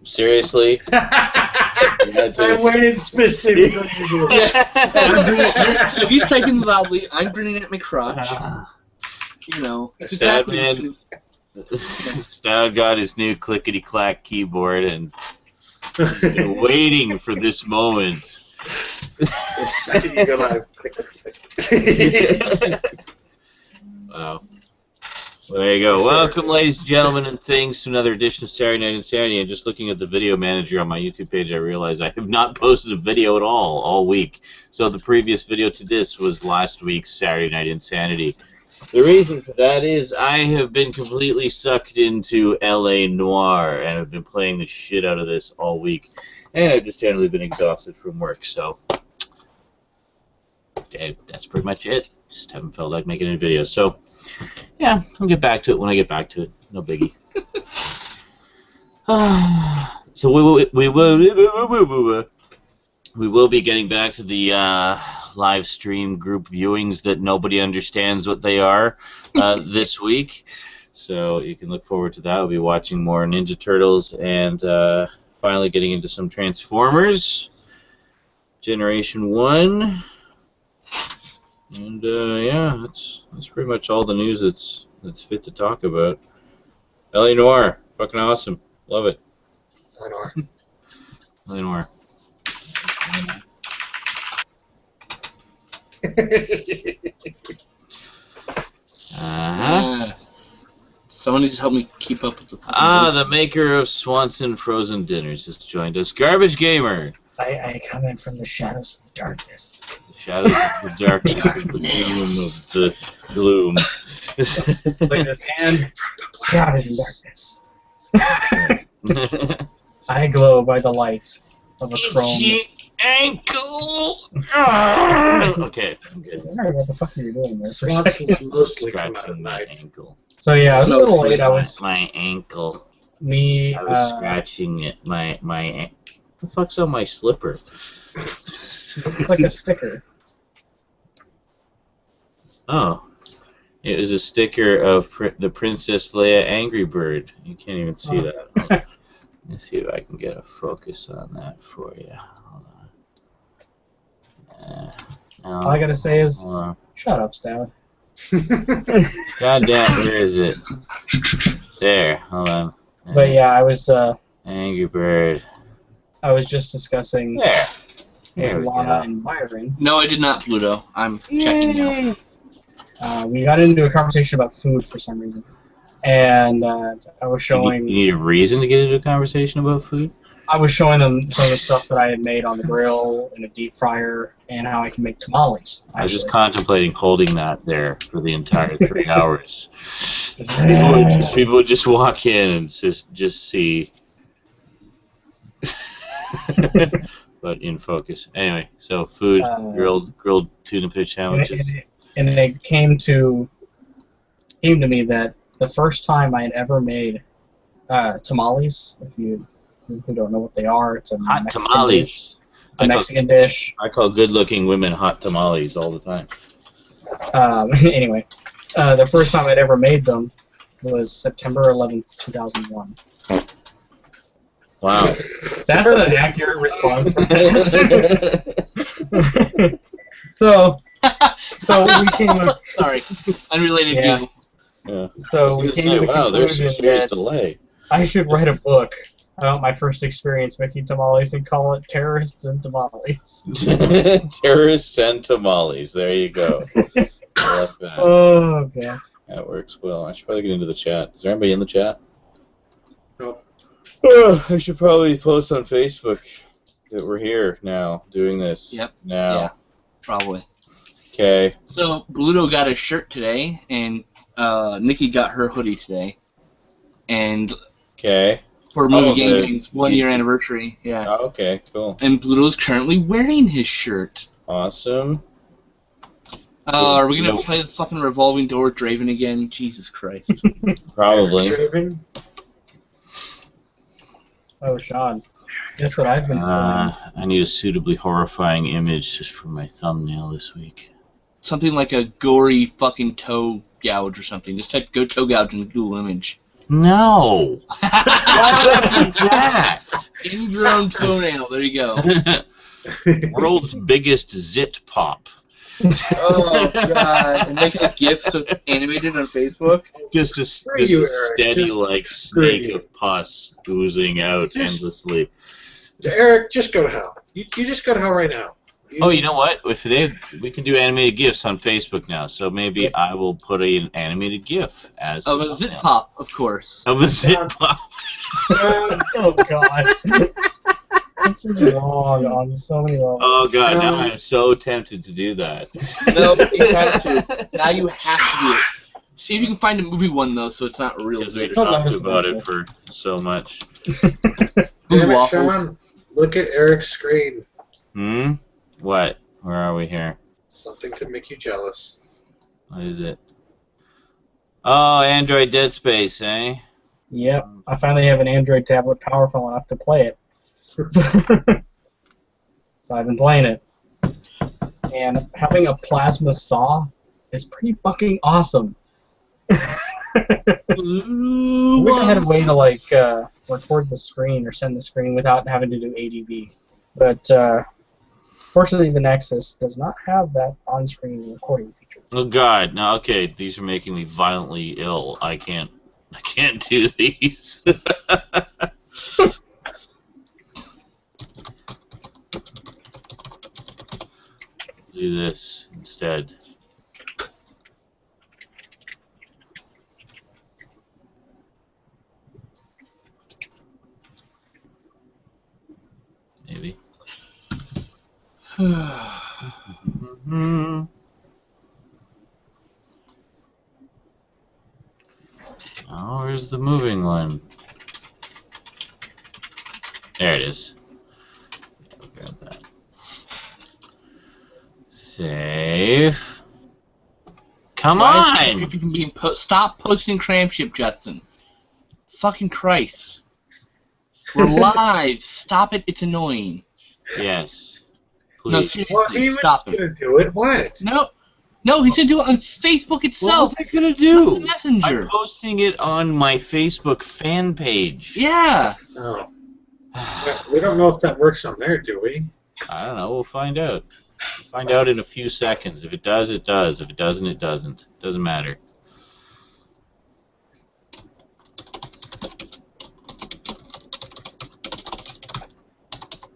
Seriously? I waited specifically to do it. So he's typing loudly. I'm grinning at my crotch. You know. Stab man. Stab got his new clickety-clack keyboard and he's been waiting for this moment. The second you go live, click, click, click. Wow. Well, there you go. Welcome, ladies and gentlemen, and things to another edition of Saturday Night InSaNiTy. And just looking at the video manager on my YouTube page, I realized I have not posted a video at all week. So the previous video to this was last week's Saturday Night InSaNiTy. The reason for that is I have been completely sucked into LA Noire and have been playing the shit out of this all week. And I've just generally been exhausted from work, so that's pretty much it. Just haven't felt like making any videos. So, yeah, I'll get back to it when I get back to it. No biggie. So we will be getting back to the live stream group viewings that nobody understands what they are this week. So you can look forward to that. We'll be watching more Ninja Turtles and finally getting into some Transformers Generation 1. And yeah, that's pretty much all the news that's fit to talk about. LA Noire, fucking awesome, love it. LA Noire. LA Noire. Someone needs to help me keep up with the... The maker of Swanson Frozen Dinners has joined us. Garbage Gamer. I come in from the shadows of darkness. The shadows of the darkness of the gloom of the gloom. Like this hand shrouded in darkness. I glow by the light of a chrome. Itchy ankle! Okay, I'm good. What the fuck are you doing there? Swanson's mostly come out Scratching at my night. ankle. So yeah, I was a little late. I was My ankle. me. I was scratching it. My what the fuck's on my slipper? Looks like a sticker. Oh, it was a sticker of the Princess Leia Angry Bird. You can't even see that. Let me see if I can get a focus on that for you. Hold on. No. All I gotta say is, Hold on. shut up, Stout. God damn, where is it? There, hold on. But yeah, I was Angry Bird. I was just discussing There. with There we Lana go. and Byron. No, I did not, Pluto. I'm checking now. We got into a conversation about food for some reason, and I was You showing need a reason to get into a conversation about food? I was showing them some of the stuff that I had made on the grill in a deep fryer, and how I can make tamales. I was just actually. contemplating holding that there for the entire 3 hours. Yeah. People would just walk in and just see. But in focus. Anyway, so food, grilled tuna fish sandwiches. And it came to me that the first time I had ever made tamales, if you who don't know what they are, it's a Hot Mexican tamales. dish. It's a Mexican dish. I call good-looking women hot tamales all the time. Anyway, the first time I'd ever made them was September 11th, 2001. Wow. That's an accurate response. So we came up. Sorry, unrelated. Yeah. Google. Yeah. So we came to the wow, there's some conclusion serious that delay. I should write a book about my first experience making tamales and call it Terrorists and Tamales. Terrorists and tamales. There you go. I like that. Oh, okay. That works well. I should probably get into the chat. Is there anybody in the chat? Nope. I should probably post on Facebook that we're here now, doing this. Yep. Now. Yeah, probably. Okay. So Bluto got a shirt today, and Nikki got her hoodie today, and Okay. for Movie Oh, Game the- Gang's 1 year anniversary, yeah. Oh, okay, cool. And Bluto's currently wearing his shirt. Awesome. Are we gonna Nope. play the fucking revolving door Draven again? Jesus Christ. Probably. Draven? Oh, Sean. Guess what I've been doing? I need a suitably horrifying image just for my thumbnail this week. Something like a gory fucking toe gouge or something. Just type go toe gouge in the Google image. No. Why would I do that? Ingrown toenail. There you go. World's biggest zit pop. Oh god! And making a GIF so it's animated on Facebook. Just a you, Eric. steady Just like screw snake you. of pus oozing out endlessly. Eric, just go to hell. You just go to hell right now. Oh, you know what? We can do animated GIFs on Facebook now, so maybe I will put an animated GIF as Of the a zit thumbnail. pop, of course. Of the zit pop. Oh god. This is wrong on so many levels. Oh god, now I'm so tempted to do that. No, you have to. Now you have to do it. See if you can find a movie one though, so it's not real. Because we Zit. talked about it for so much. Damn it, Waffles. Sean. Look at Eric's screen. Hmm? What? Where are we here? Something to make you jealous. What is it? Oh, Android Dead Space, eh? Yep, I finally have an Android tablet powerful enough to play it. So I've been playing it. And having a plasma saw is pretty fucking awesome. I wish I had a way to like record the screen or send the screen without having to do ADV. But fortunately the Nexus does not have that on-screen recording feature. Oh god, no, okay, these are making me violently ill. I can't do these. Do this instead. Maybe. Oh, where's the moving one? There it is. I'll grab that. Save. Come Why is on! it being stop posting Cramship, Justin. Fucking Christ. We're live. Stop it. It's annoying. Yes. No, Please. seriously, Well, he was stop it. gonna do it. What? No, he's gonna do it on Facebook What itself. was I gonna Not do? the Messenger. I'm posting it on my Facebook fan page. Yeah. Oh. We don't know if that works on there, do we? I don't know. We'll find out. Find out in a few seconds. If it does, it does. If it doesn't, it doesn't. Doesn't matter.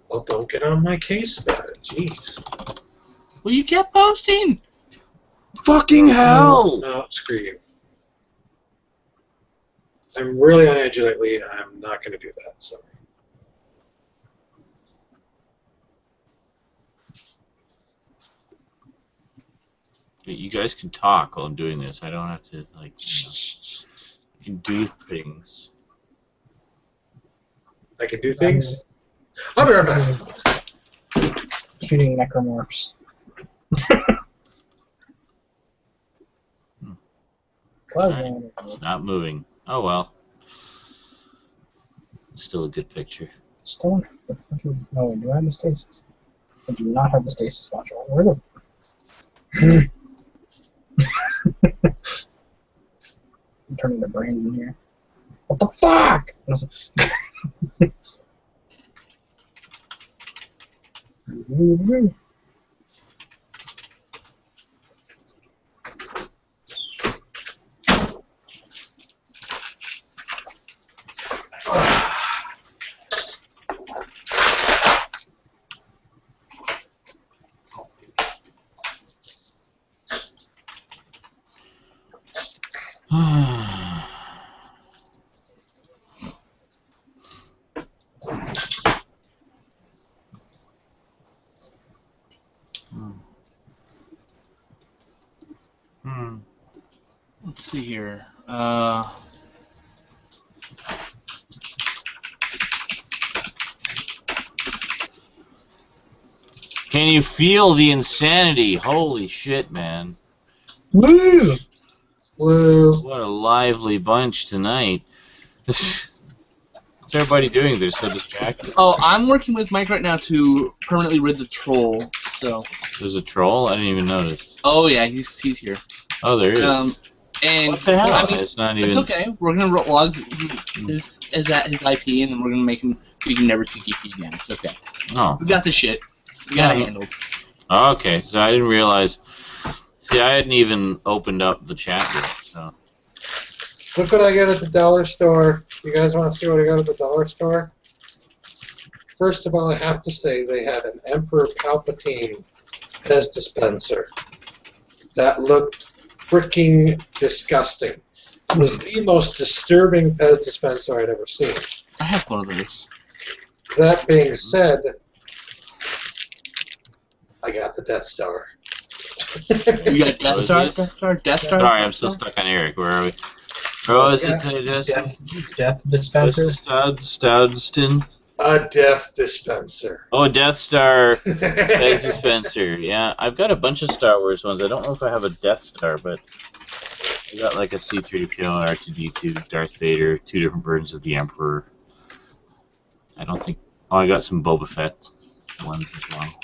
Well, don't get on my case about it. Jeez. Well, you kept posting. Fucking hell! No, screw you. I'm really on edge lately. I'm not going to do that. Sorry. You guys can talk while I'm doing this. I don't have to, like, you can do things. I can do things. I'll be right back. Shooting necromorphs. Plasma. It's not moving. Oh well. It's still a good picture. Still don't have the fucking. No, wait, do I have the stasis? I do not have the stasis module. Where the. I'm turning to Brandon here. What the fuck? Let's see here. Can you feel the insanity? Holy shit, man. Woo! Woo. What a lively bunch tonight. What's everybody doing? They're so distracted. Oh, I'm working with Mike right now to permanently rid the troll. So. There's a troll? I didn't even notice. Oh yeah, he's here. Oh, there he is. And What the hell? I mean, It's not it's even. okay. We're gonna log his IP, and then we're gonna make him so you can never see Geeky again. It's okay. Oh. We got this shit. We got it handled. Okay, so I didn't realize. See, I hadn't even opened up the chat yet, so. Look what I got at the dollar store. You guys want to see what I got at the dollar store? First of all, I have to say they had an Emperor Palpatine Pez dispenser. That looked freaking disgusting. It was the most disturbing Pez dispenser I'd ever seen. I have one of those. That being said, I got the Death Star. You got Death Star? this? Death Star? Death Star? Sorry, I'm still stuck on Eric. Where are we? Oh, is it Death dispensers? Stoudston? A death dispenser. Oh, Death Star Pez dispenser. Yeah, I've got a bunch of Star Wars ones. I don't know if I have a Death Star, but I got like a C-3PO, R2-D2, Darth Vader, 2 different versions of the Emperor. I don't think. Oh, I got some Boba Fett ones as well.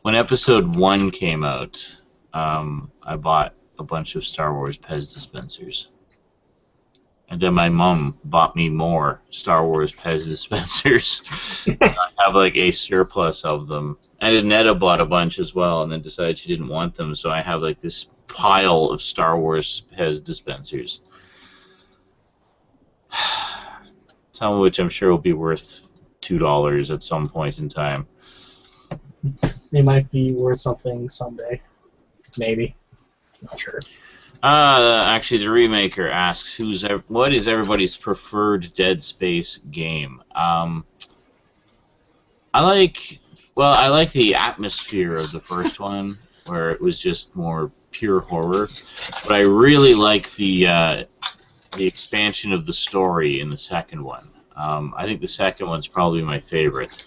When Episode 1 came out, I bought a bunch of Star Wars Pez dispensers. And then my mom bought me more Star Wars Pez dispensers. So I have like a surplus of them. And Annetta bought a bunch as well and then decided she didn't want them. So I have like this pile of Star Wars Pez dispensers. Some of which I'm sure will be worth $2 at some point in time. They might be worth something someday. Maybe. Not sure. Actually, the remaker asks, what is everybody's preferred Dead Space game? I like the atmosphere of the first one, where it was just more pure horror. But I really like the expansion of the story in the second one. I think the second one's probably my favorite.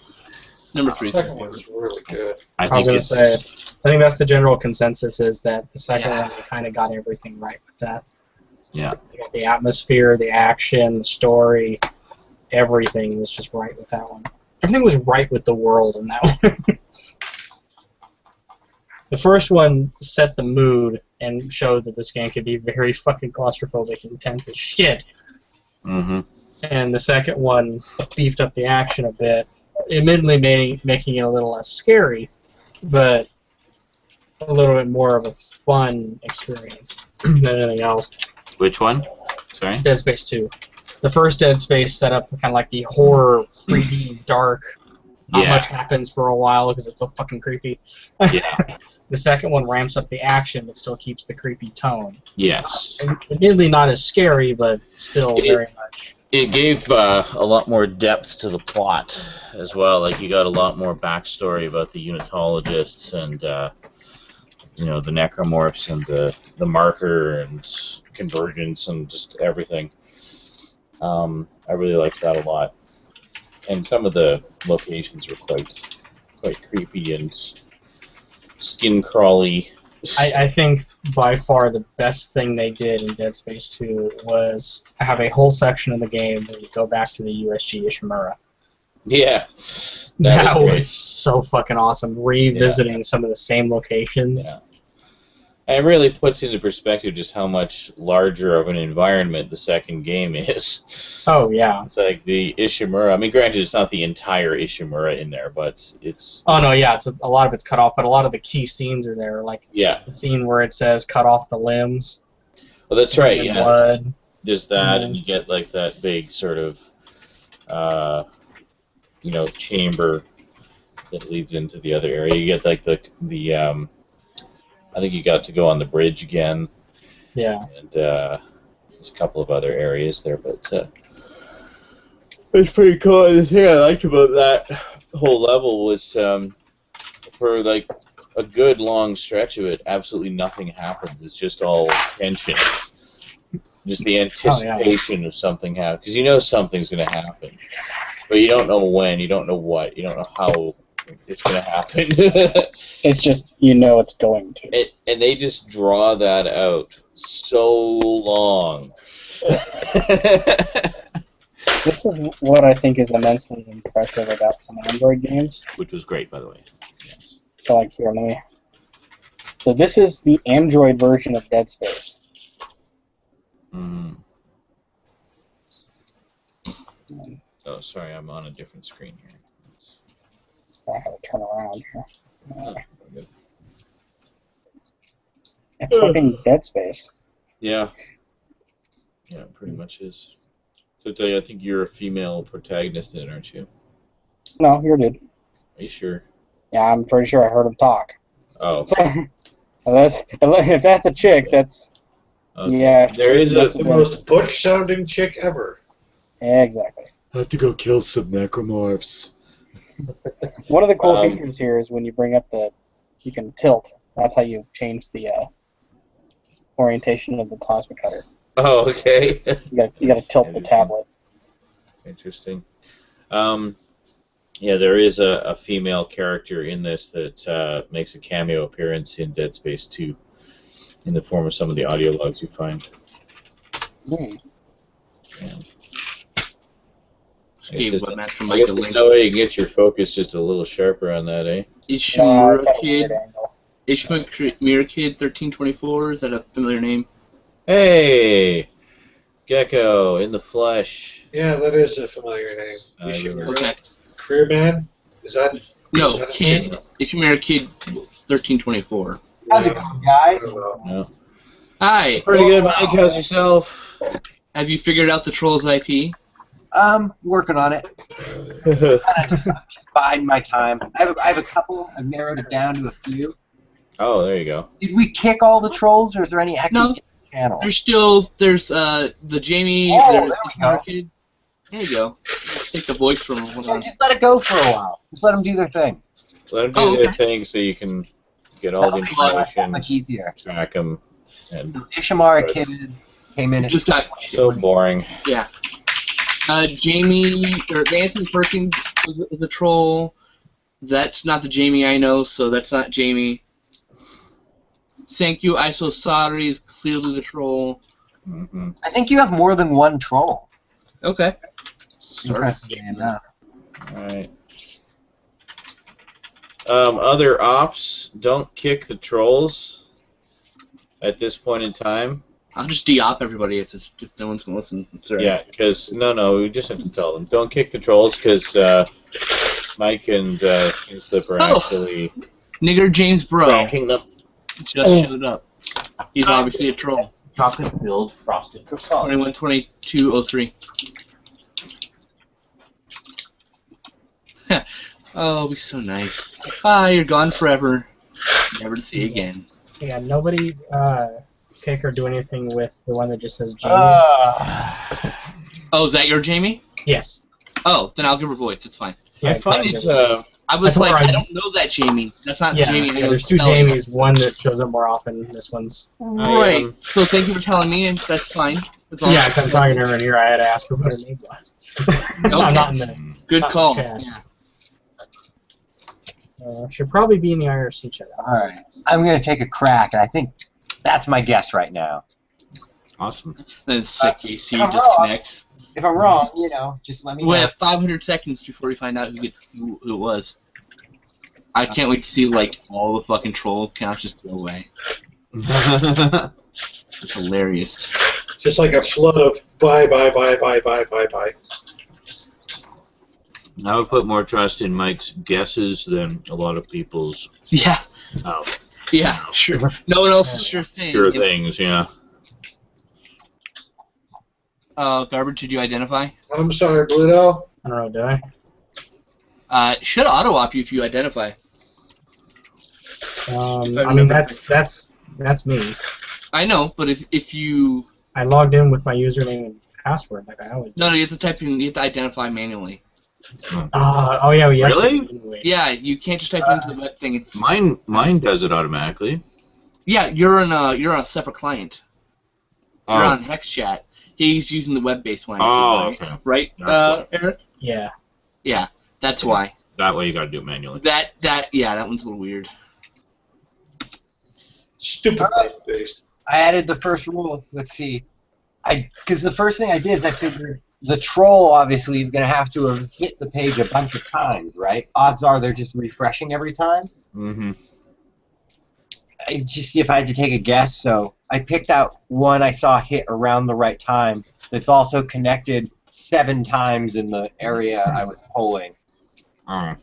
Number 3. The second one was really good. I was going to say, I think that's the general consensus, is that the second one, they kind of got everything right with that. Yeah. They got the atmosphere, the action, the story, everything was just right with that one. Everything was right with the world in that one. The first one set the mood and showed that this game could be very fucking claustrophobic and intense as shit. Mm-hmm. And the second one beefed up the action a bit, admittedly making it a little less scary, but a little bit more of a fun experience than anything else. Which one? Sorry? Dead Space 2. The first Dead Space set up kind of like the horror, freaky, dark, not much happens for a while because it's so fucking creepy. Yeah. The second one ramps up the action but still keeps the creepy tone. Yes. And admittedly not as scary, but still very much. It gave a lot more depth to the plot as well. Like, you got a lot more backstory about the unitologists and the necromorphs and the marker and convergence and just everything. I really liked that a lot. And some of the locations were quite creepy and skin crawly. I think by far the best thing they did in Dead Space 2 was have a whole section of the game where you go back to the USG Ishimura. Yeah. That was so fucking awesome, revisiting some of the same locations. Yeah. And it really puts into perspective just how much larger of an environment the second game is. Oh, yeah. It's like the Ishimura. I mean, granted, it's not the entire Ishimura in there, but it's... Oh, no, yeah, a lot of it's cut off, but a lot of the key scenes are there. Like the scene where it says cut off the limbs. Well, that's right, yeah. Blood. There's that, and you get, like, that big sort of, chamber that leads into the other area. You get, like, the I think you got to go on the bridge again. Yeah. And there's a couple of other areas there, but it's pretty cool. The thing I liked about that whole level was for like a good long stretch of it, absolutely nothing happened. It's just all tension. Just the anticipation of something happening. Because you know something's going to happen. But you don't know when, you don't know what, you don't know how it's going to happen. It's just, it's going to. And they just draw that out so long. This is what I think is immensely impressive about some Android games. Which was great, by the way. Yes. So, So this is the Android version of Dead Space. Mm. Oh, sorry, I'm on a different screen here. I have to turn around here. Oh, good. It's fucking Dead Space. Yeah. Yeah, it pretty much is. So, tell you, I think you're a female protagonist in it, aren't you? No, you're a dude. Are you sure? Yeah, I'm pretty sure I heard him talk. Oh. So, if that's a chick, that's... Okay. Yeah. There is The most butch-sounding chick ever. Exactly. I have to go kill some necromorphs. One of the cool features here is when you bring up you can tilt. That's how you change the orientation of the plasma cutter. Oh, okay. You got to tilt the tablet. Interesting. Yeah, there is a female character in this that makes a cameo appearance in Dead Space 2 in the form of some of the audio logs you find. Hmm. Yeah. Hey, It's just, Webmaster I Mike, guess the there's link. no way you can get your focus just a little sharper on that, eh? No, it's at a weird Ishimura angle. Kid 1324, is that a familiar name? Hey! Gecko in the flesh. Yeah, that is a familiar name. I really- Okay. Career man? Is that? No, That's Kid. it. Ishimura Kid 1324. How's it going, guys? I don't know. No. Hi. Pretty good, Mike. How's yourself? Have you figured out the Trolls IP? Working on it. Just biding my time. I have a couple. I've narrowed it down to a few. Oh, there you go. Did we kick all the trolls, or is there any action No. in the channel? There's the Jamie. Oh, there's there we Ishimura go. Kid. There you go. Let's take the voice from him. Hold Yeah, on. just let it go for a while. Just let them do their thing. Let them do Oh, their okay. thing so you can get all the That'll make my life that information, much easier. track them, and Ishimara Kid came in at Just got so boring. yeah. Jamie or Anthony Perkins is a troll. That's not the Jamie I know, so that's not Jamie. Sankyu Isosari is clearly the troll. Mm-hmm. I think you have more than one troll. Okay. Interestingly enough. All right. Other ops, don't kick the trolls at this point in time. I'll just de-op everybody if no one's gonna listen. It's all right. Yeah, because no, we just have to tell them don't kick the trolls because Mike and Slip are Oh. actually Nigger James Bro tracking them. just showed up. He's obviously a troll. Chocolate-filled frosted croissant. 212203. Oh, be so nice. Ah, you're gone forever. Never to see you again. Yeah, nobody kick or do anything with the one that just says Jamie. Oh, is that your Jamie? Yes. Oh, then I'll give her voice. It's fine. I find it's I was I like, thought I I- don't know that Jamie. That's not yeah, the Jamie. I know there's two spelling. Jamies. One that shows up more often. This one's. Right. So thank you for telling me, and that's fine. As long Yeah, as- because I'm talking to her in here. I had to ask her what her name was. Okay. I'm not in the. Good not in call. the chat. Yeah. Should probably be in the IRC chat. All right. I'm going to take a crack, and I think that's my guess right now. awesome. That's sick. AC I'm disconnects. If I'm wrong, just let me We know. have 500 seconds before we find out who it was. I can't wait to see like all the fucking troll counts just go away. It's hilarious. Just like a flood of bye. I would put more trust in Mike's guesses than a lot of people's Yeah. oh, Yeah. Sure. No one else is sure thing. sure things. Yeah. Garbage. Did you identify? I'm sorry, Bluto. I don't know, do I? It should auto-op you if you identify. I mean, that's me. I know, but if you I logged in with my username and password like I always do. no, you have to type in. You have to identify manually. Oh yeah, we have to Really? anyway. Yeah, you can't just type it into the web thing. It's Mine does it automatically. yeah, you're on a separate client. You're Oh, on HexChat. He's using the web-based one. Oh, right? okay. Right, That's Eric? Yeah. Yeah, that's why. that way you got to do it manually. That one's a little weird. Stupid based. I added the first rule. Let's see. Because the first thing I did is I figured the troll obviously is going to have to have hit the page a bunch of times, right? Odds are they're just refreshing every time. Mm-hmm. just see if I had to take a guess. So I picked out one I saw hit around the right time that's also connected 7 times in the area I was polling. Oh.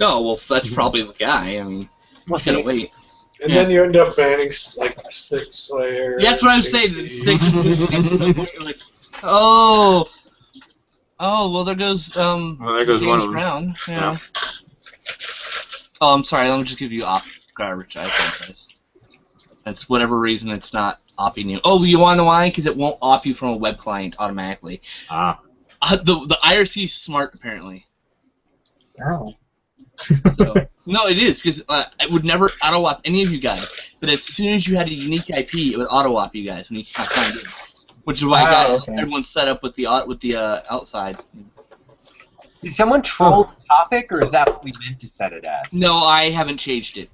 No, well, that's probably the guy. I mean, We'll gotta see. wait. And Yeah. then you end up banning like 6 layers. That's what I'm saying. Like, oh, well, there goes Well, there goes one of them. Brown. Yeah. Oh, I'm sorry. Let me just give you off garbage. I apologize. That's whatever reason it's not opping you. Oh, you want to know why? Because it won't op you from a web client automatically. Ah. The IRC is smart apparently. Oh. So, no, it is, because it would never auto-op any of you guys. But as soon as you had a unique IP, it would auto-op you guys when you signed in. Which is why everyone's set up with the outside. Did someone troll the topic, or is that what we meant to set it as? No, I haven't changed it.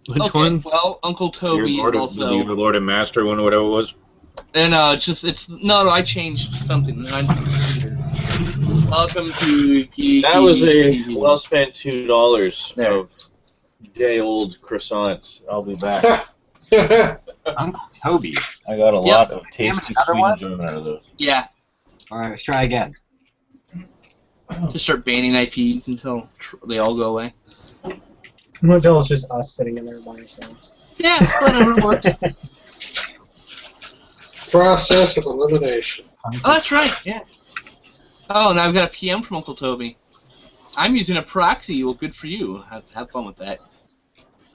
Which one? Well, Uncle Toby Your Lord and Master one, or whatever it was. And no, I changed something. Welcome to Geek. That was a well spent $2 of day old croissants. I'll be back. Uncle Toby. I got a lot of tasty Another sweet one? enjoyment out of those. Yeah. Alright, let's try again. To start banning IPs until they all go away. Until it's just us sitting in there by ourselves. Yeah, whatever works. Process of elimination. Oh, that's right, yeah. Oh, now I've got a PM from Uncle Toby. I'm using a proxy. Well, good for you. Have fun with that.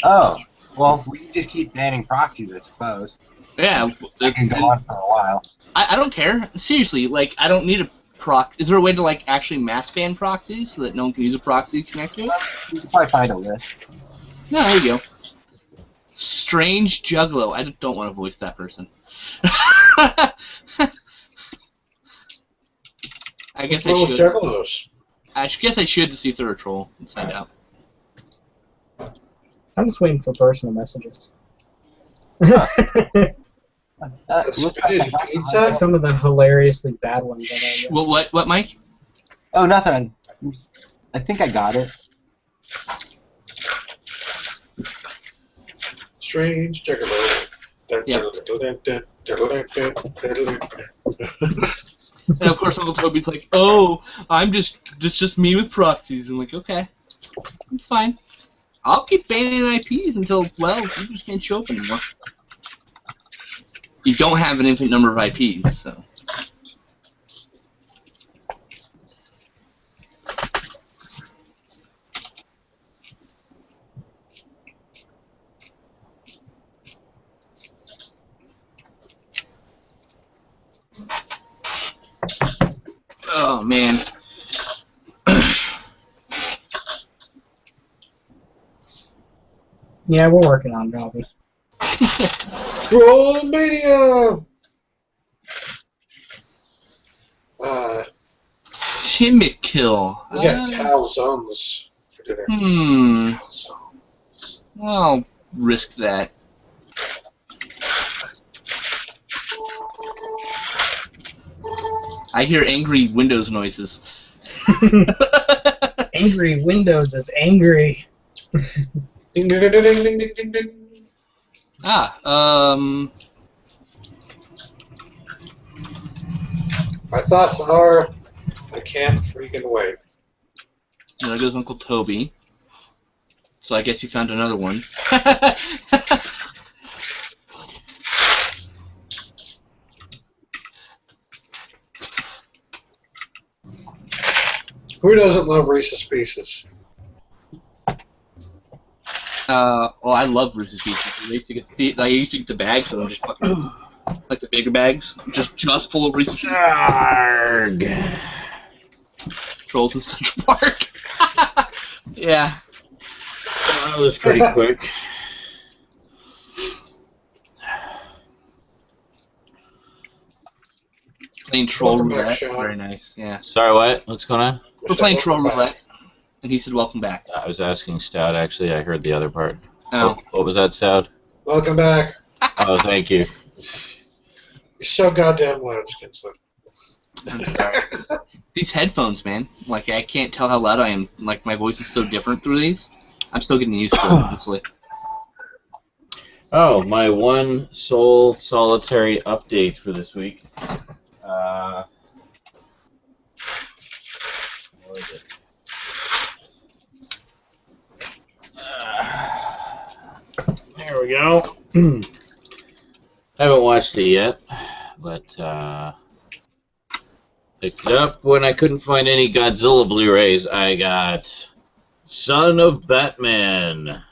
Oh, well, we can just keep banning proxies, I suppose. Yeah. That can go on for a while. I don't care. Seriously, like, I don't need a proxy. Is there a way to, like, actually mass ban proxies so that no one can use a proxy to connect to it? You can probably find a list. No, there you go. Strange Juggalo. I don't want to voice that person. I guess I should. Juggalos? I guess I should to see if they're a troll. Let's find out. I'm just waiting for personal messages. Looks Spanish like pizza? Some of the hilariously bad ones. I know. What, Mike? Oh, nothing. I think I got it. Strange Juggalo. And of course, Uncle Toby's like, "Oh, it's just me with proxies." I'm like, "Okay, it's fine. I'll keep banning IPs until, well, you just can't show up anymore. You don't have an infinite number of IPs, so." Oh man. Yeah, we're working on it, Robbie. Trollmania! Timid kill. We got calzones for dinner. Calzones. I'll risk that. I hear angry Windows noises. Angry Windows is angry. Ding ding ding ding ding ding ding ding. My thoughts are, I can't freaking wait. There goes Uncle Toby. So I guess you found another one. Who doesn't love Reese's Pieces? Oh, I love Reese's Pieces. I used to get the bags, so I'm just fucking like the bigger bags, just full of Reese's Pieces. Arrgh. Trolls in Central Park. Yeah. That was pretty quick. Playing troll Welcome back, roulette. Sean. Very nice. Yeah. Sorry, what? What's going on? We're playing troll roulette, and he said, "Welcome back." I was asking Stout, actually. I heard the other part. Oh. What was that, Stout? Welcome back. Oh, thank you. You're so goddamn loud, Skinslip. I'm sorry. These headphones, man. Like, I can't tell how loud I am. Like, my voice is so different through these. I'm still getting used to it, honestly. Oh, my one sole solitary update for this week. What is it? There we go. Haven't watched it yet, but picked it up when I couldn't find any Godzilla Blu-rays. I got Son of Batman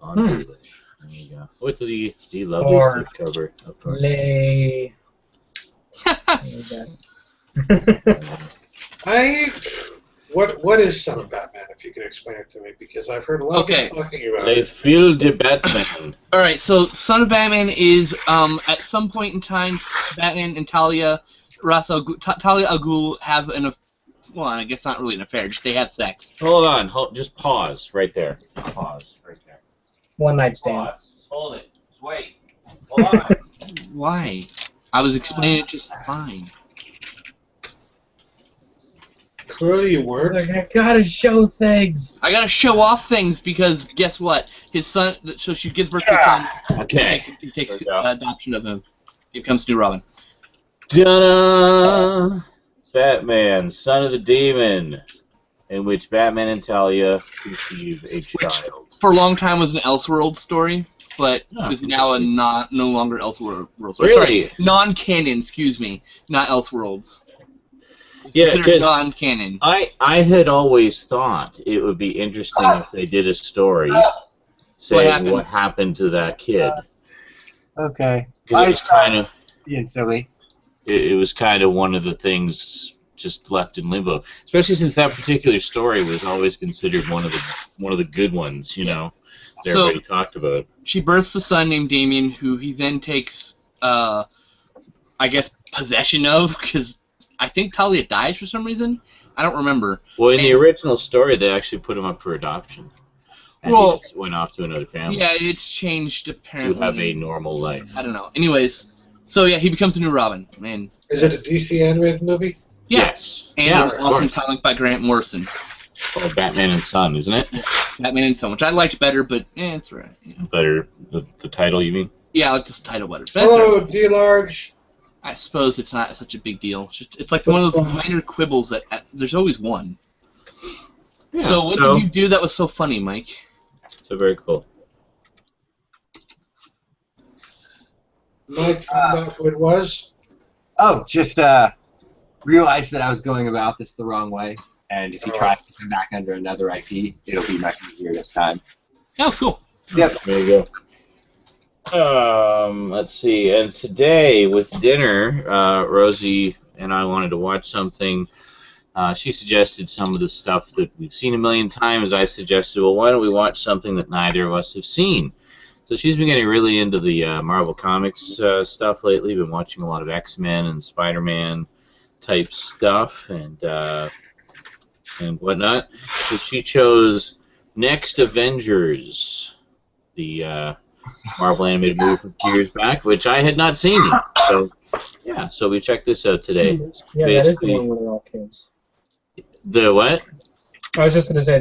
on Blu-ray. There you go. With the lovely stick cover. Of course. Lay. What is Son of Batman? If you could explain it to me, because I've heard a lot of people talking about Les it. Fils de Batman. All right, so Son of Batman is at some point in time, Batman and Talia al Ghul have well, I guess not really an affair. Just they have sex. Hold on. Just pause right there. Pause right there. One night stand. Pause. Just hold it. Just wait. Hold on. Why? I was explaining it just fine. Clearly you weren't. Like, I gotta show things. I gotta show off things because guess what? His son. So she gives birth to a son. Okay. He takes adoption of him. He becomes New Robin. Ta-da! Batman, son of the demon, in which Batman and Talia conceive a child. For a long time was an Elseworld story, but is now a no longer Elseworld story. Really? Sorry, non-canon. Excuse me, not Elseworlds. Yeah, because non-canon. I had always thought it would be interesting if they did a story saying what happened to that kid. Okay. Because it was kind of being silly. It was kind of one of the things just left in limbo, especially since that particular story was always considered one of the good ones, you know, that everybody talked about. She births a son named Damien, who he then takes, I guess, possession of, because I think Talia dies for some reason. I don't remember. Well, in the original story, they actually put him up for adoption. And he just went off to another family. Yeah, it's changed apparently. To have a normal life. I don't know. Anyways, so yeah, he becomes a New Robin. Man. Is it a DC animated movie? Yeah. Yes. And an awesome comic by Grant Morrison. Called Batman and Son, isn't it? Yeah. Batman and Son, which I liked better, but it's right. Yeah. Better the title, you mean? Yeah, I like this title better. Hello, D-Large. I suppose it's not such a big deal. It's like one of those minor quibbles that there's always one. Yeah, so what did you do that was so funny, Mike? So very cool. Mike, found out who it was? Oh, just realized that I was going about this the wrong way, and if you try to come back under another IP, it'll be much easier this time. Oh, cool. Yep. There you go. Let's see. And today with dinner, Rosie and I wanted to watch something. She suggested some of the stuff that we've seen a million times. I suggested, well, why don't we watch something that neither of us have seen? So she's been getting really into the Marvel Comics stuff lately. Been watching a lot of X-Men and Spider-Man type stuff and whatnot. So she chose Next Avengers, the Marvel animated movie from a few years back, which I had not seen. So yeah, so we checked this out today. Yeah, that is the one where they're all kids. The what? I was just going to say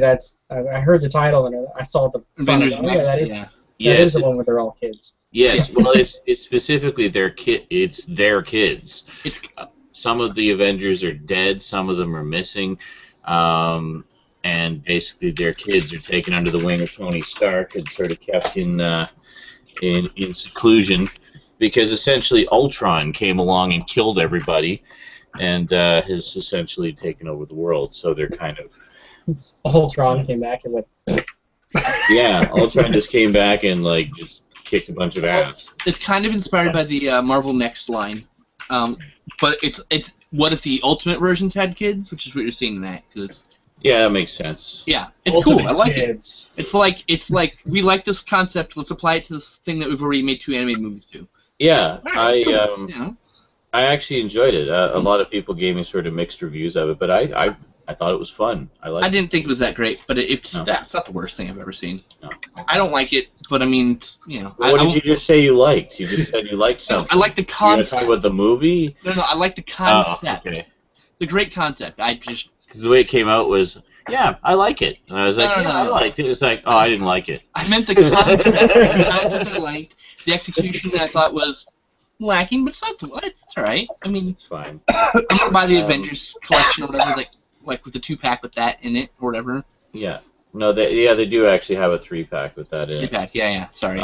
I heard the title and I saw the front of it. Oh, yeah, that is. Yeah. That is the one where they're all kids. Yes, well, it's specifically their kid. It's their kids. Some of the Avengers are dead. Some of them are missing, and basically their kids are taken under the wing of Tony Stark and sort of kept in seclusion, because essentially Ultron came along and killed everybody, and has essentially taken over the world. So they're kind of Ultron came back and went. Yeah, Ultron just came back and like just kicked a bunch of ass. It's kind of inspired by the Marvel Next line, but it's what if the Ultimate versions had kids, which is what you're seeing in that. Cause yeah, that makes sense. Yeah, it's Ultimate cool. I like kids. it. It's like we like this concept. Let's apply it to this thing that we've already made 2 animated movies to. Yeah, Right, I actually enjoyed it. A lot of people gave me sort of mixed reviews of it, but I thought it was fun. I didn't think it was that great, but it's not the worst thing I've ever seen. No. I don't like it, but I mean, you know. Well, what did you just say you liked? You just said you liked something. I like the concept. You want to talk about the movie? No, I like the concept. Oh, okay. The great concept. Because the way it came out was Yeah, I like it. And I was like, No. I liked it. It's like, oh, I didn't like it. I meant the concept I liked. The execution I thought was lacking, but it's not what. It's alright. I mean, It's fine. I'm gonna buy the Avengers collection or whatever, like with the 2-pack with that in it or whatever. Yeah. No, they do actually have a 3-pack with that in it. 3-pack, yeah. Sorry.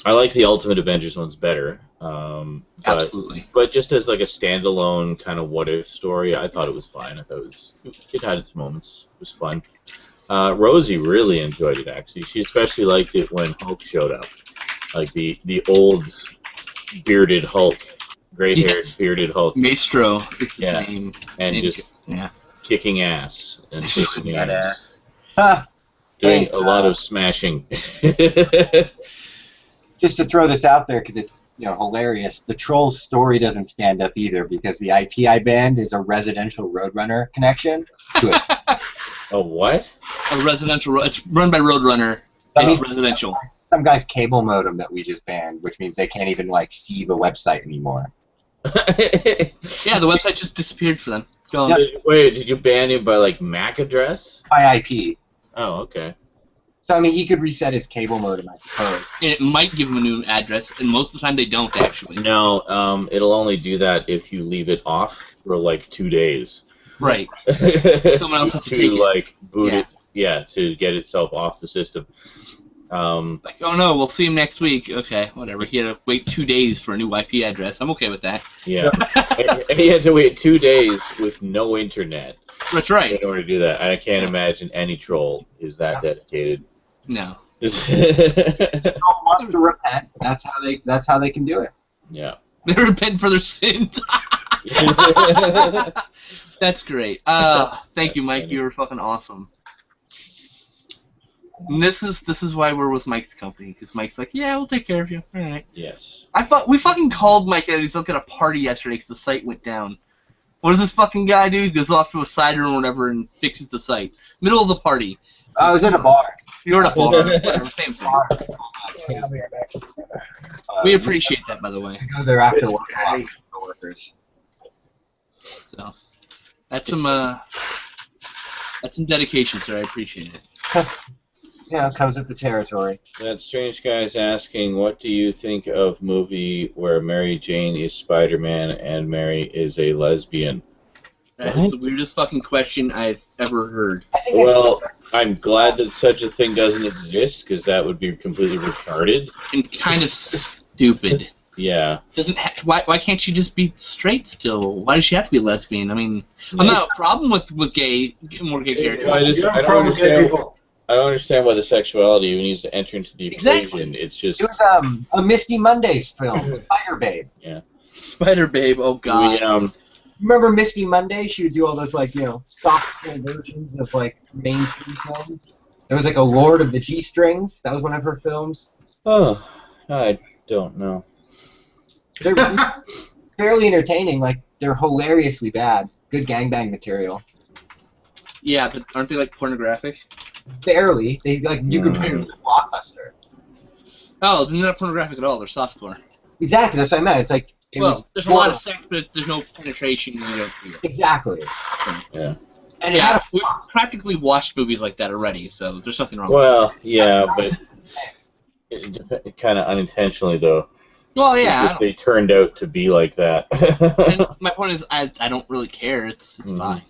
I like the Ultimate Avengers ones better. Absolutely. But just as like a standalone kind of what-if story, I thought it was fine. I thought it had its moments. It was fun. Rosie really enjoyed it, actually. She especially liked it when Hulk showed up. Like the old bearded Hulk, gray-haired bearded Hulk. Maestro is his name. And just kicking ass and kicking ass. Doing a lot of smashing. Just to throw this out there, because it's hilarious. The Trolls story doesn't stand up either because the IP I banned is a residential Roadrunner connection to it. A what? A residential. It's run by Roadrunner. It's residential. Some guy's cable modem that we just banned, which means they can't even see the website anymore. Yeah, the website just disappeared for them. Wait, did you ban him by MAC address? By IP. Oh, okay. So I mean, he could reset his cable modem, I suppose. And it might give him a new address, and most of the time they don't actually. No, it'll only do that if you leave it off for 2 days. Right. Someone else has to take it. Boot it. Yeah, to get itself off the system. Oh no, we'll see him next week. Okay, whatever. He had to wait 2 days for a new IP address. I'm okay with that. Yeah. And he had to wait 2 days with no internet. That's right. In order to do that. I can't imagine any troll is that dedicated. No. Troll wants to repent. That's how they can do it. Yeah. They repent for their sins. That's great. Thank you, Mike. You were fucking awesome. And this is why we're with Mike's company, because Mike's like, yeah, we'll take care of you. All right. Yes. I thought we fucking called Mike at he's looking at a party yesterday because the site went down. What does this fucking guy do? He goes off to a cider or whatever and fixes the site. Middle of the party. I was in a bar. You're at a bar. Whatever, same thing. Yeah, I'll be right back. We appreciate that, by the way. I go there after workers. So that's some dedication, sir. I appreciate it. Yeah, it comes with the territory. That strange guy's asking, what do you think of movie where Mary Jane is Spider-Man and Mary is a lesbian? That is the weirdest fucking question I've ever heard. Well, I'm glad that such a thing doesn't exist, because that would be completely retarded. And kind of stupid. Yeah. Why can't she just be straight still? Why does she have to be lesbian? I mean, I'm not a problem with more gay characters. I don't understand why the sexuality even needs to enter into the equation. Exactly. It's just... It was a Misty Mondays film, Spider Babe. Yeah. Spider Babe, oh god. Remember Misty Monday? She would do all those soft versions of mainstream films. There was a Lord of the G-Strings. That was one of her films. Oh, I don't know. They're fairly entertaining. They're hilariously bad. Good gangbang material. Yeah, but aren't they pornographic? Barely. They you could put them in a blockbuster. Oh, they're not pornographic at all. They're softcore. Exactly. That's what I meant. It's there's a lot of sex, but there's no penetration. You don't see it. Exactly. Yeah. And we've practically watched movies like that already, so there's nothing wrong. Well, yeah, but it kind of unintentionally though. Well, yeah. They turned out to be like that. And my point is, I don't really care. It's fine,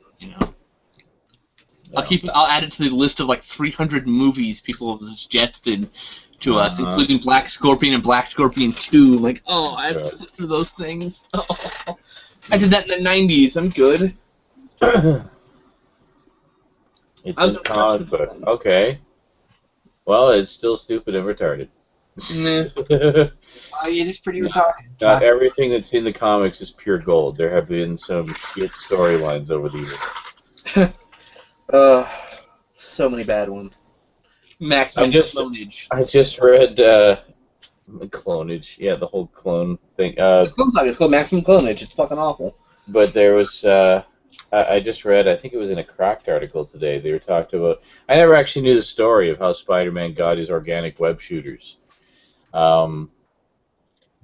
I'll add it to the list of 300 movies people have suggested to us, including Black Scorpion and Black Scorpion 2. I have to sit through those things. Oh, I did that in the 90s. I'm good. It's in comic book. Okay. Well, it's still stupid and retarded. Nah. It is pretty retarded. Not everything that's in the comics is pure gold. There have been some shit storylines over the years. So many bad ones. Maximum clonage. I just read clonage. Yeah, the whole clone thing. It's called Maximum Clonage. It's fucking awful. But there was, I just read, I think it was in a Cracked article today, they were talking about, I never actually knew the story of how Spider-Man got his organic web shooters. And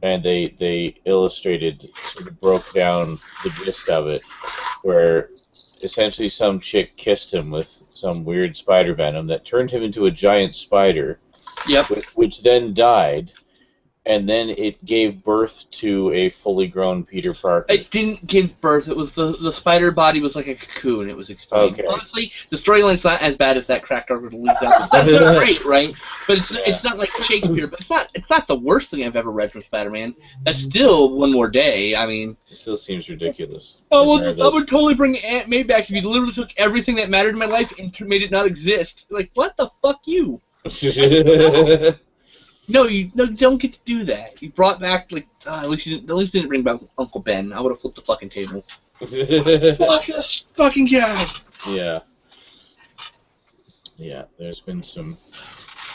they illustrated, sort of broke down the gist of it, where essentially some chick kissed him with some weird spider venom that turned him into a giant spider. Yep. Which then died, and then it gave birth to a fully grown Peter Parker. It didn't give birth. It was the spider body was like a cocoon. It was explained. Okay. Honestly, the storyline's not as bad as that crack dog leads out. That's not great, right? But it's not like Shakespeare. But it's not the worst thing I've ever read from Spider-Man. That's still One More Day. I mean, It still seems ridiculous. I would totally bring Aunt May back if you literally took everything that mattered in my life and made it not exist. Like, what the fuck, you? No, you don't get to do that. You brought back at least you didn't bring back Uncle Ben. I would have flipped the fucking table. Fuck this fucking guy. Yeah. Yeah. There's been some.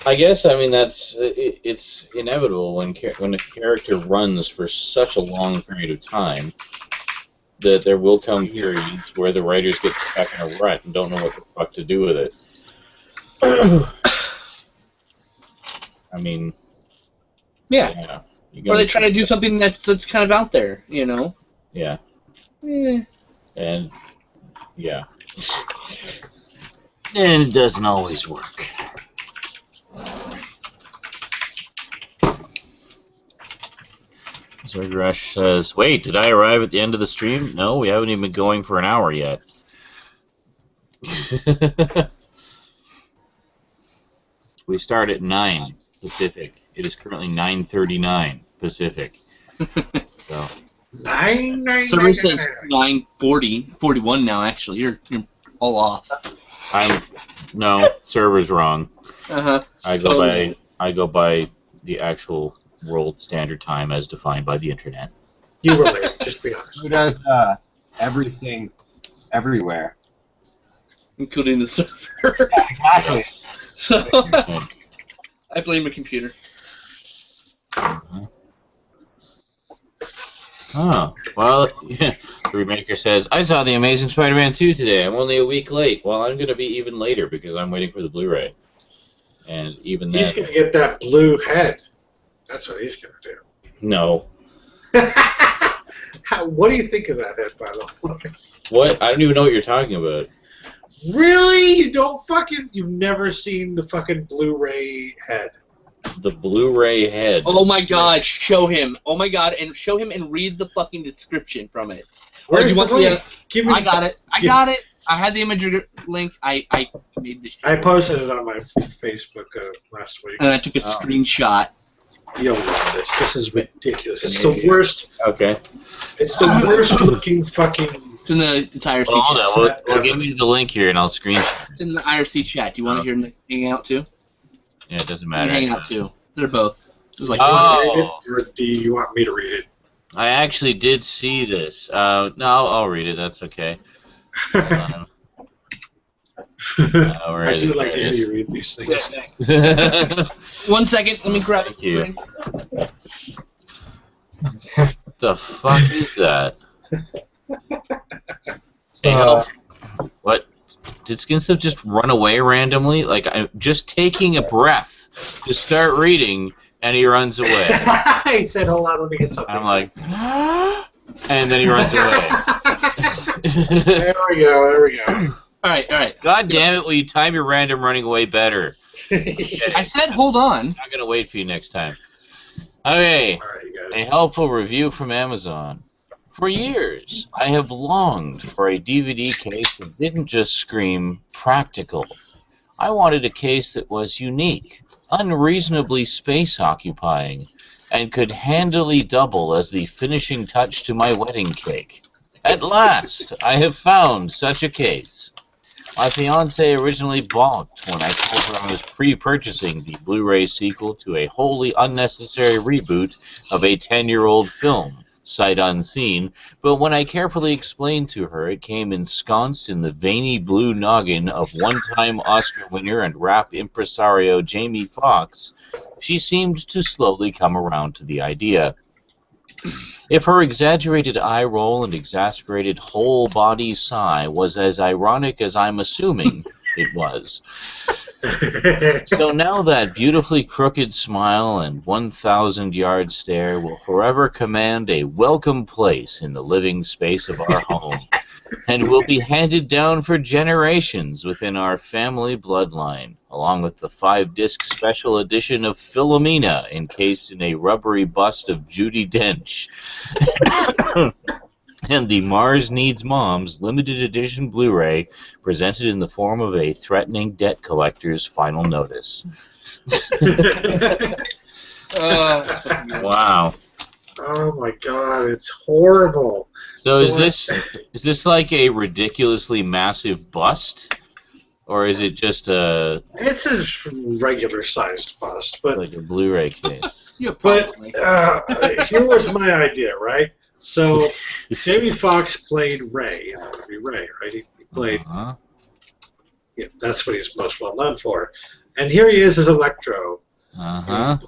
I guess it's inevitable when a character runs for such a long period of time that there will come periods where the writers get stuck in a rut and don't know what the fuck to do with it. I mean, yeah. Or they try to do something that's kind of out there, you know. Yeah. And yeah. And it doesn't always work. Zergrush says, "Wait, did I arrive at the end of the stream? No, we haven't even been going for an hour yet." We start at 9 Pacific. It is currently 9:39 Pacific. So. 9. Somebody says 9:40, 41 now. Actually, you're all off. No, server's wrong. I go by the actual world standard time as defined by the internet. You were late. Just be honest. Who does everything everywhere? Including the server. Yeah, exactly. So, I blame the computer. Oh, well, yeah. The Remaker says, "I saw The Amazing Spider-Man 2 today. I'm only a week late." Well, I'm going to be even later because I'm waiting for the Blu-ray. And even He's going to get that blue head. That's what he's going to do. No. What do you think of that head, by the way? What? I don't even know what you're talking about. Really? You've never seen the fucking Blu-ray head? The Blu-ray head. Oh my god, show him. Oh my god, and show him and read the fucking description from it. Where's the link? I got it. I had the image link. I made the I posted it on my Facebook last week. and I took a screenshot. You'll love this. This is ridiculous. It's the worst. Okay. It's the worst looking fucking. It's in the IRC chat. Well, give me the link here and I'll screenshot. It's in the IRC chat. Do you want to hear Nick hang out too? Yeah, it doesn't matter. Hang out too. They're both. Like, Or do you want me to read it? I actually did see this. No, I'll read it. That's okay. I do like to hear you read these things. Yeah. 1 second. Let me grab it. Thank you. The fuck is that? Hey, what? Did Skinstuff just run away randomly? Like, I'm just taking a breath to start reading, and he runs away. He said, "Hold on, let me get something." I'm like, and then he runs away. There we go. All right. God damn it, will you time your random running away better? I said hold on. I'm not going to wait for you next time. Okay, All right, you a guys. helpful review from Amazon. For years, I have longed for a DVD case that didn't just scream practical. I wanted a case that was unique, unreasonably space-occupying, and could handily double as the finishing touch to my wedding cake. At last, I have found such a case. My fiancée originally balked when I told her I was pre-purchasing the Blu-ray sequel to a wholly unnecessary reboot of a 10-year-old film, sight unseen, but when I carefully explained to her it came ensconced in the veiny blue noggin of one-time Oscar winner and rap impresario Jamie Foxx, she seemed to slowly come around to the idea. If her exaggerated eye roll and exasperated whole-body sigh was as ironic as I'm assuming it was, So now that beautifully crooked smile and 1,000-yard stare will forever command a welcome place in the living space of our home, and will be handed down for generations within our family bloodline, along with the 5-disc special edition of Philomena encased in a rubbery bust of Judi Dench. And the Mars Needs Moms limited edition Blu-ray presented in the form of a threatening debt collector's final notice. Wow. Oh my god, it's horrible. So is this like a ridiculously massive bust? Or is it just a... It's a regular sized bust, but... Like a Blu-ray case. But here was my idea, right? So, Jamie Foxx played Ray in the movie Ray, right? He played... Yeah, that's what he's most well known for. And here he is as Electro.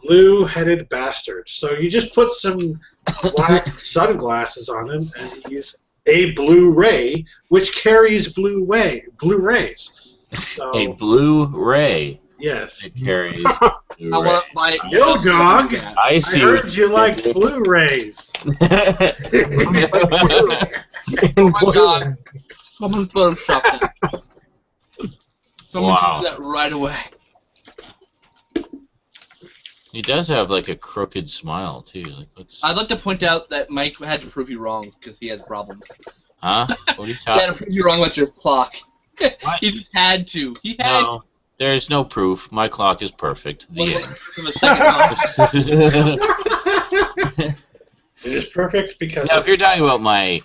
Blue-headed bastard. So you just put some black sunglasses on him, and he's a Blu-ray, which carries Blu-rays. So, a Blu-ray. Yes. It carries Blu-ray. I want my Yo, dog! I see. I heard you liked Blu-rays. Oh my god. Someone photoshopped that. Someone should do that right away. He does have like a crooked smile too. Like, I'd like to point out that Mike had to prove you wrong because he has problems. Huh? What are you He had talking to prove you wrong about your clock. What? He just had to. He had to. No, there's no proof. My clock is perfect. The end. It is perfect because... Now, if you're talking about my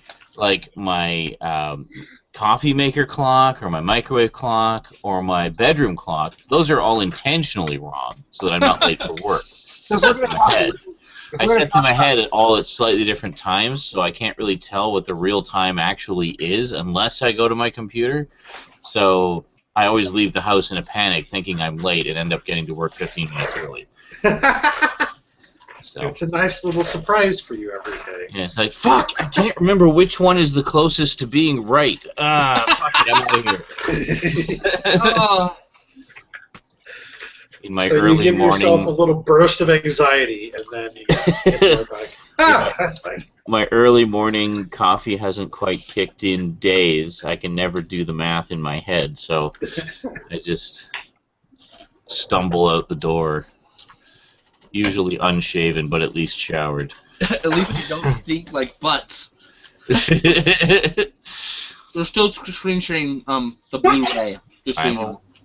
coffee maker clock or my microwave clock or my bedroom clock, those are all intentionally wrong so that I'm not late for work. I set them ahead at all at slightly different times, so I can't really tell what the real time actually is unless I go to my computer. So I always leave the house in a panic thinking I'm late and end up getting to work 15 minutes early. So. It's a nice little surprise for you every day. Yeah, it's like, fuck, I can't remember which one is the closest to being right. Fuck it, I'm out of here. In my so early you give morning, yourself a little burst of anxiety, and then you get back. That's nice. My early morning coffee hasn't quite kicked in days. I can never do the math in my head, so I just stumble out the door. Usually unshaven, but at least showered. At least you don't stink like butts. We're still screen sharing the Blu-ray.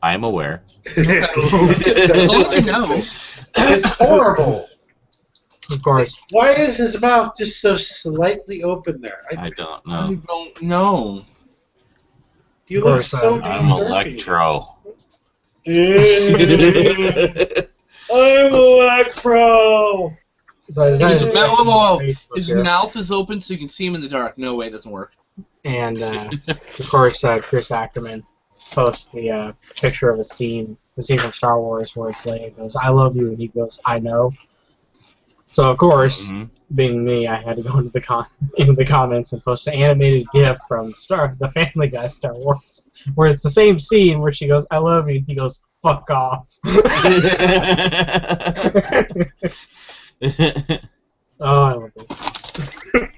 I'm aware. Don't you know? It's horrible. Of course. Why is his mouth just so slightly open there? I don't I know. don't know. You look so I'm Electro. I'm Electro! His mouth is open so you can see him in the dark. No way, it doesn't work. And, of course, Chris Ackerman posts the picture of the scene from Star Wars where it's Leia goes, I love you, and he goes, I know. So, of course, being me, I had to go into the comments and post an animated GIF from the Family Guy Star Wars, where it's the same scene where she goes, I love you, and he goes, fuck off. Oh, I love it.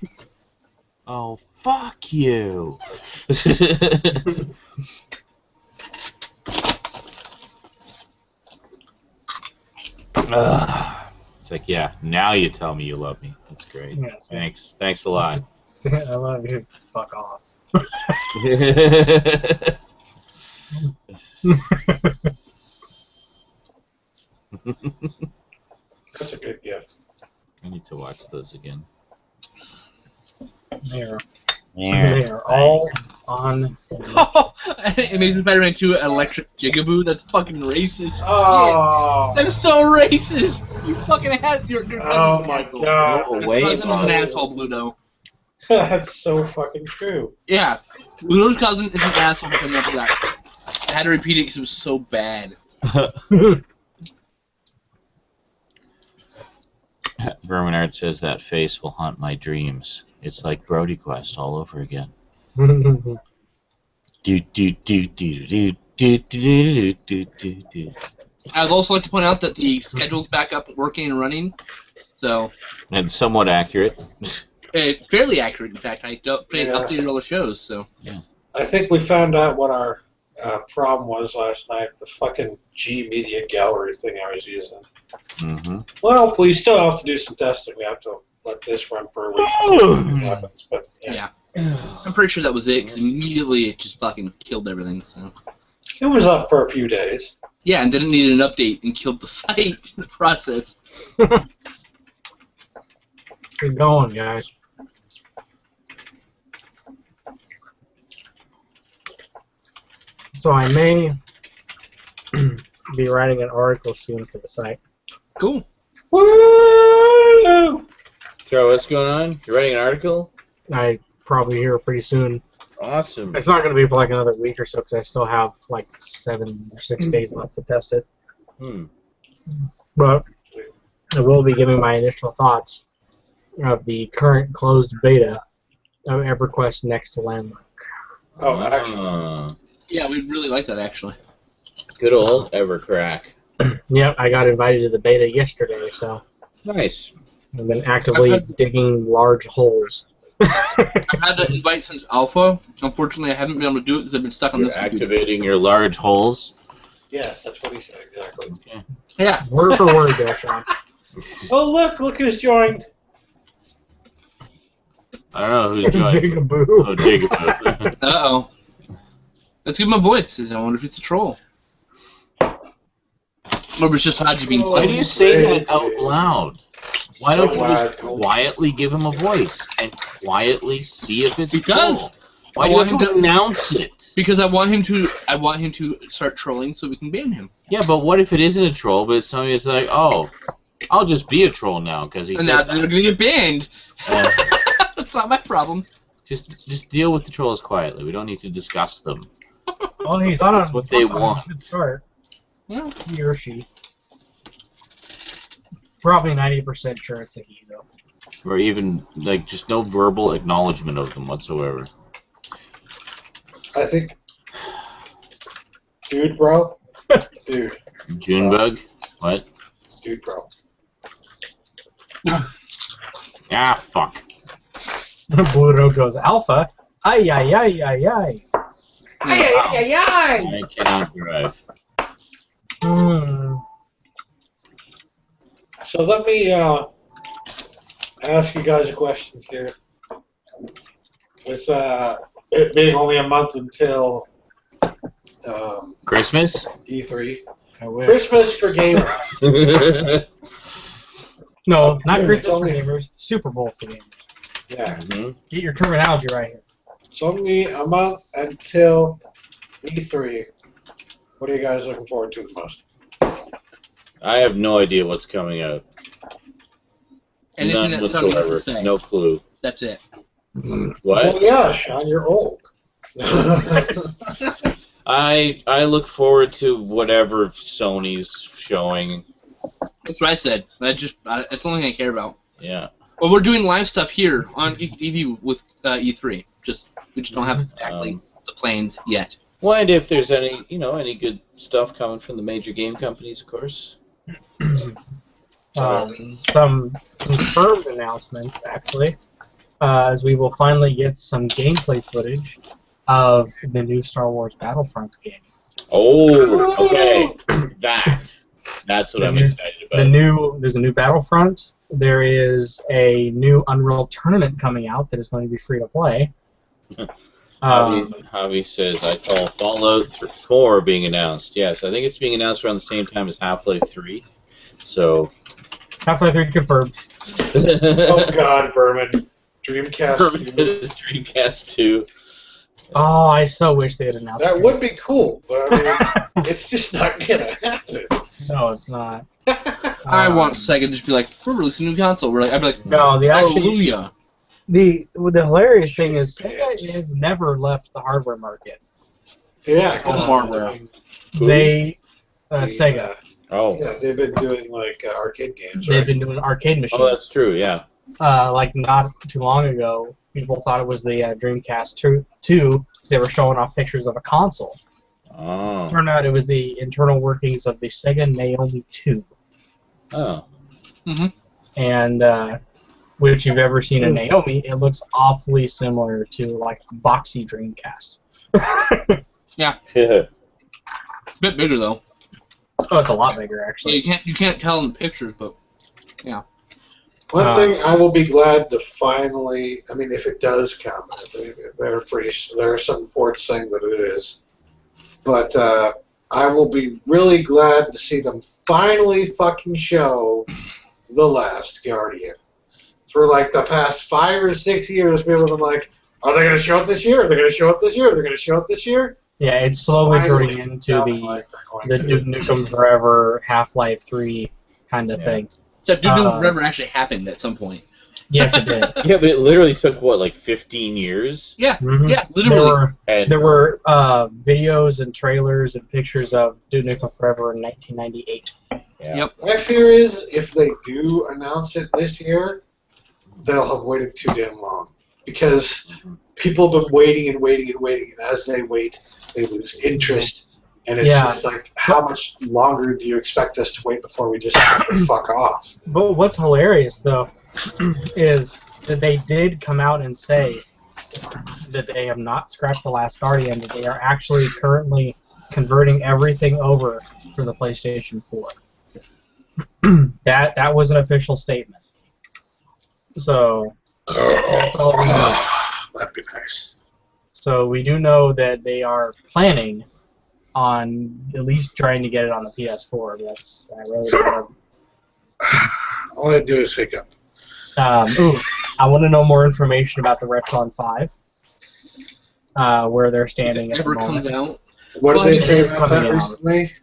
Oh, fuck you. It's like, yeah, now you tell me you love me. That's great. Yes, Thanks a lot. I love you. Fuck off. That's a good gift. I need to watch those again. They're all on. Amazing Spider-Man 2 Electric Jigaboo. That's fucking racist. Oh. Shit. That's so racist. You fucking had your Oh my god. Your cousin is an asshole, Bluto. That's so fucking true. Yeah, Bluto's cousin is an asshole because of that. I had to repeat it because it was so bad. Verminard says that face will haunt my dreams. It's like Brody Quest all over again. Do do do do do I'd also like to point out that the schedule's back up working and running, so. And somewhat accurate. Fairly accurate, in fact. I updated all the shows, so. Yeah. I think we found out what our problem was last night. The fucking G Media Gallery thing I was using. Mm-hmm. Well, we still have to do some testing. We have to let this run for a week and see what happens. But yeah. I'm pretty sure that was it, because immediately it just fucking killed everything, so. It was up for a few days. Yeah, and didn't need an update and killed the site in the process. Keep going, guys. So I may be writing an article soon for the site. Cool. Woo! So what's going on? You're writing an article? I probably hear pretty soon. Awesome. It's not going to be for like another week or so because I still have like 7 or 6 days left to test it. But I will be giving my initial thoughts of the current closed beta of EverQuest Next to Landmark. Oh, actually. Yeah, we really like that, actually. Good old Evercrack. Yep, I got invited to the beta yesterday, so Nice. I've been actively digging large holes. I've had to invite since alpha. Unfortunately, I haven't been able to do it because I've been stuck on You're this. activating your large holes. Yes, that's what he said exactly. Okay. Yeah. Word for word there, Sean. Oh, look who's joined. I don't know who's joining. Jigaboo. Oh, Jigaboo. Uh-oh. Let's give him a voice. I wonder if it's a troll. Or it's just Haji being Why do you say that out loud? Why don't you just loud. quietly give him a voice and quietly see if it's Because troll? Why do you have to announce it? Because I want him to start trolling so we can ban him. Yeah, but what if it isn't a troll, but somebody is like, oh, I'll just be a troll now because he And said now that. they're gonna get banned. Yeah. That's not my problem. Just deal with the trolls quietly. We don't need to discuss them. Well, he's on That's what they want. a good start. Yeah. He or she. Probably 90% sure it's a he, though. Or even, like, just no verbal acknowledgement of them whatsoever. I think. Dude, bro. Dude. Junebug? What? Dude, bro. Ah, fuck. Blu-ray goes alpha. Ay, ay, ay, ay, ay. I cannot drive. So let me ask you guys a question here. With it being only a month until Christmas? E3, I wish. Christmas for gamers. No, not Yeah, Christmas it's for only- gamers. Super Bowl for gamers. Yeah. Get your terminology right here. It's only a month until E3. What are you guys looking forward to the most? I have no idea what's coming out. Anything None that Sony has to whatsoever. say. No clue. That's it. What? Well, yeah, Sean, you're old. I look forward to whatever Sony's showing. That's what I said. That's the only thing I care about. Yeah. Well, we're doing live stuff here on EV with E3. We just don't have exactly the plans yet. Well, and if there's any good stuff coming from the major game companies, of course. Some confirmed announcements, actually, as we will finally get some gameplay footage of the new Star Wars Battlefront game. Oh, okay. That's what I'm excited about. There's a new Battlefront. There is a new Unreal Tournament coming out that is going to be free to play. Javi says, I call Fallout 4 being announced. Yes, I think it's being announced around the same time as Half-Life 3. So. Half-Life 3 confirmed. Oh God, Berman. Dreamcast. Dreamcast 2. Oh, I so wish they had announced That it. would be cool, but I mean, it's just not gonna happen. No, it's not. I want Sega to just be like, we're releasing a new console. I'd be like, No, hallelujah. The hilarious thing is Sega has never left the hardware market. Yeah, hardware. Sega. Oh. Yeah, they've been doing like arcade games. They've Right? been doing arcade machines. Oh, that's true, yeah. Like not too long ago, people thought it was the Dreamcast 2 because they were showing off pictures of a console. Oh. Turned out it was the internal workings of the Sega Naomi 2. Oh. Mm-hmm. And which you've ever seen a Naomi, it looks awfully similar to like a boxy Dreamcast. Yeah. Yeah. Bit bigger though. Oh, it's a lot bigger actually. Yeah, you can't tell in the pictures, but yeah. One thing I will be glad to finally, I mean, if it does come, there are some reports saying that it is, but I will be really glad to see them finally fucking show The Last Guardian. For like the past 5 or 6 years, people have been like, are they going to show it this year? Are they going to show it this year? Are they going to show it this year? Yeah, it's slowly turning into the Duke Nukem Forever, Half-Life 3 kind of thing. Except Duke Nukem Forever actually happened at some point. Yes, it did. Yeah, but it literally took, what, like 15 years? Yeah, Mm-hmm. yeah, literally. There were videos and trailers and pictures of Duke Nukem Forever in 1998. Yeah. Yep. My fear is, if they do announce it this year, they'll have waited too damn long. Because people have been waiting and waiting and waiting, and as they wait, they lose interest. And it's just like, how much longer do you expect us to wait before we just have to fuck off? But what's hilarious, though, is that they did come out and say that they have not scrapped The Last Guardian, that they are actually currently converting everything over for the PlayStation 4. That was an official statement. So that's all we know. That'd be nice. So we do know that they are planning on at least trying to get it on the PS4. I really don't know. All I do is hiccup. I want to know more information about the Retron 5, where they're standing at the moment. Comes out. What did they say it's about that coming out. recently?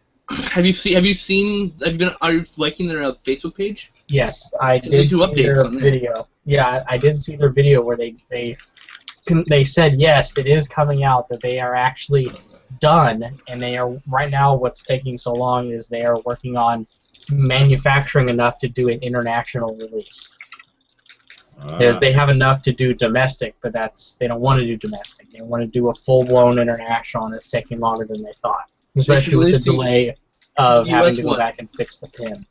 Are you liking their Facebook page? Yes, I They did do see updates their on there. video. Yeah, I did see their video where they said yes, it is coming out, that they are actually done, and they are right now. What's taking so long is they are working on manufacturing enough to do an international release. Because they have enough to do domestic, but they don't want to do domestic. They want to do a full-blown international, and it's taking longer than they thought, especially with the delay of having to go back and fix the pin.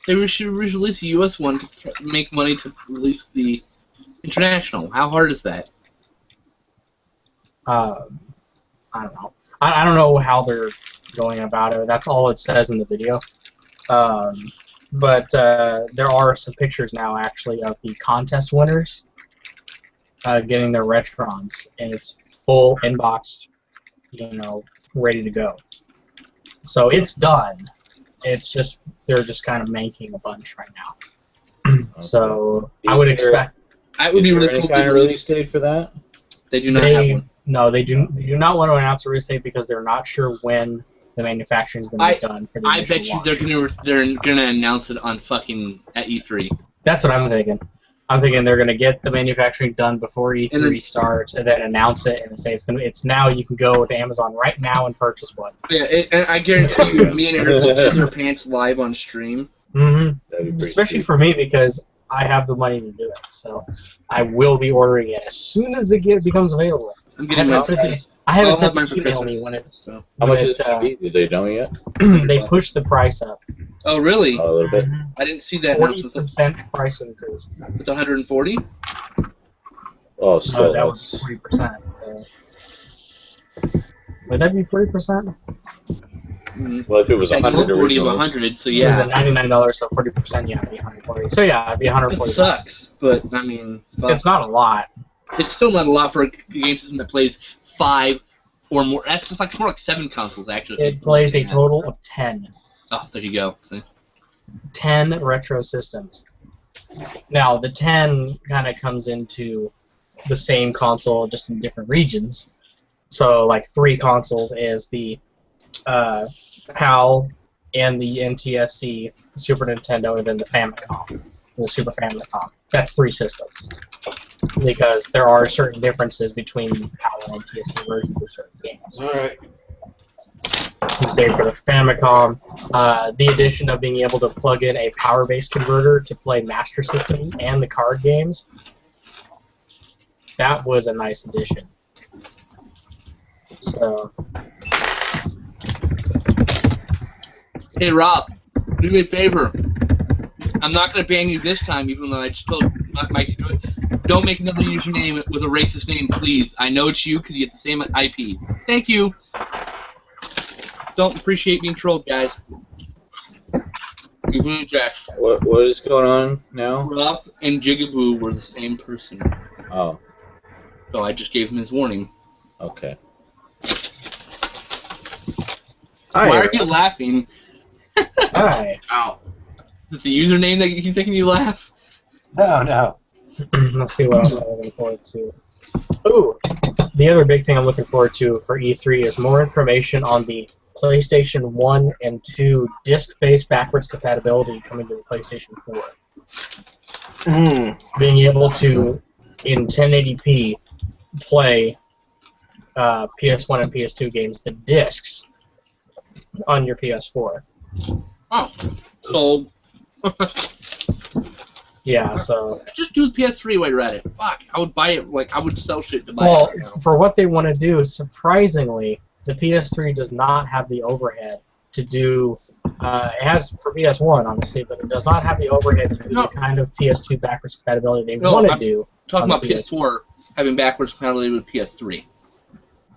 They should release the US one to make money to release the international. How hard is that? I don't know. I don't know how they're going about it. That's all it says in the video. But there are some pictures now, actually, of the contest winners getting their Retrons, and it's full inboxed, ready to go. So it's done. It's just they're just kind of making a bunch right now. So I would expect. That would be really any cool. kind of release date for that? They do not have one. No, they do not want to announce a release date because they're not sure when the manufacturing is going to be done for the initial bet you launch. they're gonna announce it on fucking at E3. That's what I'm thinking. I'm thinking they're going to get the manufacturing done before E3 starts, and then announce it and say it's now. You can go to Amazon right now and purchase one. Yeah, and I guarantee you, me and Eric will get their pants live on stream. Mm-hmm. Especially for me because I have the money to do it, so I will be ordering it as soon as it becomes available. I'm getting I haven't sent to email me when it. So. How much is it? Did they know yet? They pushed the price up. Oh, really? A little bit. I didn't see that. 40% price increase. It's 140. Oh, still. That was 40%. Would that be 40%? Well, if it was 100 40 of 100, so It was yeah. at $99, so 40%, yeah, it'd be 140. So yeah, it'd be 140. It sucks, but I mean, it's not a lot. It's still not a lot for a game system that plays 5 or more. That's just like more like 7 consoles actually. It plays a total of 10. Oh, there you go. 10 retro systems. Now the 10 kind of comes into the same console, just in different regions. So like 3 consoles is the PAL and the NTSC, Super Nintendo, and then the Famicom, the Super Famicom. That's 3 systems. Because there are certain differences between PAL and NTSC versions of certain games. Alright. Say for the Famicom, the addition of being able to plug in a power-based converter to play Master System and the card games, that was a nice addition. So, Hey, Rob, do me a favor. I'm not going to ban you this time, even though I just told Mike to do it. Don't make another username with a racist name, please. I know it's you because you get the same IP. Thank you. Don't appreciate being trolled, guys. What is going on now? Rob and Jigaboo were the same person. Oh. So I just gave him his warning. Okay. Why are you laughing? Hi. Ow. Is it the username that you thinking you laugh? No. Let's see what else I'm looking forward to. Ooh, the other big thing I'm looking forward to for E3 is more information on the PlayStation 1 and 2 disc-based backwards compatibility coming to the PlayStation 4. Being able to, in 1080p, play PS1 and PS2 games, the discs, on your PS4. Oh, so... Yeah, so... Just do the PS3 while you're at it. Fuck, I would buy it, like, I would sell shit to buy it. Well, for what they want to do, surprisingly, the PS3 does not have the overhead to do... it has for PS1, obviously, but it does not have the overhead to do the kind of PS2 backwards compatibility they want to do. Talking about PS4 having backwards compatibility with PS3.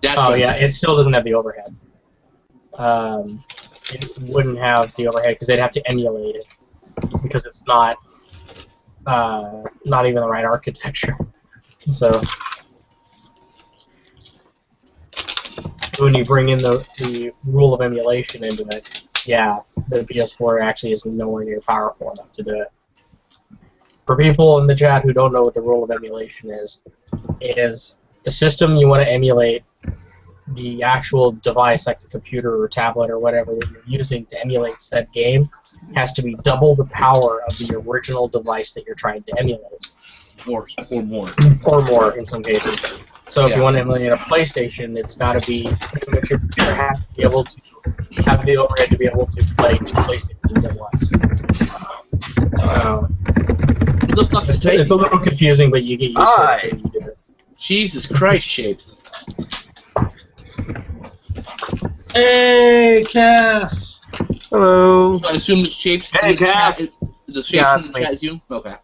That's it still doesn't have the overhead. It wouldn't have the overhead because they'd have to emulate it because it's not even the right architecture. So when you bring in the rule of emulation into it, yeah, the PS4 actually is nowhere near powerful enough to do it. For people in the chat who don't know what the rule of emulation is, it is the system you want to emulate. The actual device, like the computer or tablet or whatever that you're using to emulate said game, has to be double the power of the original device that you're trying to emulate. Or more. Or more in some cases. So if you want to emulate a PlayStation, it's got to be pretty much your computer has to be able to have the overhead to be able to play 2 PlayStations at once. So it's a little confusing, but you get used to it when you do it. Jesus Christ, Shapes. Hey, Cass! Hello. So I assume the Shapes... Hey, Cass! The Shapes in the chat is you? Okay.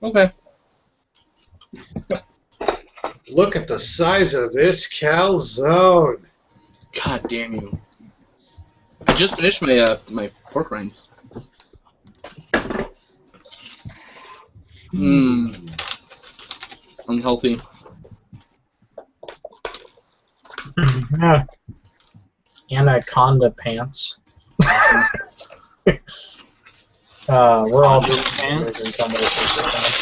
Okay. Look at the size of this calzone. God damn you. I just finished my my pork rinds. Unhealthy. Anaconda pants. We're all doing pants in some way, shape, or form.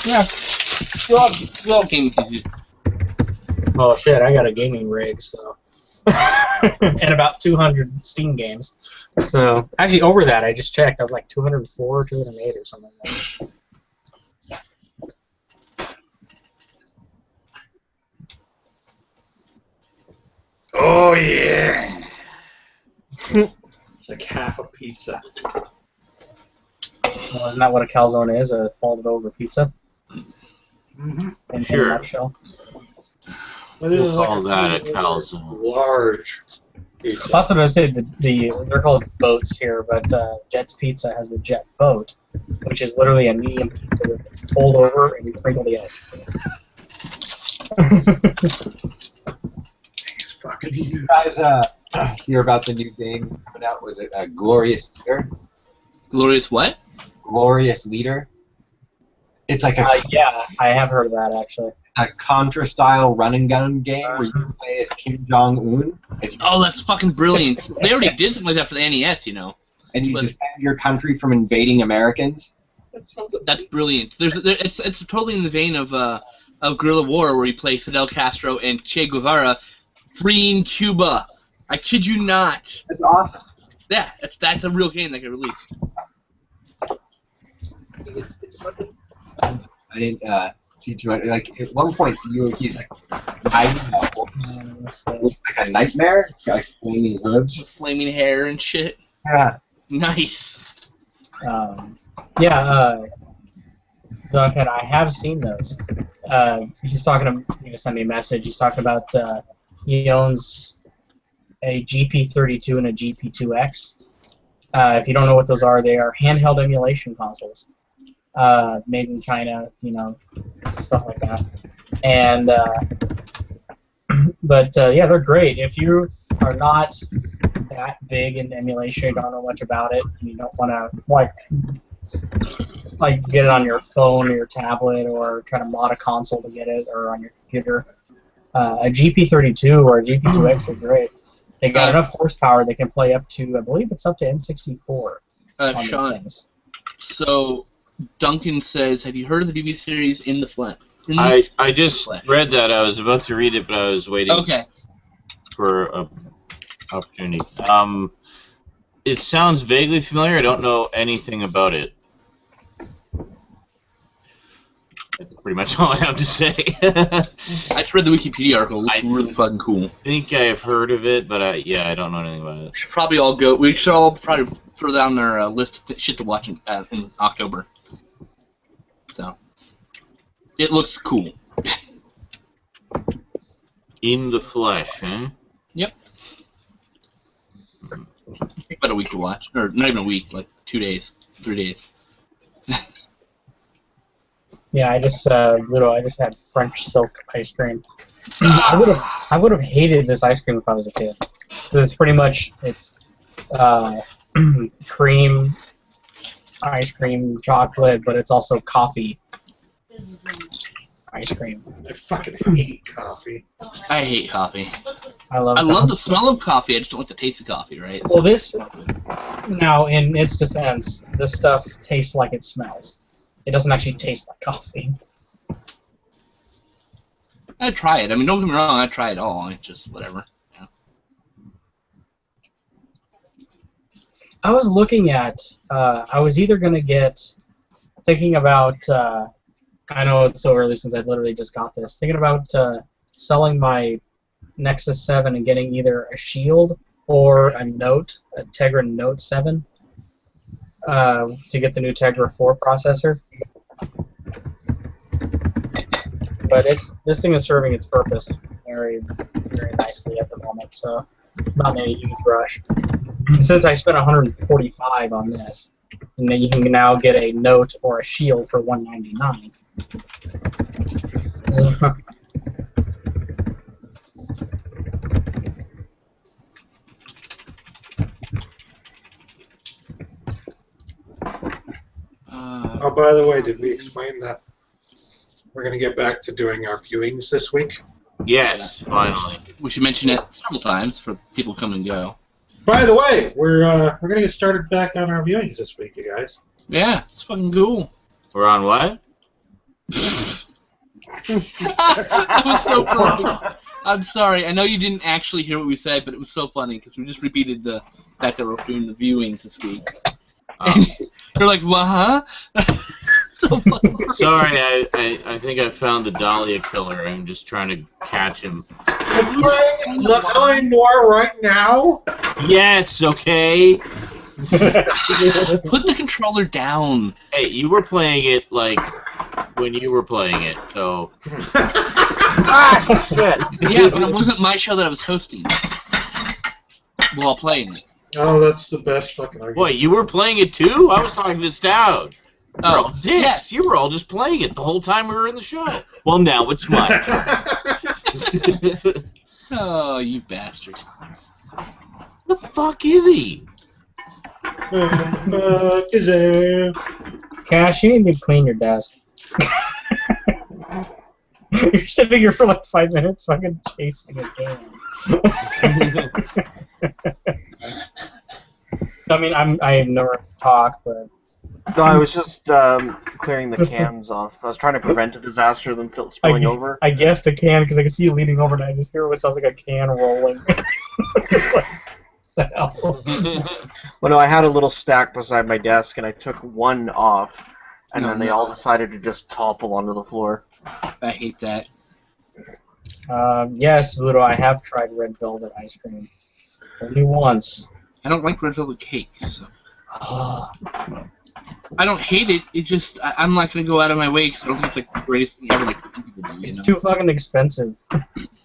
Yeah. We all came easy. Oh shit, I got a gaming rig, so. And about 200 Steam games. So, actually over that, I just checked, I was like 204, 208 or something like that. Oh, yeah! It's like half a pizza. Well, isn't that what a calzone is? A folded over pizza? Mm-hmm. In Sure. a nutshell. Well, this is Call like that a calzone. large pizza. That's what I said. They're called boats here, but Jet's Pizza has the Jet Boat, which is literally a medium pizza that you fold over and you crinkle the edge. It's fucking You huge. guys hear about the new game coming out? Was it Glorious Leader? Glorious what? Glorious Leader. It's like Yeah, I have heard of that actually. a Contra-style run-and-gun game where you play as Kim Jong-un. Oh, that's fucking brilliant. They already did something like that for the NES, you know. And you defend your country from invading Americans. That's brilliant. It's totally in the vein of Guerrilla War, where you play Fidel Castro and Che Guevara freeing Cuba. I kid you not. That's awesome. Yeah, that's a real game that got released. I didn't see too much. Like at one point, he's like riding a horse. Looks like a nightmare. Got like flaming hooves. Flaming hair and shit. Yeah. Nice. Duncan, I have seen those. He's talking. He just sent me a message. He's talking about he owns a GP32 and a GP2X. If you don't know what those are, they are handheld emulation consoles, made in China, you know, stuff like that. And but yeah, they're great. If you are not that big in emulation, you don't know much about it, and you don't want to like get it on your phone or your tablet or try to mod a console to get it or on your computer, a GP32 or a GP2X are great. They got enough horsepower they can play up to, I believe it's up to N64 on Sean, those things. So Duncan says, have you heard of the DV series In the Flesh? I just read that. I was about to read it, but I was waiting for an opportunity. It sounds vaguely familiar. I don't know anything about it. That's pretty much all I have to say. I just read the Wikipedia article. It's really fucking cool. I think I've heard of it, but yeah, I don't know anything about it. We should probably all go. We should all probably throw down our list of shit to watch in October. So it looks cool. In the Flesh, huh? Yep. Take about a week to watch, or not even a week, like 2 days, 3 days. Yeah, I just had French silk ice cream. I would have hated this ice cream if I was a kid. It's pretty much cream, ice cream, chocolate, but it's also coffee ice cream. I fucking hate coffee. I hate coffee. I love the smell of coffee. I just don't like the taste of coffee, right? Well, now in its defense, this stuff tastes like it smells. It doesn't actually taste like coffee. I'd try it. I mean, don't get me wrong. I'd try it all. It's just whatever. Yeah. I was looking at. I was either gonna thinking about. I know it's so early since I literally just got this. Thinking about selling my Nexus 7 and getting either a Shield or a Tegra Note 7. To get the new Tegra 4 processor, but this thing is serving its purpose very, very nicely at the moment. So not in a huge rush. Since I spent $145 on this, and then you can now get a Note or a Shield for $199. Oh, by the way, did we explain that we're going to get back to doing our viewings this week? Yes, finally. We should mention it several times for people come and go. By the way, we're going to get started back on our viewings this week, you guys. Yeah, it's fucking cool. We're on what? That was so funny. I'm sorry. I know you didn't actually hear what we said, but it was so funny because we just repeated the fact that we're doing the viewings this week. And you're like, what, huh? So funny. Sorry, I think I found the Dahlia killer. I'm just trying to catch him. I'm playing Le Noir right now? Yes, okay. Put the controller down. Hey, you were playing it like when you were playing it, so. Ah, shit. Yeah, but it wasn't my show that I was hosting while playing it. Oh, that's the best fucking argument. Boy, you were playing it too? I was talking this down. Oh, dicks. yes. You were all just playing it the whole time we were in the show. Well, now it's mine. Oh, you bastard. The fuck is he? Is it? Cash, you need to clean your desk. You're sitting here for like 5 minutes fucking chasing a game. I mean, I never talk, but... No, I was just clearing the cans off. I was trying to prevent a disaster from spilling over. I guessed a can because I can see you leaning over and I just hear what sounds like a can rolling. Like, the hell? Well, no, I had a little stack beside my desk, and I took one off, and then they all decided to just topple onto the floor. I hate that. Yes, Ludo, I have tried red velvet ice cream. Only once. I don't like red velvet cake, so... I don't hate it. It just I'm not gonna go out of my way because I don't think it's like the greatest thing ever. Like people do, it's too fucking expensive.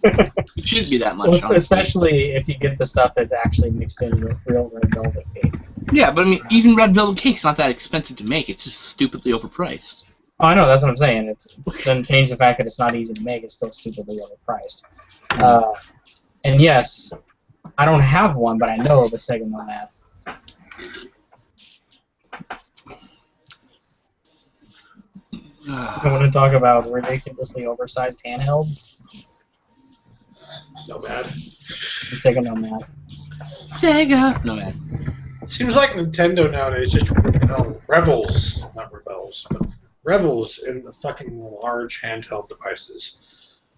It shouldn't be that much. Well, especially if you get the stuff that's actually mixed in with real red velvet cake. Yeah, but I mean, even red velvet cake's not that expensive to make. It's just stupidly overpriced. Oh, I know, that's what I'm saying. It doesn't change the fact that it's not easy to make. It's still stupidly overpriced. And yes, I don't have one, but I know of a Sega Nomad. I want to talk about ridiculously oversized handhelds. Nomad. Sega Nomad. Sega Nomad. Seems like Nintendo nowadays just rebels, not rebels, but revels in the fucking large handheld devices.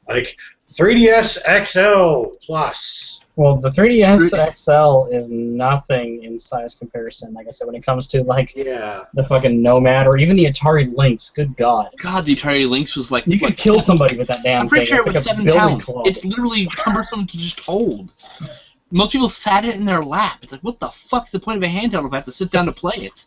Like 3DS XL Plus. Well, the 3DS XL is nothing in size comparison. Like I said, when it comes to like the fucking Nomad or even the Atari Lynx, good God. God, the Atari Lynx was like... You could kill somebody with that damn thing. I'm pretty sure it was like 7 pounds. It's literally cumbersome to just hold. Most people sat it in their lap. It's like, what the fuck's the point of a handheld if I have to sit down to play it?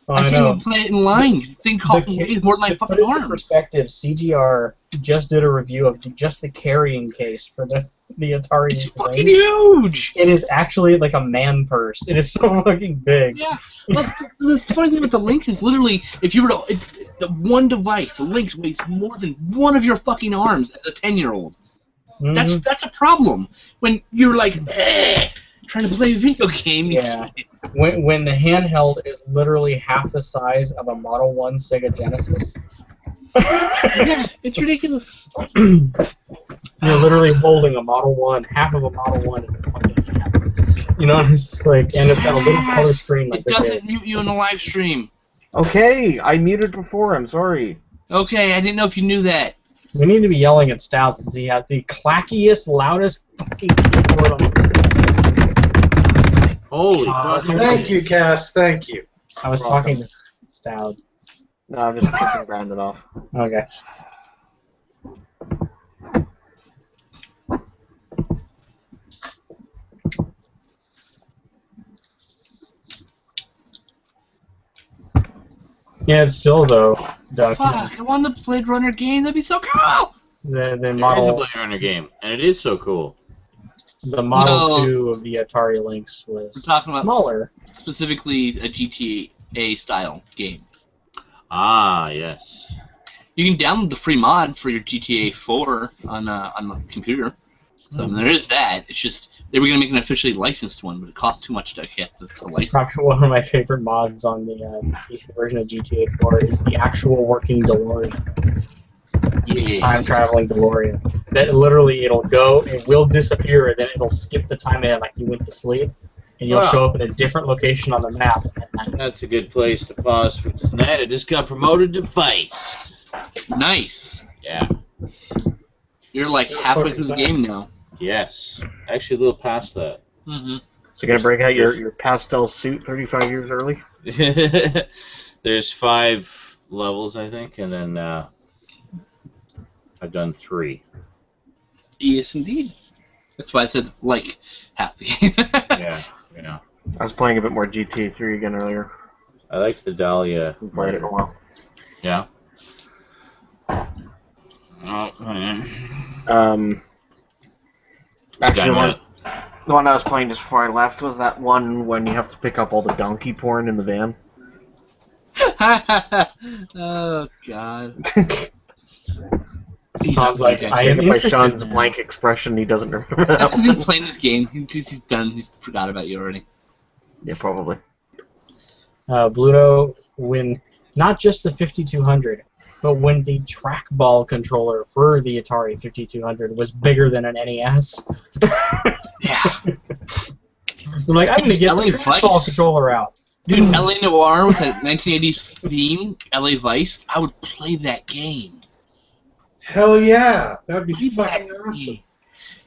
I can't even play it in line. The thing weighs more than my fucking arms. In perspective, CGR just did a review of just the carrying case for the Atari Lynx. It's fucking huge! It is actually like a man purse. It is so fucking big. Yeah. Well, the funny thing with the Lynx is literally, if you were to... the one device, the Lynx weighs more than one of your fucking arms as a 10-year-old. Mm-hmm. That's a problem. When you're like, trying to play a video game. Yeah. When the handheld is literally half the size of a Model 1 Sega Genesis. Yeah, it's ridiculous. You're literally holding a Model 1, half of a Model 1 in your fucking hand. You know, it's just like, and it's got a little color screen like it doesn't mute you in the live stream. Okay, I muted before, I'm sorry. Okay, I didn't know if you knew that. We need to be yelling at Stout since he has the clackiest, loudest fucking keyboard on the... Holy fuck. Thank you, Cass, thank you. I was talking to Stout. No, I'm just kicking Brandon off. Okay. Yeah, it's still though. Fuck! I want the Blade Runner game. That'd be so cool. The There model. is a Blade Runner game, and it is so cool. The Model 2 of the Atari Lynx was smaller. Specifically, a GTA style game. Ah, yes. You can download the free mod for your GTA 4 on the computer. So there is that. It's just they were gonna make an officially licensed one, but it costs too much to get the license. Probably one of my favorite mods on the PC version of GTA 4 is the actual working DeLorean. Yeah. Time traveling DeLorean. That literally it will disappear, and then it'll skip the time ahead like you went to sleep, and you'll show up in a different location on the map. That's a good place to pause for tonight. I just got promoted to Vice. Nice. Yeah. You're like halfway through the game now. Yes. Actually, a little past that. Mm-hmm. So you're gonna break out your pastel suit 35 years early? There's 5 levels, I think, and then I've done 3. Yes, indeed. That's why I said like half the game. Yeah. I was playing a bit more GTA 3 again earlier. I liked the Dahlia. Haven't played it in a while. Yeah. Oh, man. Actually, the one I was playing just before I left was that one when you have to pick up all the donkey porn in the van. Oh God. Sounds like I am by interested. Sean's blank expression, he doesn't remember that He's one. been playing this game. He's done. He's forgot about you already. Yeah, probably. Bluto, when not just the 5200, but when the trackball controller for the Atari 5200 was bigger than an NES. Yeah. I'm like, I'm gonna get the trackball controller out. Dude, LA Noire with that 1980s theme, LA Vice, I would play that game. Hell yeah, that'd be fucking awesome.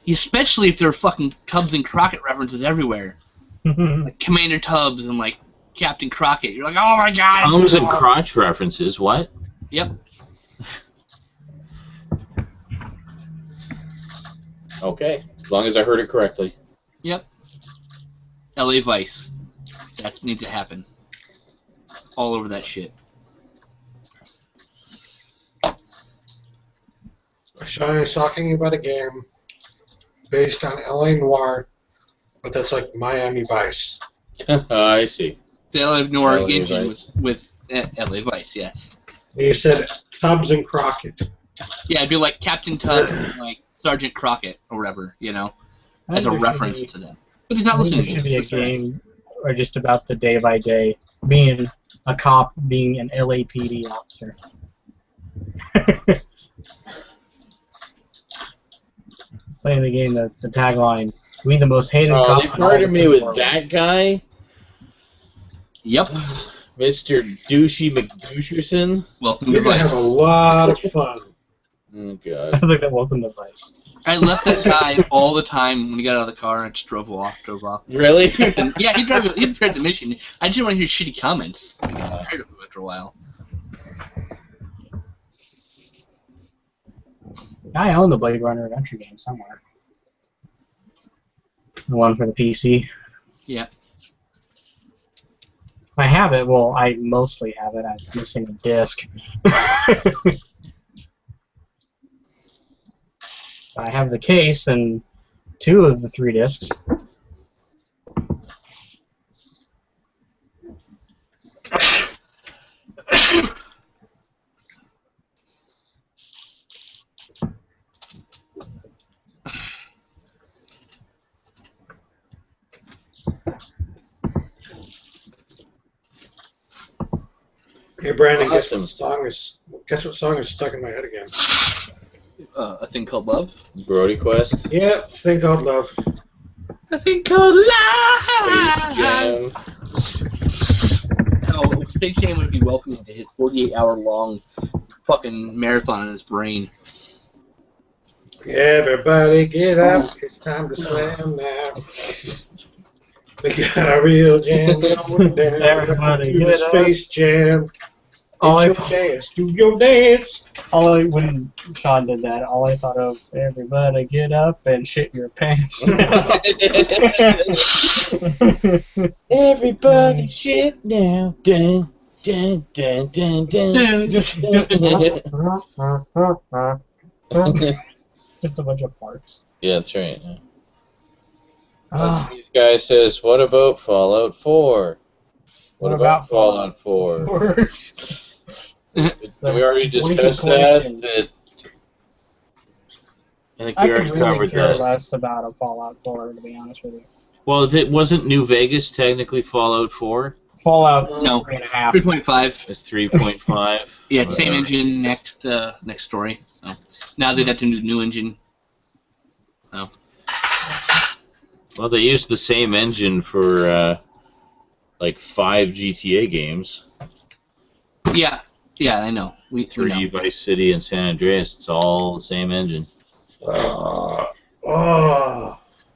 Especially if there are fucking Tubbs and Crockett references everywhere. Like Commander Tubbs and like Captain Crockett. You're like, oh my god. Thumbs and crotch references, what? Yep. Okay, as long as I heard it correctly. Yep. LA Vice. That needs to happen. All over that shit. Sean is talking about a game based on LA Noire, but that's like Miami Vice. I see. They'll ignore LA engine Vice. with LA Vice, yes. You said Tubbs and Crockett. Yeah, it'd be like Captain Tubbs and like Sergeant Crockett or whatever, you know, I as a think there should reference be- to them. But he's not I think listening there should to be a us. That's right. game or just about the day by day, being a cop, being an LAPD officer. Playing the game, the tagline, "We the most hated Oh, cops." they in all partnered the me free with world." that guy, Yep. Mr. Douchey McDoucherson. Welcome to You're going to Vice. have a lot of fun. Oh, I God. was like that. Welcome to Vice. I left that guy all the time when he got out of the car and I just drove off. Really? Yeah, he prepared the mission. I just didn't want to hear shitty comments. I got tired of him after a while. I own the Blade Runner Adventure game somewhere. The one for the PC. Yeah. I have it. Well, I mostly have it. I'm missing a disc. I have the case and 2 of the 3 discs. Hey, Brandon, Awesome. guess what song is stuck in my head again? A thing called love. Brody Quest. Yep, Thing Called Love. A thing called love. Space Jam. Oh, Space Jam would be welcome to his 48-hour-long fucking marathon in his brain. Everybody get up, it's time to slam now. We got a real jam going down. Everybody Do the get up. Space Jam. All I, Get your dance, do your dance. when Sean did that, all I thought of, everybody get up and shit your pants. Everybody shit now. Dun, dun, dun, dun, dun. just a bunch of farts. Yeah, that's right. Yeah. Ah, This guy says, what about Fallout 4? What about Fallout 4? We already discussed that. I think I we could already really covered care that. less about a Fallout 4, to be honest with you. Well, wasn't New Vegas technically Fallout 4? Fallout No. 3.5. 3.5. It's 3.5. Yeah, same engine, next story. So now they'd have to do new engine. So. Well, they used the same engine for like 5 GTA games. Yeah, I know. We 3 know. Vice City and San Andreas. It's all the same engine. Oh.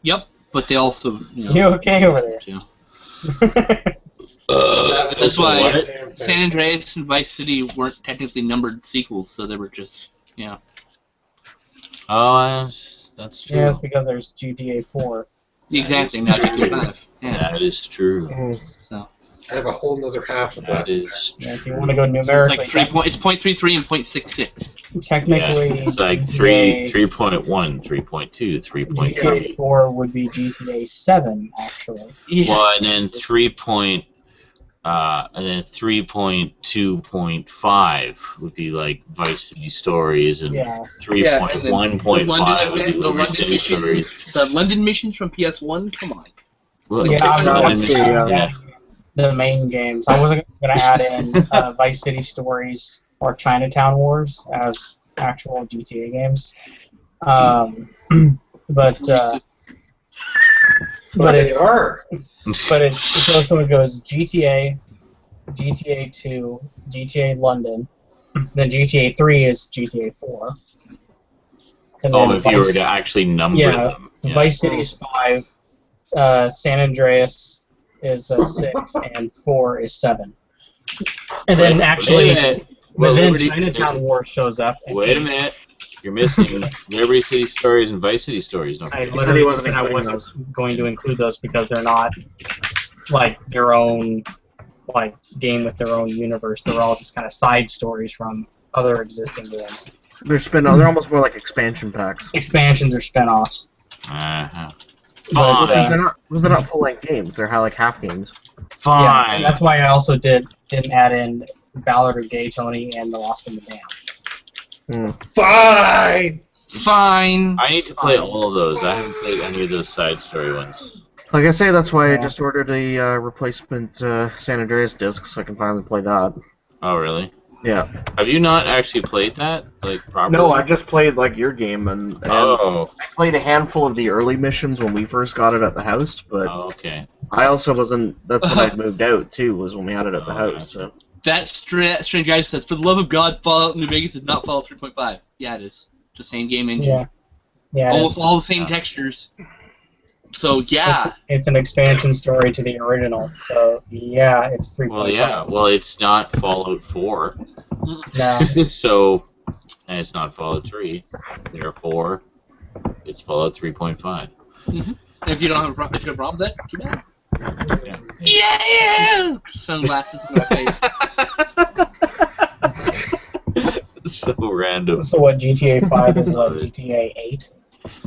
Yep, but they also, You okay over there? too. That's why- what? San Andreas and Vice City weren't technically numbered sequels, so they were just, Oh, that's true. Yeah, it's because there's GTA 4. exactly. Now GTA 5. Yeah. That is true. I have a whole nother half of that. That is Yeah, if you true. want to go It's numerically, like 0.33 and 0.66. technically, Yeah, it's like GTA 3.1, 3.2, 3.3. GTA 4 would be GTA 7, actually. Yeah. Well, and then 3.2.5 would be like Vice City Stories, and Yeah. 3.1.5 would be the Liberty London City missions, Stories. the London missions from PS1. Come on. Look, Yeah, I'm London not Missions, adding the main games. I wasn't going to add in Vice City Stories or Chinatown Wars as actual GTA games. But They it's are. so it goes GTA, GTA 2, GTA London, then GTA 3 is GTA 4. And Oh, then if you were to actually number them. Yeah. Vice City is 5, San Andreas is 6, and 4 is 7. And then actually, but then Chinatown War shows up. and Wait a minute. You're missing Liberty City Stories and Vice City Stories. Don't I forget. literally wasn't just said I including wasn't going to include those because they're not like their own like game with their own universe. They're all just kind of side stories from other existing games. They're almost more like expansion packs. Expansions or spin-offs. Uh-huh. But, they're not full-length games. They're like half games. Fine. Yeah, and that's why I also didn't add in Ballad of Gay Tony and The Lost in the Dam. Fine! Fine. I need to play all of those. I haven't played any of those side story ones. Like I say, that's why I just ordered a replacement San Andreas disc so I can finally play that. Oh, really? Yeah. Have you not actually played that, like, properly? No, I just played like your game, and Oh. I played a handful of the early missions when we first got it at the house. But Oh, okay. I also wasn't. That's when I moved out too. Was when we had it at the Oh, house. So. That strange guy said, "For the love of God, Fallout New Vegas is not Fallout 3.5." Yeah, it is. It's the same game engine. Yeah. Yeah. Almost all the same textures. So yeah. It's an expansion story to the original. So yeah, it's 3.5. Well, yeah. Well, it's not Fallout 4. No. So, and it's not Fallout 3. Therefore, it's Fallout 3.5. If you don't have a problem, if you have a problem with that, too bad. Yeah. Yeah. Sunglasses in my face. So random. So what? GTA 5 is what? GTA 8.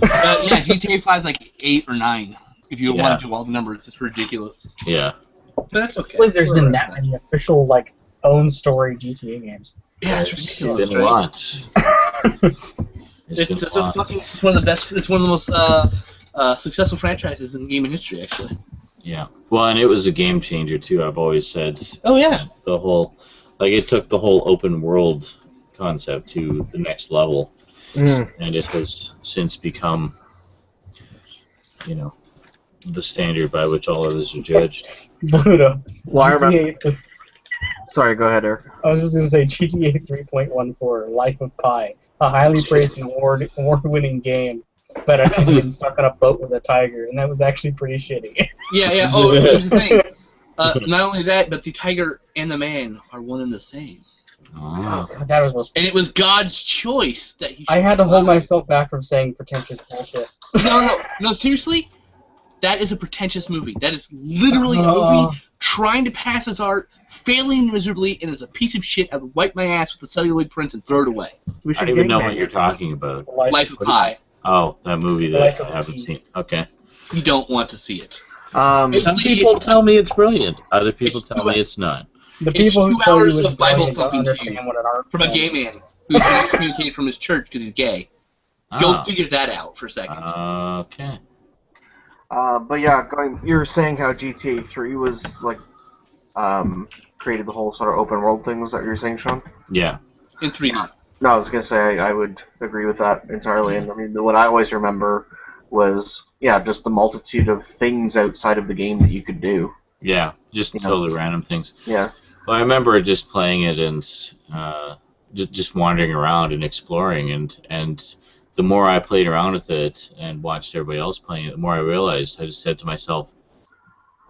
Yeah, GTA 5 is like 8 or 9. If you Yeah. want to do all the numbers, it's ridiculous. Yeah. But that's okay. I believe there's been that many official like own story GTA games. Yeah, it's It's ridiculous. been right? lots. It's one of the best. It's one of the most successful franchises in gaming history, actually. Yeah. Well, and it was a game changer too. I've always said. Oh yeah. The whole, like, it took the whole open world concept to the next level, and it has since become, you know, the standard by which all others are judged. Pluto. Well, I remember. GTA, Sorry, go ahead, Eric. I was just going to say GTA 3.14, Life of Pi, a highly praised and award-winning game, but I ended getting stuck on a boat with a tiger, and that was actually pretty shitty. Yeah. Oh, here's the thing. Not only that, but the tiger and the man are one and the same. Oh. God, that was most. And it was God's choice that he. I had to hold myself back from saying pretentious bullshit. No. Seriously, that is a pretentious movie. That is literally a movie trying to pass as art, failing miserably, and is a piece of shit. I would wipe my ass with a celluloid print and throw it away. We I don't even know what you're talking about. Life of Pi. Oh, that movie that Life I of haven't Pi. seen. Okay. You don't want to see it. Some people tell me it's brilliant. Other people tell me it's not. The people who 2 tell you hours it's of Bible brilliant don't thumping to understand you what an art from a form gay is. man who's excommunicated from his church because he's gay. Go Oh. figure that out for a second. Okay. But yeah, you were saying how GTA 3 was like created the whole sort of open world thing. Was that what you were saying, Sean? Yeah. In 3D. No, I was gonna say I would agree with that entirely. And I mean, what I always remember was just the multitude of things outside of the game that you could do. Yeah. Just totally random things. Yeah. Well, I remember just playing it and just wandering around and exploring, and the more I played around with it and watched everybody else playing it, the more I realized. I just said to myself,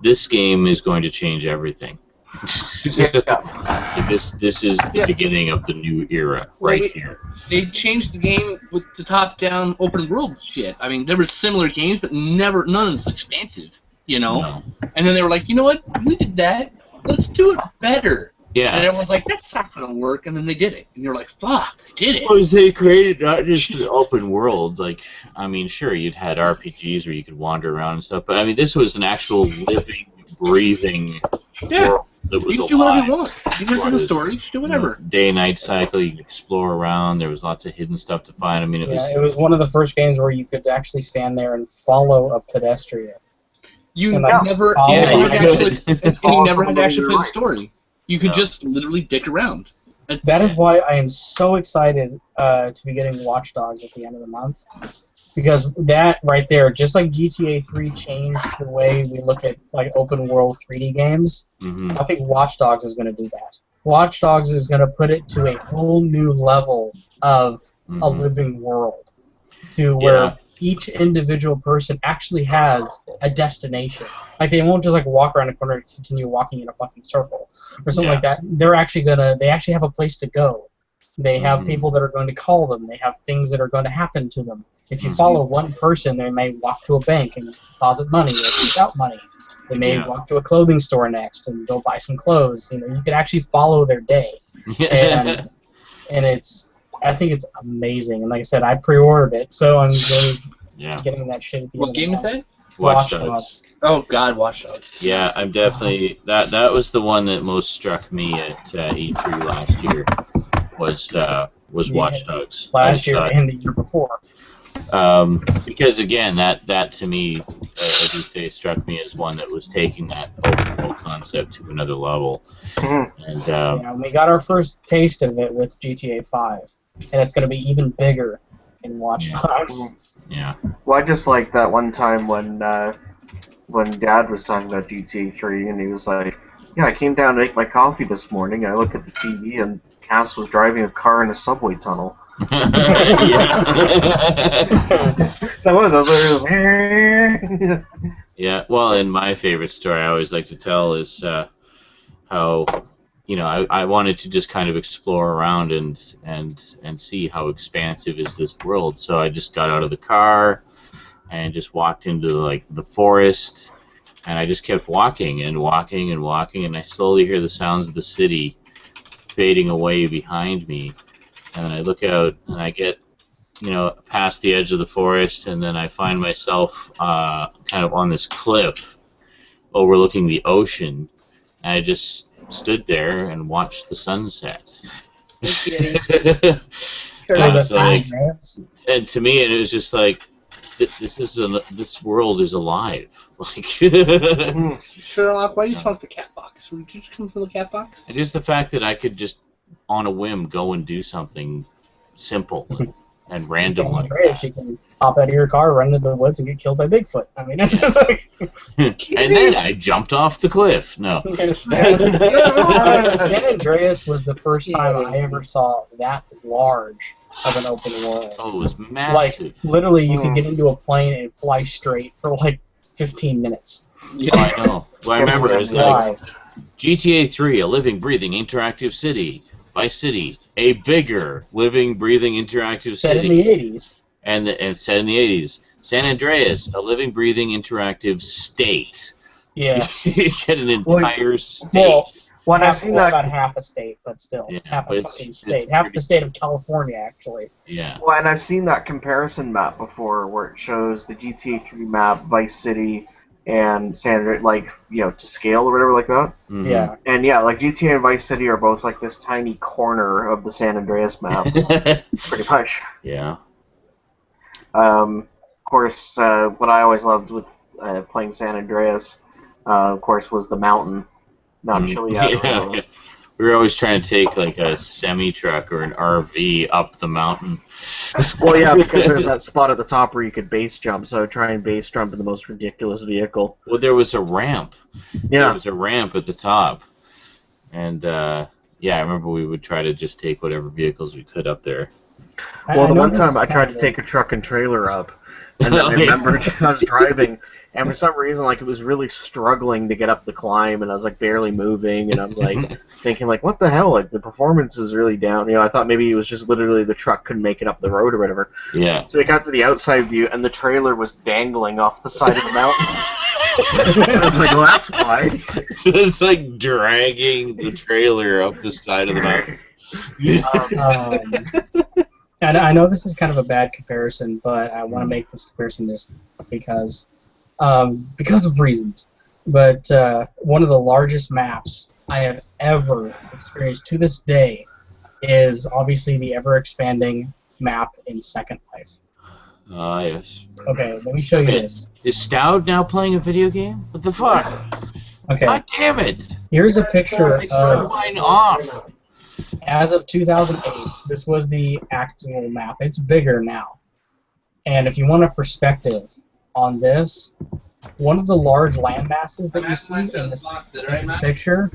"This game is going to change everything." This is the beginning of the new era here. They changed the game with the top-down open world shit. I mean, there were similar games, but none as expansive, you know? No. And then they were like, you know what? We did that. Let's do it better. Yeah. And everyone's like, that's not going to work. And then they did it. And you're like, fuck, they did it. Well, they created not just an open world. Like, I mean, sure, you'd had RPGs where you could wander around and stuff, but I mean, this was an actual living, breathing world that was You alive. can do whatever you want. You can do the story. You can do whatever. Day and night cycle. You could explore around. There was lots of hidden stuff to find. I mean, It was one of the first games where you could actually stand there and follow a pedestrian. You And, like, never, follow yeah, you it. never had to actually play the story. You could just literally dick around. That is why I am so excited to be getting Watch Dogs at the end of the month. Because that right there, just like GTA 3 changed the way we look at like open world 3D games, I think Watch Dogs is going to do that. Watch Dogs is going to put it to a whole new level of a living world, to where each individual person actually has a destination. Like they won't just like walk around a corner and continue walking in a fucking circle or something like that. They actually have a place to go. They have people that are going to call them. They have things that are going to happen to them. If you follow one person, they may walk to a bank and deposit money or take out money. They may walk to a clothing store next and go buy some clothes. You know, you can actually follow their day, and I think it's amazing. And like I said, I pre-ordered it, so I'm getting that shit at the end of the month. What game is that? Watch Dogs. Oh God, Watch Dogs. Yeah, I'm definitely that was the one that most struck me at E3 last year. Was Watch Dogs. Last year and the year before. Because again, that to me, as you say, struck me as one that was taking that open world concept to another level. And yeah, we got our first taste of it with GTA 5, and it's going to be even bigger in Watch Dogs. Yeah. Well, I just like that one time when Dad was talking about GTA 3, and he was like, "Yeah, I came down to make my coffee this morning. I look at the TV, and Cass was driving a car in a subway tunnel." So I was like, yeah. Well, and my favorite story I always like to tell is how, you know, I wanted to just kind of explore around and see how expansive is this world. So I just got out of the car and just walked into like the forest, and I just kept walking and walking and walking, and I slowly hear the sounds of the city fading away behind me. And then I look out and I get, you know, past the edge of the forest, and then I find myself kind of on this cliff overlooking the ocean. And I just stood there and watched the sunset. And to me, it was just like, this world is alive. Like, Sherlock, why do you smoke the cat box? Did you just come from the cat box? And just the fact that I could just, on a whim, go and do something simple and random like that. You can hop out of your car, run into the woods, and get killed by Bigfoot. I mean, it's just like... And then I jumped off the cliff. No. San Andreas was the first time I ever saw that large of an open world. Oh, it was massive. Like, literally, you could get into a plane and fly straight for like 15 minutes. Yeah, I know. Well, I remember it was like GTA 3, a living, breathing, interactive city. Vice City, a bigger, living, breathing, interactive city. Set in the 80s. And set in the 80s. San Andreas, a living, breathing, interactive state. Yeah. You get an entire state. Well, I've seen that. About half a state, but still. Yeah, half but a fucking state. Half the state of California, actually. Yeah. Well, and I've seen that comparison map before where it shows the GTA 3 map, Vice City, and San Andreas, like, you know, to scale or whatever like that. Mm-hmm. Yeah. And yeah, like GTA and Vice City are both like this tiny corner of the San Andreas map, pretty much. Yeah. Of course, what I always loved with playing San Andreas, of course, was the mountain. Mount Chiliad. Yeah. We were always trying to take like a semi-truck or an RV up the mountain. Well, yeah, because there's that spot at the top where you could base jump, so I would try and base jump in the most ridiculous vehicle. Well, there was a ramp. Yeah. There was a ramp at the top. And, yeah, I remember we would try to just take whatever vehicles we could up there. Well, the one time I tried to take a truck and trailer up, and then I remembered I was driving, and for some reason, like, it was really struggling to get up the climb, and I was, like, barely moving, and I'm, like, thinking, like, what the hell? Like, the performance is really down. You know, I thought maybe it was just literally the truck couldn't make it up the road or whatever. Yeah. So we got to the outside view, and the trailer was dangling off the side of the mountain. I was like, well, that's why. So it's like dragging the trailer up the side of the mountain. And I know this is kind of a bad comparison, but I want to make this comparison just because of reasons. But one of the largest maps I have ever experienced to this day is obviously the ever-expanding map in Second Life. Ah, yes. Okay, let me show you this. Is Stout now playing a video game? What the fuck? Okay. God damn it! Here's a picture of... Mine off! As of 2008, this was the actual map. It's bigger now. And if you want a perspective on this, one of the large land masses that you see in this picture,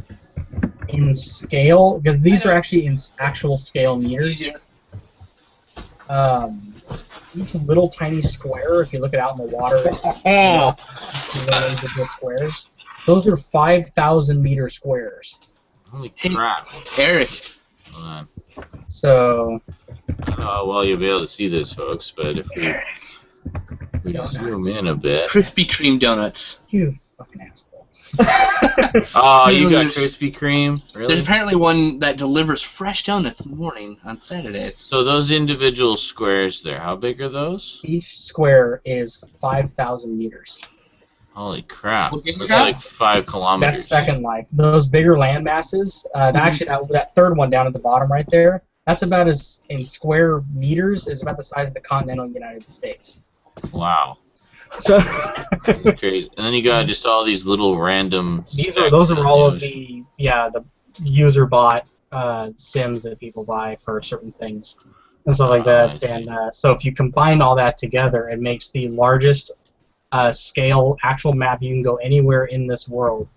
in scale, because these are actually in actual scale meters, each little tiny square, if you look it out in the water, individual squares, those are 5,000 meter squares. Holy crap. Eric. Hold on. So... I don't know how well you'll be able to see this, folks, but if we zoom in a bit... Krispy Kreme donuts. You fucking asshole. Oh, you got Krispy Kreme? Really? There's apparently one that delivers fresh donuts in the morning on Saturdays. So those individual squares there, how big are those? Each square is 5,000 meters. Holy crap! What game That's was that? like 5 kilometers. That's Second Life. Those bigger land masses, actually that third one down at the bottom right there, that's about as, in square meters, is about the size of the continental United States. Wow. So That's crazy. And then you got just all these little random. those are all of the user bought sims that people buy for certain things and stuff like that. And so if you combine all that together, it makes the largest scale actual map you can go anywhere in this world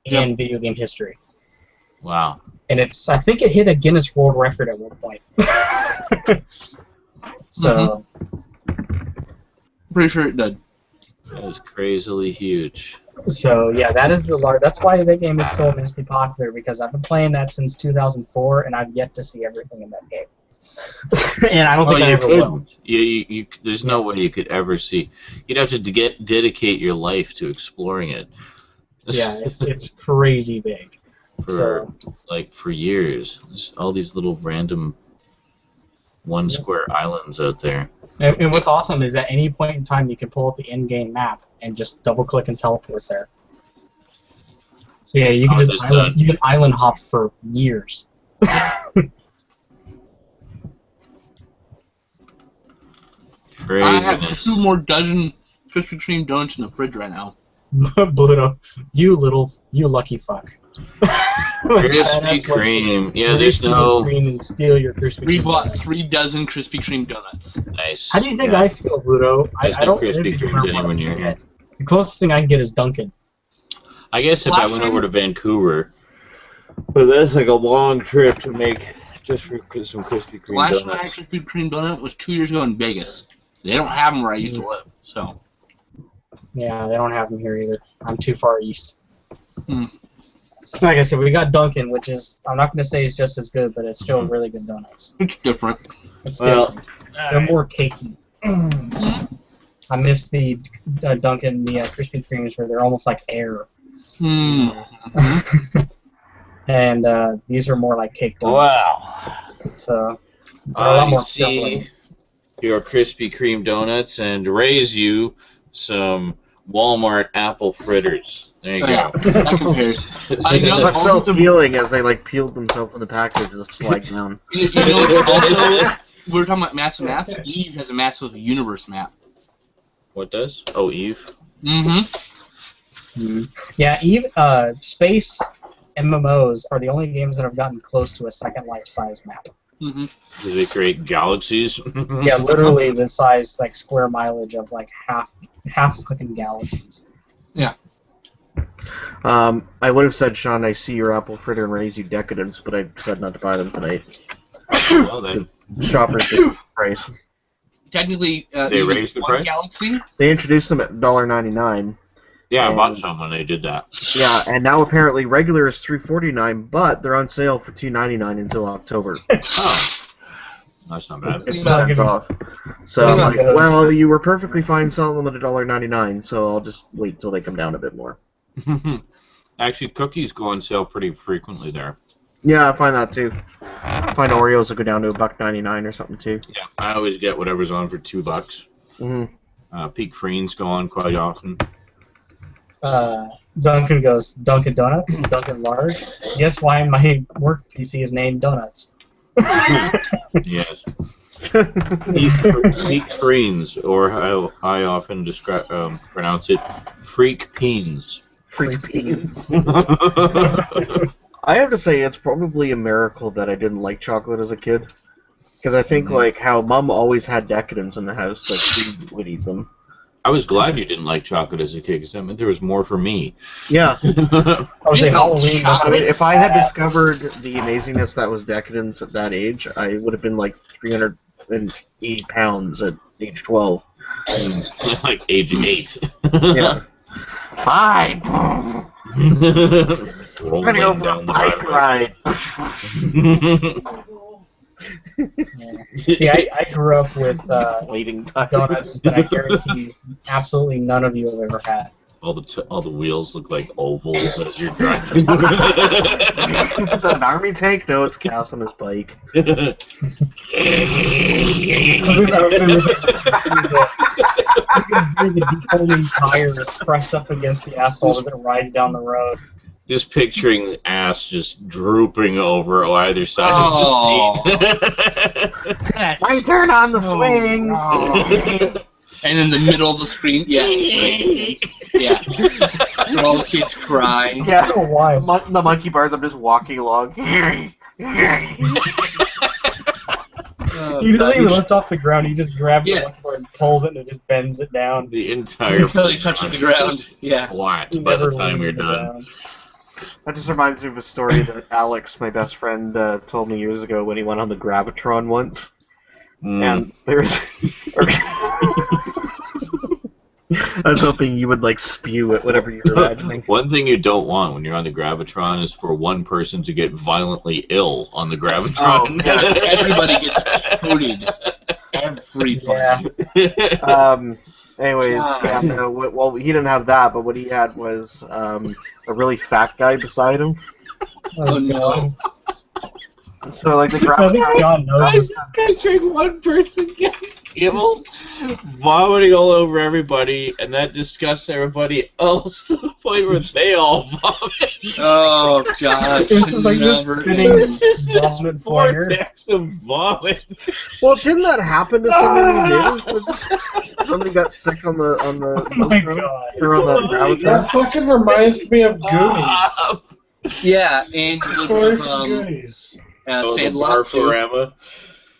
in video game history. Wow. And I think it hit a Guinness World Record at one point. So Pretty sure it did. That is crazily huge. So yeah, that is the large. That's why that game is still immensely popular, because I've been playing that since 2004, and I've yet to see everything in that game. And I don't think I ever will. There's no way you could ever see. You'd have to dedicate your life to exploring it. Yeah, it's crazy big. For years. There's all these little random 1 square islands out there. And what's awesome is at any point in time you can pull up the in-game map and just double-click and teleport there. So yeah, you can island hop for years. I have 2 more dozen Krispy Kreme donuts in the fridge right now. Bluto, you lucky fuck. Krispy Kreme. Yeah, there's no. And steal your Krispy Kreme. We bought donuts. 3 dozen Krispy Kreme donuts. Nice. How do you think I feel, Bluto? There's I no don't Krispy really Kremes remember anywhere what near I here. get. The closest thing I can get is Dunkin'. I guess if I went over to Vancouver, but that's like a long trip to make just for some Krispy Kreme Last time I had donuts. Krispy Kreme donut was 2 years ago in Vegas. They don't have them where I used to live, so. Yeah, they don't have them here either. I'm too far east. Hmm. Like I said, we got Dunkin', which is, I'm not going to say it's just as good, but it's still really good donuts. It's different. It's different. They're more cakey. I miss the Dunkin', the Krispy Kremes where they're almost like air. And these are more like cake donuts. Wow. So, they're a lot more see filling. your Krispy Kreme donuts and raise you some Walmart apple fritters. There you go. That compares. It looks so appealing as they like peeled themselves from the package and just slide down. You know, also, we were talking about massive maps. Eve has a massive universe map. What does? Oh, Eve. Yeah, space MMOs are the only games that have gotten close to a Second Life size map. Do they create galaxies? Yeah, literally the size, like square mileage of like half fucking galaxies. Yeah. I would have said, Sean, I see your apple fritter and raise you decadence, but I decided not to buy them tonight. Well, then. Shoppers just price. Technically, they raised the price? Galaxy? They introduced them at $1.99. Yeah, I bought some when they did that. Yeah, and now apparently regular is $3.49, but they're on sale for $2.99 until October. Oh. That's not bad. 50% off. So I'm like, well, you were perfectly fine selling them at $1.99, so I'll just wait until they come down a bit more. Actually, cookies go on sale pretty frequently there. Yeah, I find that too. I find Oreos will go down to $1.99 or something too. Yeah, I always get whatever's on for $2. Peak Freens go on quite often. Dunkin' goes, Dunkin' Donuts? Dunkin' Large? Guess why my work PC is named Donuts. Yes. Peak Freens, or how I often pronounce it, Freak Peens. Freak Peens. I have to say, it's probably a miracle that I didn't like chocolate as a kid. Because I think, like, how Mom always had decadence in the house, like, she would eat them. I was glad you didn't like chocolate as a kid, because that meant there was more for me. Yeah. I was saying Halloween. I mean, if I had discovered the amazingness that was decadence at that age, I would have been like 380 pounds at age 12. Like age 8. Yeah. Fine. I'm gonna go for a bike ride. Yeah. See, I grew up with donuts that I guarantee absolutely none of you have ever had. All the wheels look like ovals as you're driving. It's an army tank? No, it's Cass on his bike. can hear the defolding tires pressed up against the asphalt as it rides down the road. Just picturing the ass just drooping over either side of the seat. My turn on the swings. And in the middle of the screen, yeah. So all the kids cry. Yeah, why? The monkey bars, I'm just walking along. He doesn't even lift off the ground, he just grabs the monkey bar and pulls it and it just bends it down. The entire Until he touches the ground. Yeah. Flat by the time you're done. That just reminds me of a story that Alex, my best friend, told me years ago when he went on the Gravitron once. And there's... I was hoping you would, like, spew at whatever you're imagining. One thing you don't want when you're on the Gravitron is for one person to get violently ill on the Gravitron. Oh, yes. Everybody gets coated. Everybody. Anyways, well, he didn't have that, but what he had was a really fat guy beside him. Oh, no. So, like, the Gravitron... I picturing one person getting ill, vomiting all over everybody, and that disgusts everybody else to the point where they all vomit. Oh, God. This is like this spinning vomit flare. Vortex of vomit. Well, didn't that happen to somebody new? Somebody got sick on the Oh my God. or on the Gravitron? That fucking reminds me of Goonies. Yeah, and Story from Goonies. Sandlot, too. Barfarama.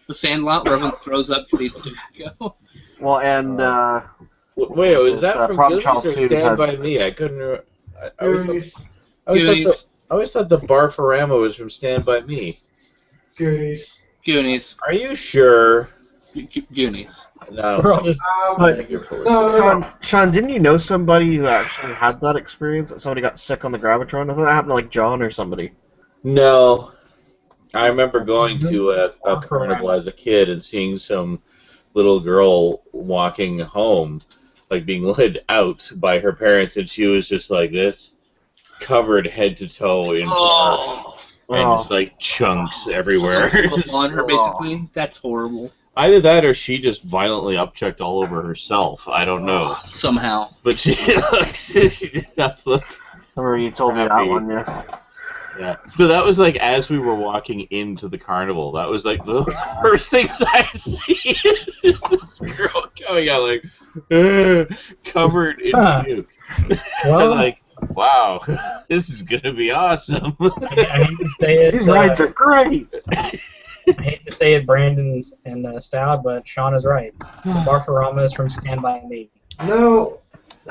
The Sandlot where everyone throws up to eat tobacco. Well, and wait, was that from Problem Goonies Child or 2 Stand had- By Me? I couldn't. I always Goonies. thought the Barfarama was from Stand By Me. Goonies. Goonies. Are you sure? Goonies. No. We're all just... But, No. Sean, didn't you know somebody who actually had that experience? That somebody got sick on the Gravitron? I thought that happened to, like, John or somebody. No. I remember going to a carnival as a kid and seeing some little girl walking home, like being led out by her parents, and she was just like this, covered head to toe in barf, and just like chunks everywhere. On her, basically. That's horrible. Either that or she just violently upchucked all over herself. I don't know. Somehow. But she did not look. Remember you told me that happy. one, yeah. Yeah. So that was like as we were walking into the carnival. That was like the first things I see. This girl coming out like covered in puke. Well, like, wow, this is gonna be awesome. I hate to say it. These rides are great. I hate to say it, Brandon and Stout, but Sean is right. Barfarama is from Stand By Me. No.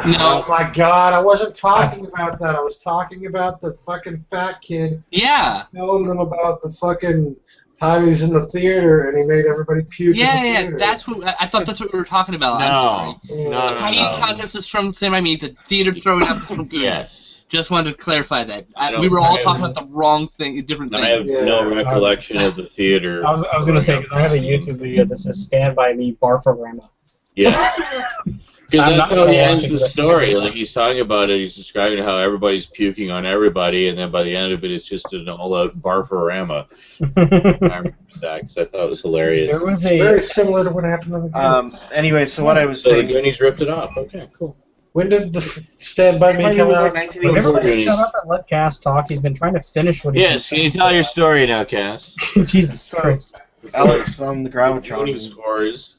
No. Oh my God! I wasn't talking about that. I was talking about the fucking fat kid. Yeah. Telling them about the fucking time he's in the theater and he made everybody puke. Yeah, in the yeah. theater. That's what I thought. That's what we were talking about. I'm sorry. No, Hanging contest is from Stand By Me. The theater throwing up is from Goonies. Yes. Just wanted to clarify that. No, we were all I talking about the wrong thing, different I have thing. no recollection of the theater. I was going to say, because I have a YouTube video that says Stand By Me Barfarama. Yeah. Because I'm that's not how he gonna ends watch the it. story. Like, he's talking about it, he's describing how everybody's puking on everybody, and then by the end of it, it's just an all-out barfarama. I remember that because I thought it was hilarious. There was It's very similar to what happened to the Goonies. Anyway, so what I was So the saying... Goonies ripped it off. Okay, cool. When did the Stand By Me come out? Would everybody shut up and let Cass talk? He's been trying to finish what he's Yes, can you tell your story now, Cass? Jesus Christ. Alex on the Gravitron. Goonies scores.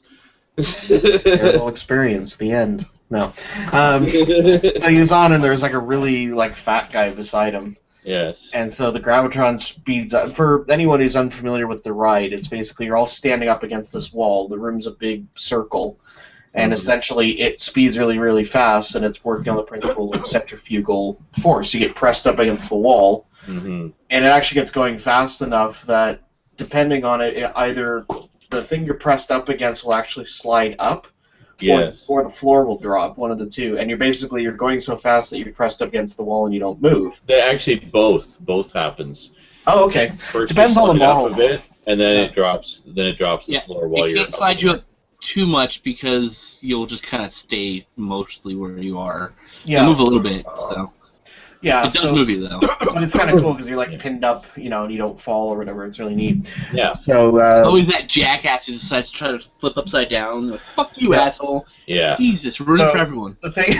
Terrible experience. The end. No. So he was on, and there was like a really like fat guy beside him. Yes. And so the Gravitron speeds up. For anyone who's unfamiliar with the ride, it's basically you're all standing up against this wall. The room's a big circle, and essentially it speeds really, really fast, and it's working on the principle of centrifugal force. You get pressed up against the wall, and it actually gets going fast enough that, depending on it, either the thing you're pressed up against will actually slide up, Yes. or the floor will drop, one of the two. And you're going so fast that you're pressed up against the wall and you don't move. They actually both happens. Oh, okay. First Depends you on the slide up model. a bit, and then it drops. Then it drops to the floor while it you're. can't slide you up too much because you'll just kind of stay mostly where you are. Yeah. You move a little bit. So. Yeah, It does move you though. But it's kind of cool because you're like pinned up, you know, and you don't fall or whatever. It's really neat. Yeah. So always that jackass who decides to try to flip upside down. Like, fuck you, asshole. Yeah. Jesus, ruining for everyone. The thing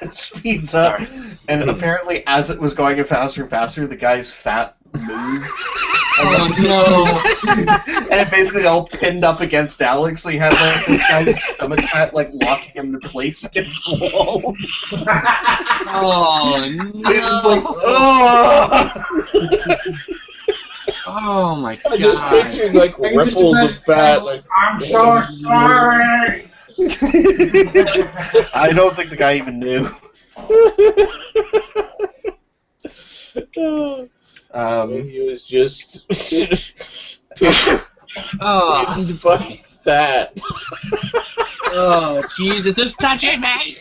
it speeds up, and apparently as it was going faster and faster, the guy's fat moved. Oh no! And it basically all pinned up against Alex. So he had like this guy's stomach fat like locking him into place against the wall. Oh no! He's just like, oh! Oh my god! I just pictured like ripples of fat. Like, I'm so sorry. I don't think the guy even knew. He was just Oh, fucking fat. oh Jesus! It's touching me!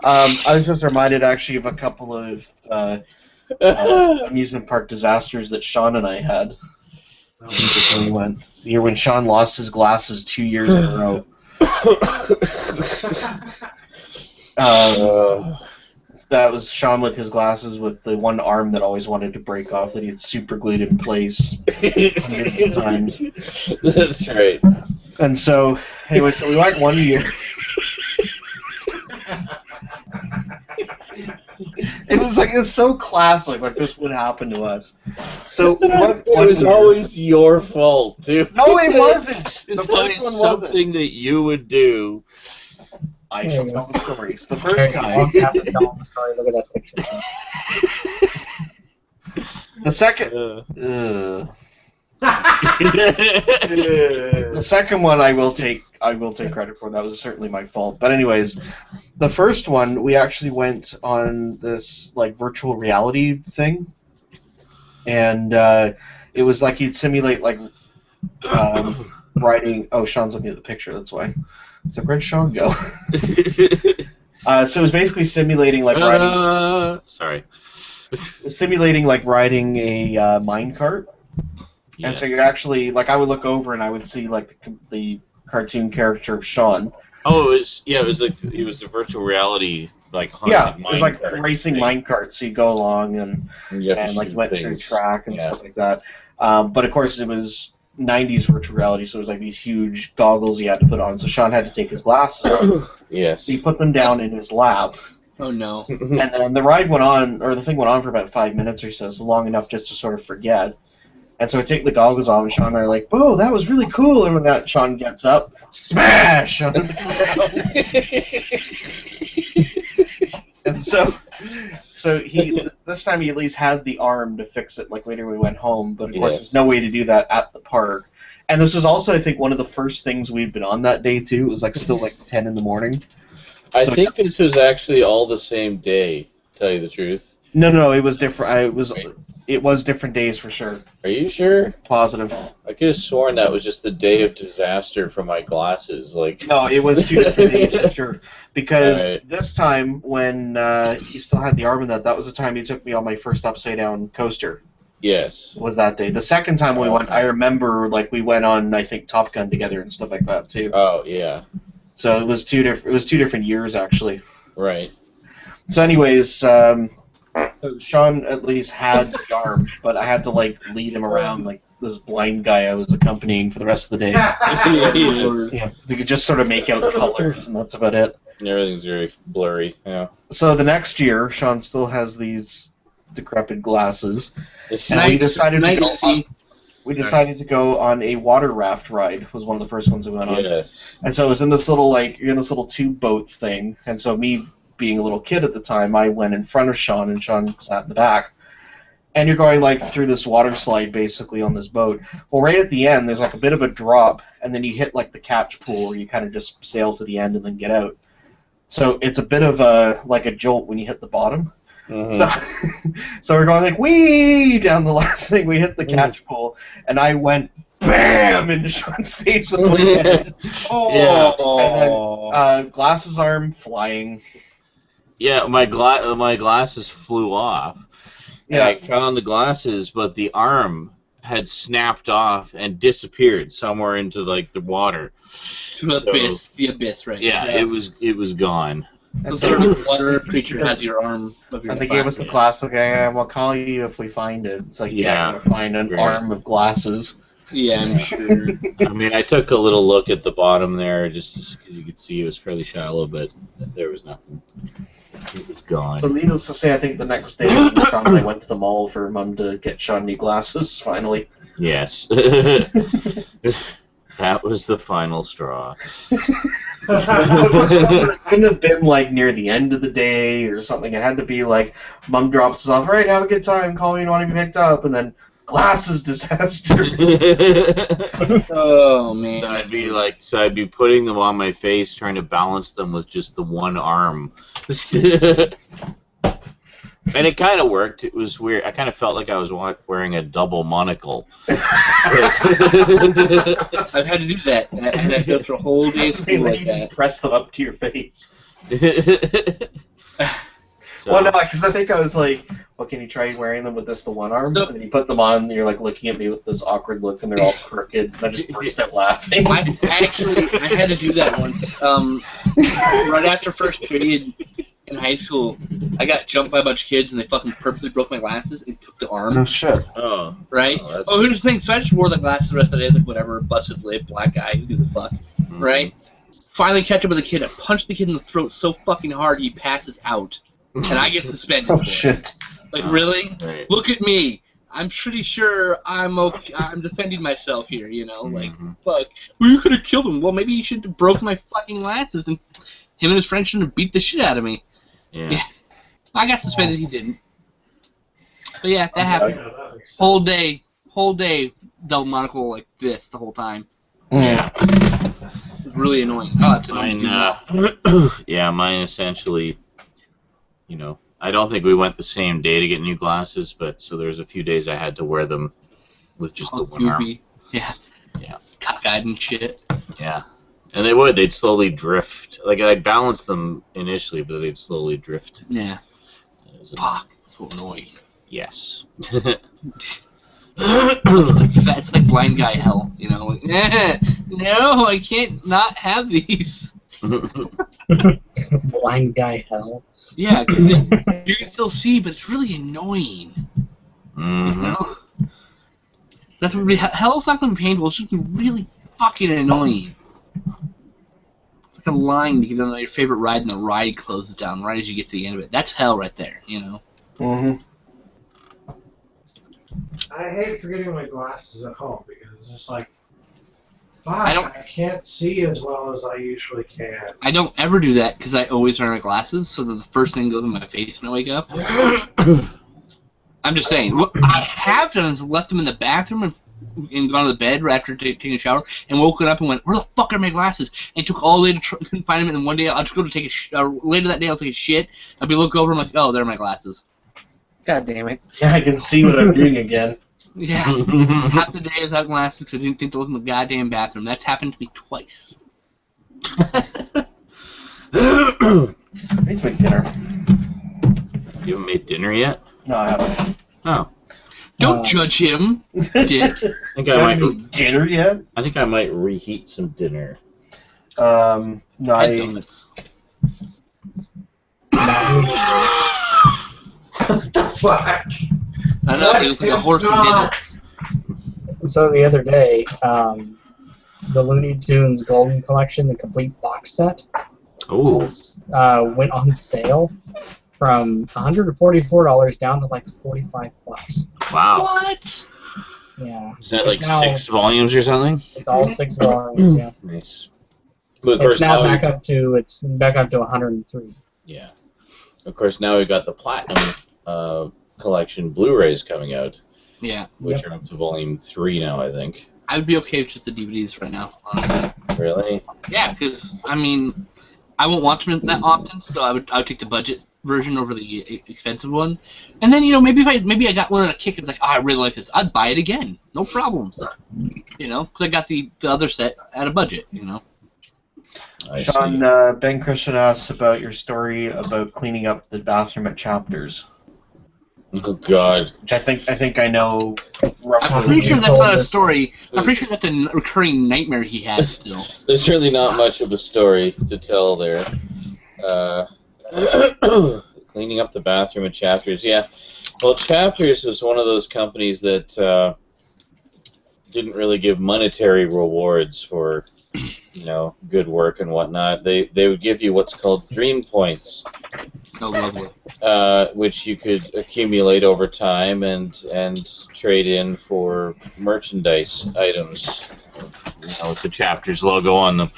I was just reminded actually of a couple of amusement park disasters that Sean and I had. The year when Sean lost his glasses 2 years in a row. That was Sean with his glasses with the one arm that always wanted to break off that he had super glued in place hundreds of times. That's right. And so, anyway, so we went one year. It was so classic, like this would happen to us. So it was always your fault, too. No, it wasn't. It's always something that you would do. I shall tell the stories. The first guy. Look at that picture. The second. The second one I will take credit for. That was certainly my fault. But anyways, the first one we actually went on this like virtual reality thing, and it was like you'd simulate like riding. Oh, Sean's looking at the picture. That's why. So where'd Sean go? So it was basically simulating like riding. Sorry. Simulating like riding a minecart. Yeah. And so you're actually like I would look over and I would see like the cartoon character of Sean. Oh, it was the virtual reality like haunted it was like racing minecart. So you go along and like you went through a track and stuff like that. But of course it was 90s virtual reality, so it was like these huge goggles he had to put on. So Sean had to take his glasses off. Yes. So he put them down in his lap. Oh no. And then the ride went on, or the thing went on for about 5 minutes or so long enough just to sort of forget. And so I take the goggles off, and Sean and I are like, "Whoa, that was really cool!" And when that Sean gets up, smash on the ground. And so he this time he at least had the arm to fix it. Like later we went home, but of course there's no way to do that at the park. And this was also I think one of the first things we'd been on that day too. It was like still like 10 in the morning. I think this was actually all the same day. To tell you the truth. No, it was different. It was different days for sure. Are you sure? Positive. I could have sworn that was just the day of disaster for my glasses. Like no, it was 2 different days for sure. Because this time when you still had the arm in that was the time you took me on my first upside down coaster. Yes. Was that day. The second time we went, I remember like we went on I think Top Gun together and stuff like that too. Oh yeah. So it was 2 different years actually. Right. So anyways, Sean at least had the arm, but I had to like lead him around like this blind guy I was accompanying for the rest of the day. Yeah, because he could just sort of make out colors, and that's about it. Everything's very blurry. Yeah. So the next year, Sean still has these decrepit glasses, and we decided to go on a water raft ride. Was one of the first ones we went on. Yes. And so it was in this little you're in this little tube boat thing, and so me being a little kid at the time, I went in front of Sean, and Sean sat in the back. And you're going like through this water slide basically on this boat. Well, right at the end, there's like a bit of a drop, and then you hit like the catch pool where you kind of just sail to the end and then get out. So it's a bit of a jolt when you hit the bottom. Mm-hmm. So we're going like wee down the last thing. We hit the catch pool, and I went bam into Sean's face with my head. And then glasses arm flying. Yeah, my glasses flew off. Yeah, I found the glasses, but the arm had snapped off and disappeared somewhere into like the water. The abyss, right? Yeah, it was gone. So whatever creature has your arm of your And they gave us the classic, we'll call you if we find it. It's like, Yeah. we're gonna find an arm of glasses. Yeah, I'm sure. I mean, I took a little look at the bottom there just because you could see it was fairly shallow, but there was nothing. It was gone. So needless to say, I think the next day Sean and I went to the mall for Mum to get Sean new glasses, finally. Yes. That was the final straw. It couldn't have been like near the end of the day or something. It had to be like, Mum drops us off, right, have a good time, call me when you want to be picked up, and then glasses disaster. Oh man. So I'd be putting them on my face, trying to balance them with just the one arm. And it kind of worked. It was weird. I kind of felt like I was wearing a double monocle. I've had to do that. I had to go through a whole day of school like that. Press them up to your face. So, Well, no, because I think I was like, well, can you try wearing them with just the one arm? So- And then you put them on, and you're like looking at me with this awkward look, and they're all crooked. And I just burst out laughing. I had to do that once. Right after first period in high school, I got jumped by a bunch of kids, and they fucking purposely broke my glasses and took the arm. No shit. oh, Right? Oh, that's- Oh, here's the thing. So I just wore the glasses the rest of the day, like whatever, busted lip, black guy, who gives a fuck, right? Finally catch up with the kid. I punch the kid in the throat so fucking hard he passes out, and I get suspended. Oh for it. shit. Like really? Right. Look at me. I'm pretty sure I'm okay. I'm defending myself here. You know, like fuck. Well, you could have killed him. Well, maybe you should have broken my fucking glasses, and him and his friend should have beat the shit out of me. Yeah. I got suspended. He didn't. But yeah, that happened. Whole day, double monocle like this the whole time. Yeah. It was really annoying. Oh, that's annoying. Mine, yeah, mine essentially, you know, I don't think we went the same day to get new glasses, but so there's a few days I had to wear them with just the one arm. Goofy. Yeah. Yeah. Cockeyed and shit. Yeah. And they'd slowly drift. Like, I'd balance them initially, but they'd slowly drift. Yeah. It was Fuck. So annoying. Yes. It's like blind guy hell, you know. Like, no, I can't not have these. Blind guy hell. Yeah, 'cause you can still see, but it's really annoying. You know? That's what hell's not going to be painful. It's just really fucking annoying. It's like a line to get on your favorite ride, and the ride closes down right as you get to the end of it. That's hell right there, you know. Mm-hmm. I hate forgetting my glasses at home because it's just like, fuck, I I can't see as well as I usually can. I don't ever do that because I always wear my glasses, so that the first thing goes in my face when I wake up. I'm just saying. What I have done is left them in the bathroom and gone to the bed right after taking a shower and woken up and went, where the fuck are my glasses? And took all day to couldn't find them, and then one day I'll just go to take later that day I'll take a shit. I'll be look over and I'm like, oh, there are my glasses. God damn it. Yeah, I can see what I'm doing again. Yeah. Half the day without glasses because I didn't think to look in the goddamn bathroom. That's happened to me twice. I need to make dinner. You haven't made dinner yet? No, I haven't. Oh. Don't judge him, dick. I think I might. Dinner yet? I think I might reheat some dinner. No, Donuts. What the fuck? I know, it was like a horse for dinner. So the other day, the Looney Tunes Golden Collection, the complete box set, Oh. went on sale from $144 down to like $45. Wow. What? Yeah. Is that like It's now- 6 volumes or something? It's all 6 volumes. Yeah. Nice. But of It's course now now back up to 103. yeah. Of course now we've got the Platinum collection Blu-rays coming out, Yeah. which are up to volume 3 now, I think. I would be okay with just the DVDs right now, honestly. Really? Yeah, because, I mean, I won't watch them that often, so I would take the budget version over the expensive one. And then, you know, maybe I got one on a kick and it's like, oh, I really like this. I'd buy it again. No problems. You know, because I got the other set at a budget, you know. I Sean, see. Ben Christian asks about your story about cleaning up the bathroom at Chapters, Oh God. which I think I know roughly. I'm pretty sure you that's told not a us. story. I'm pretty sure that's a recurring nightmare he has still. There's really not much of a story to tell there. Cleaning up the bathroom at Chapters, yeah. Well, Chapters was one of those companies that didn't really give monetary rewards for, good work and whatnot. They would give you what's called dream points, Oh, lovely. which you could accumulate over time and trade in for merchandise items, with the Chapters logo on them.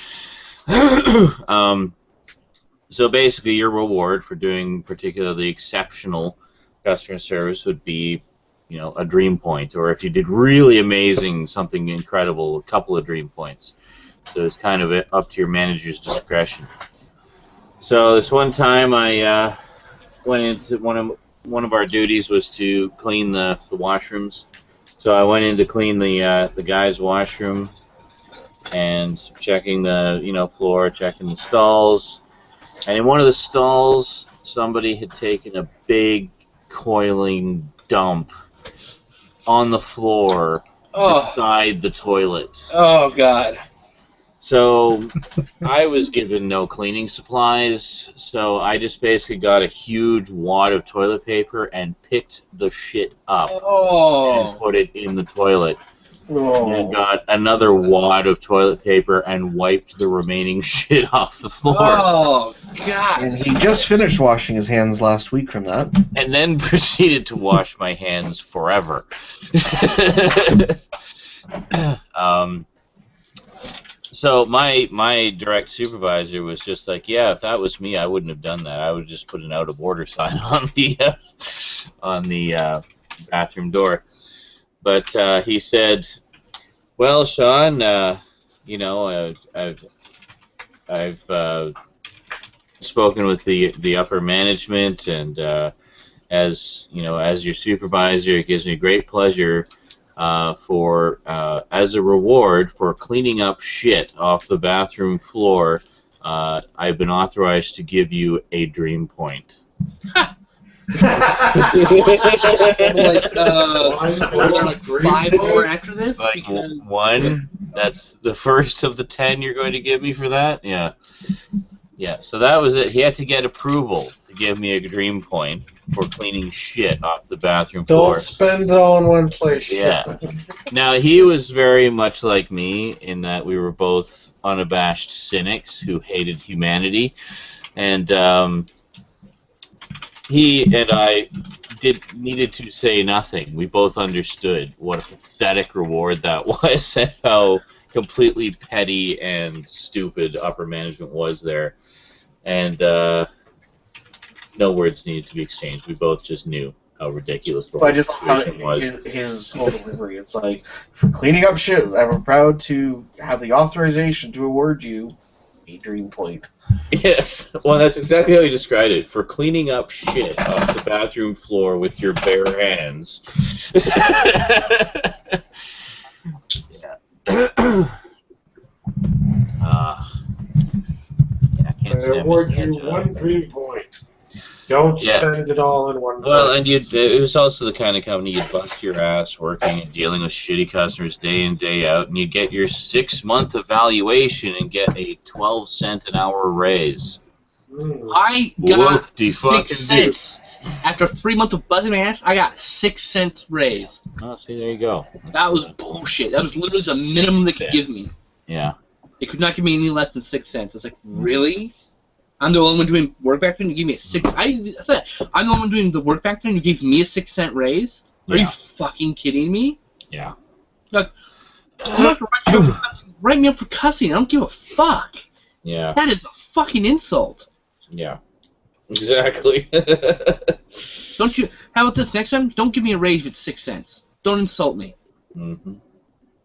So basically, your reward for doing particularly exceptional customer service would be, a dream point, or if you did really amazing, something incredible, a couple of dream points. So it's kind of up to your manager's discretion. So this one time, I went into one of our duties was to clean the washrooms. So I went in to clean the guy's washroom and checking the floor, checking the stalls. And in one of the stalls, somebody had taken a big coiling dump on the floor beside the toilet. Oh, God. So I was given no cleaning supplies, so I just basically got a huge wad of toilet paper and picked the shit up and put it in the toilet. And got another wad of toilet paper and wiped the remaining shit off the floor. Oh, God. And he just finished washing his hands last week from that. And then proceeded to wash my hands forever. So my direct supervisor was just like, yeah, if that was me, I wouldn't have done that. I would have just put an out of order sign on the bathroom door. But he said, "Well, Sean, I've spoken with the upper management, and as your supervisor, it gives me great pleasure for as a reward for cleaning up shit off the bathroom floor. I've been authorized to give you a dream point." Like 5 more after this? Like Because... one? That's the first of the 10 you're going to give me for that? Yeah. Yeah, so that was it. He had to get approval to give me a dream point for cleaning shit off the bathroom floor. Don't spend it all in one place. Yeah. Now, he was very much like me in that we were both unabashed cynics who hated humanity. And he and I needed to say nothing. We both understood what a pathetic reward that was and how completely petty and stupid upper management was there. And no words needed to be exchanged. We both just knew how ridiculous the whole situation was. His whole delivery. It's like, for cleaning up shit, I'm proud to have the authorization to award you a dream point. Yes, well, that's exactly how he described it. For cleaning up shit off the bathroom floor with your bare hands. Yeah. I can't I award you one dream point. Don't spend it all in one place. Well, and it was also the kind of company you'd bust your ass working and dealing with shitty customers day in, day out, and you'd get your 6-month evaluation and get a 12-cent an hour raise. I got 6 cents. After 3 months of busting my ass, I got 6 cents raise. Oh, see, there you go. That was bullshit. That was literally the minimum they could give me. Yeah. They could not give me any less than 6 cents. I was like, really? I'm the only one doing work back then, and you gave me a 6. I said, I'm the only one doing the work back then, and you gave me a 6 cent raise? Are you fucking kidding me? Yeah. Like, I'm not gonna write me up for cussing. I don't give a fuck. Yeah. That is a fucking insult. Yeah. Exactly. Don't you? How about this? Next time, don't give me a raise if it's 6 cents. Don't insult me. Mm-hmm.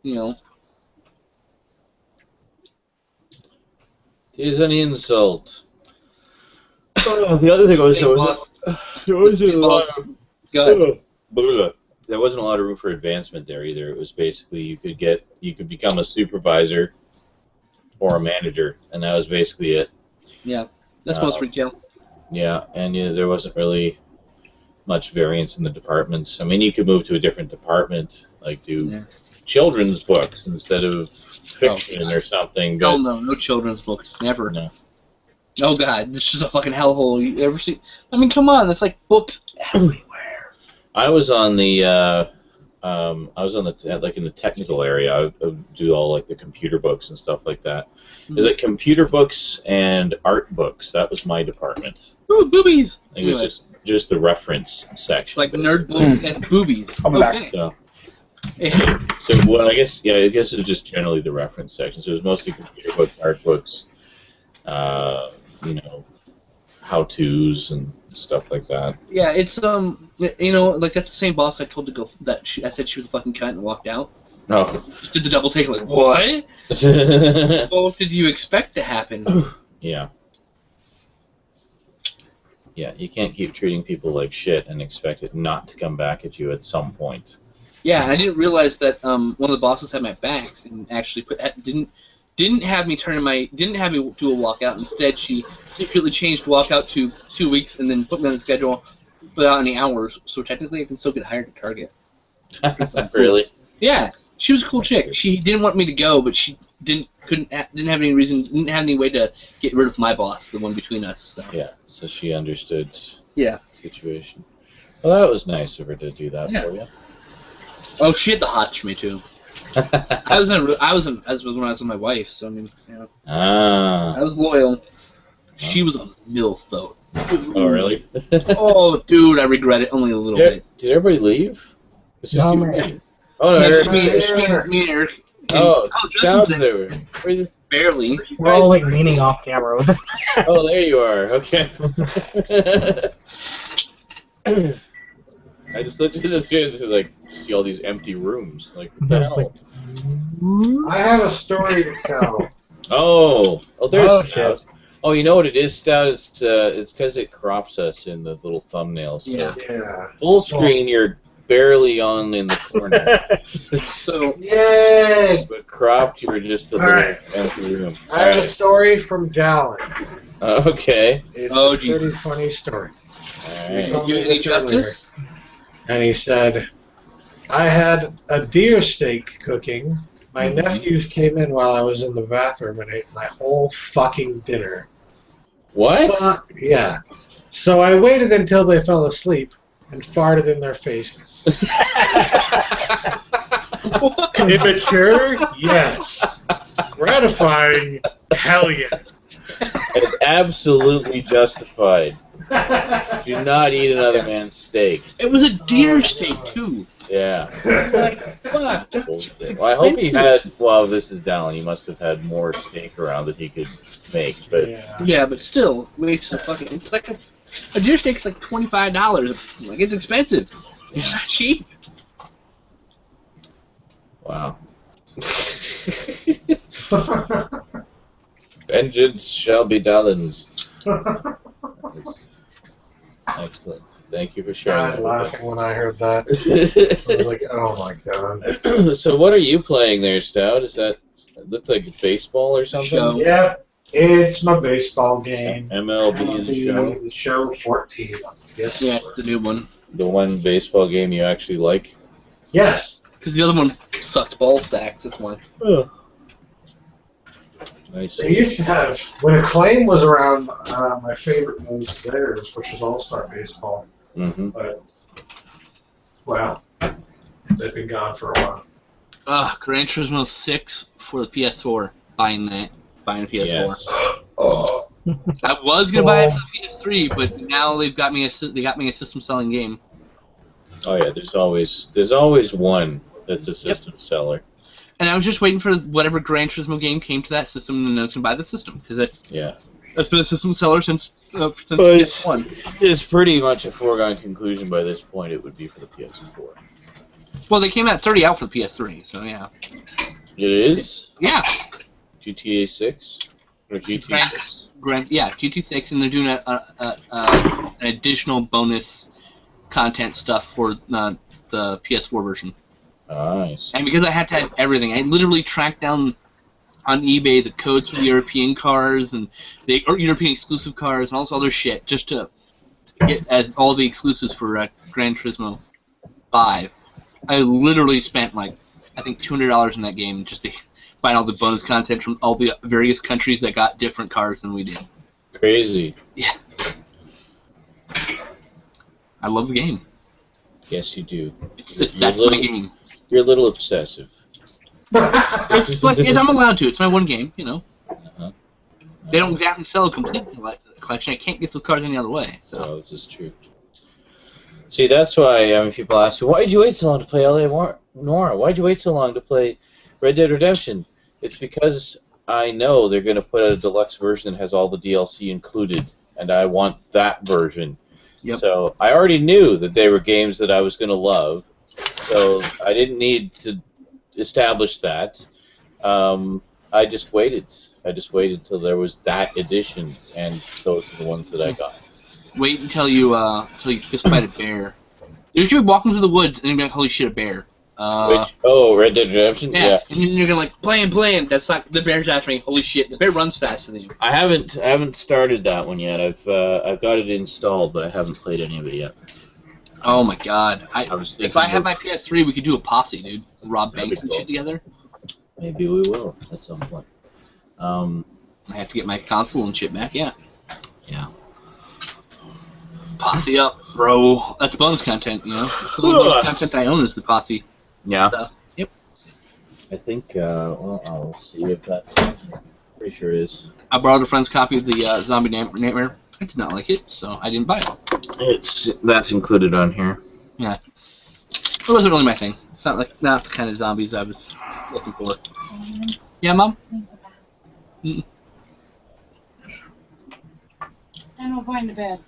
You know. It is an insult. The other thing was there wasn't a lot of room for advancement there either. It was basically you could become a supervisor or a manager, and that was basically it. Yeah, that's most retail. Yeah, and there wasn't really much variance in the departments. I mean, you could move to a different department, like do children's books instead of fiction or something. But no children's books, never. No. Oh god, it's just a fucking hellhole. You ever see? I mean, come on, it's like books everywhere. I was on the like in the technical area. I would do all like the computer books and stuff like that. Is it computer books and art books? That was my department. Ooh, boobies. I think it was just the reference section. Like nerd books and boobies. Come back. So, well, I guess it was just generally the reference section. So it was mostly computer books, art books, you know, how-tos and stuff like that. Yeah, it's you know, like that's the same boss I told to go. I said she was a fucking cunt and walked out. No. Just did the double take, like what? What did you expect to happen? Yeah. Yeah, you can't keep treating people like shit and expect it not to come back at you at some point. Yeah, I didn't realize that one of the bosses had my backs and actually didn't have me do a walkout. Instead, she secretly changed walkout to 2 weeks and then put me on the schedule without any hours. So technically, I can still get hired to Target. Really? Yeah, she was a cool chick. She didn't want me to go, but she didn't have any way to get rid of my boss, the one between us. So. Yeah, so she understood the situation. Well, that was nice of her to do that for you. Oh, she had the hots for me too. I was when I was with my wife, so I mean, you know, I was loyal. She was a MILF though. Oh really? Oh, dude, I regret it only a little bit. Did everybody leave? It's just No, you. man. Oh no, It's me and Eric. Oh, Scout's there. Barely. We're all like leaning off camera with Oh, there you are. Okay. I just looked at this here and just like see all these empty rooms. Like what the hell? I have a story to tell. Oh, there's Stout. shit. Oh, you know what it is, Stout? It's because it crops us in the little thumbnails. So Yeah. full screen, you're barely on in the corner. So Yay! But cropped, you were just a little empty room. I have a story from Jalen. Okay. It's Oh, a pretty funny story. All right. told me you any this earlier. justice? And he said, I had a deer steak cooking. My nephews came in while I was in the bathroom and ate my whole fucking dinner. What? So, yeah. So I waited until they fell asleep and farted in their faces. Immature? Yes. Gratifying? Hell yes. And absolutely justified. Do not eat another man's steak. It was a deer steak too. Yeah. Like, fuck. Bullshit. Well, I hope he had. Well, this is Dallin. He must have had more steak around that he could make. But Yeah, but still, wastes a fucking. It's like a deer steak's like $25. Like it's expensive. It's not cheap. wow. Vengeance shall be Dallin's. Excellent. Thank you for sharing. I that was with us. laughing when I heard that. I was like, oh my god. So what are you playing there, Stout? Is that it looked like baseball or something? Show. Yep, it's my baseball game. MLB The Show. The show 14. Yes. Yeah, it's the new one. The one baseball game you actually like? Yes. Because the other one sucked ball stacks. That's why. Oh. Nice. They used to have, when Acclaim was around, my favorite was theirs, which was All-Star Baseball. Mm-hmm. But, well, they've been gone for a while. Gran Turismo 6 for the PS4. Buying a PS4. Yes. Oh. I was gonna buy it for the PS3, but now they got me a system selling game. Oh yeah, there's always one that's a system seller. And I was just waiting for whatever Gran Turismo game came to that system, and I was gonna buy the system because that's been a system seller since PS1. It's pretty much a foregone conclusion by this point. It would be for the PS4. Well, they came out 30 out for the PS3, so yeah. It is. Yeah. GTA 6 or GT 6. GT 6, and they're doing an additional bonus content stuff for the PS4 version. Nice. And because I had to have everything, I literally tracked down on eBay the codes for the European cars and the European exclusive cars and all this other shit just to get as all the exclusives for Gran Turismo 5. I literally spent like I think $200 in that game just to find all the bonus content from all the various countries that got different cars than we did. Crazy. Yeah. I love the game. Yes, you do. That's my game. You're a little obsessive. It's like I'm allowed to. It's my one game, you know. Uh-huh. They don't exactly sell a complete collection. I can't get those cards any other way. So. Oh, this is true. See, that's why people ask me, why did you wait so long to play L.A. Noire? Why did you wait so long to play Red Dead Redemption? It's because I know they're going to put out a deluxe version that has all the DLC included, and I want that version. Yep. So I already knew that they were games that I was going to love, so I didn't need to establish that. I just waited. I just waited till there was that edition, and those are the ones that I got. Wait until you just fight a bear. You're gonna be walking through the woods and you're gonna be like, holy shit, a bear. Red Dead Redemption? Yeah. And then you're gonna like playing. That's not the bear's after me. Holy shit, the bear runs faster than you. I haven't started that one yet. I've got it installed, but I haven't played any of it yet. Oh my god. If I had my PS3, we could do a posse, dude. Rob banks and shit together. Maybe we will at some point. I have to get my console and shit back. Yeah. Yeah. Posse up, bro. That's bonus content, you know. The only bonus content I own is the posse. Yeah. So, yep. I think. Well, I'll see if that's. Pretty sure it is. I borrowed a friend's copy of the Zombie Nightmare. I did not like it, so I didn't buy it. That's included on here. Yeah. It wasn't really my thing. It's not the kind of zombies I was looking for. Yeah, Mom? Mm-mm. I'm going to bed.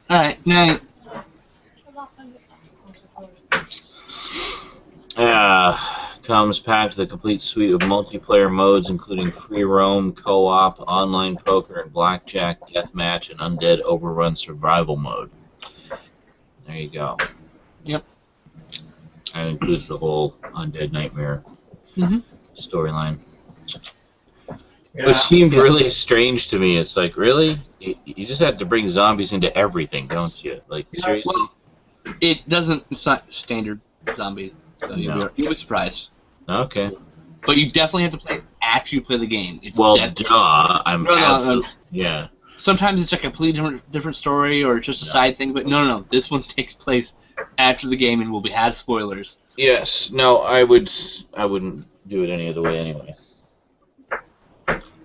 Alright, night. Comes packed with a complete suite of multiplayer modes, including free roam, co-op, online poker, and blackjack, deathmatch, and undead overrun survival mode. There you go. Yep. That includes the whole Undead Nightmare storyline. Yeah. Which seemed really strange to me. It's like, really? You just had to bring zombies into everything, don't you? Like, seriously? Well, it's not standard zombies, so you'll be surprised. Okay. But you definitely have to play it after you play the game. Yeah. Sometimes it's a completely different story or just a side thing, but no. This one takes place after the game and will have spoilers. Yes. No, I wouldn't do it any other way anyway.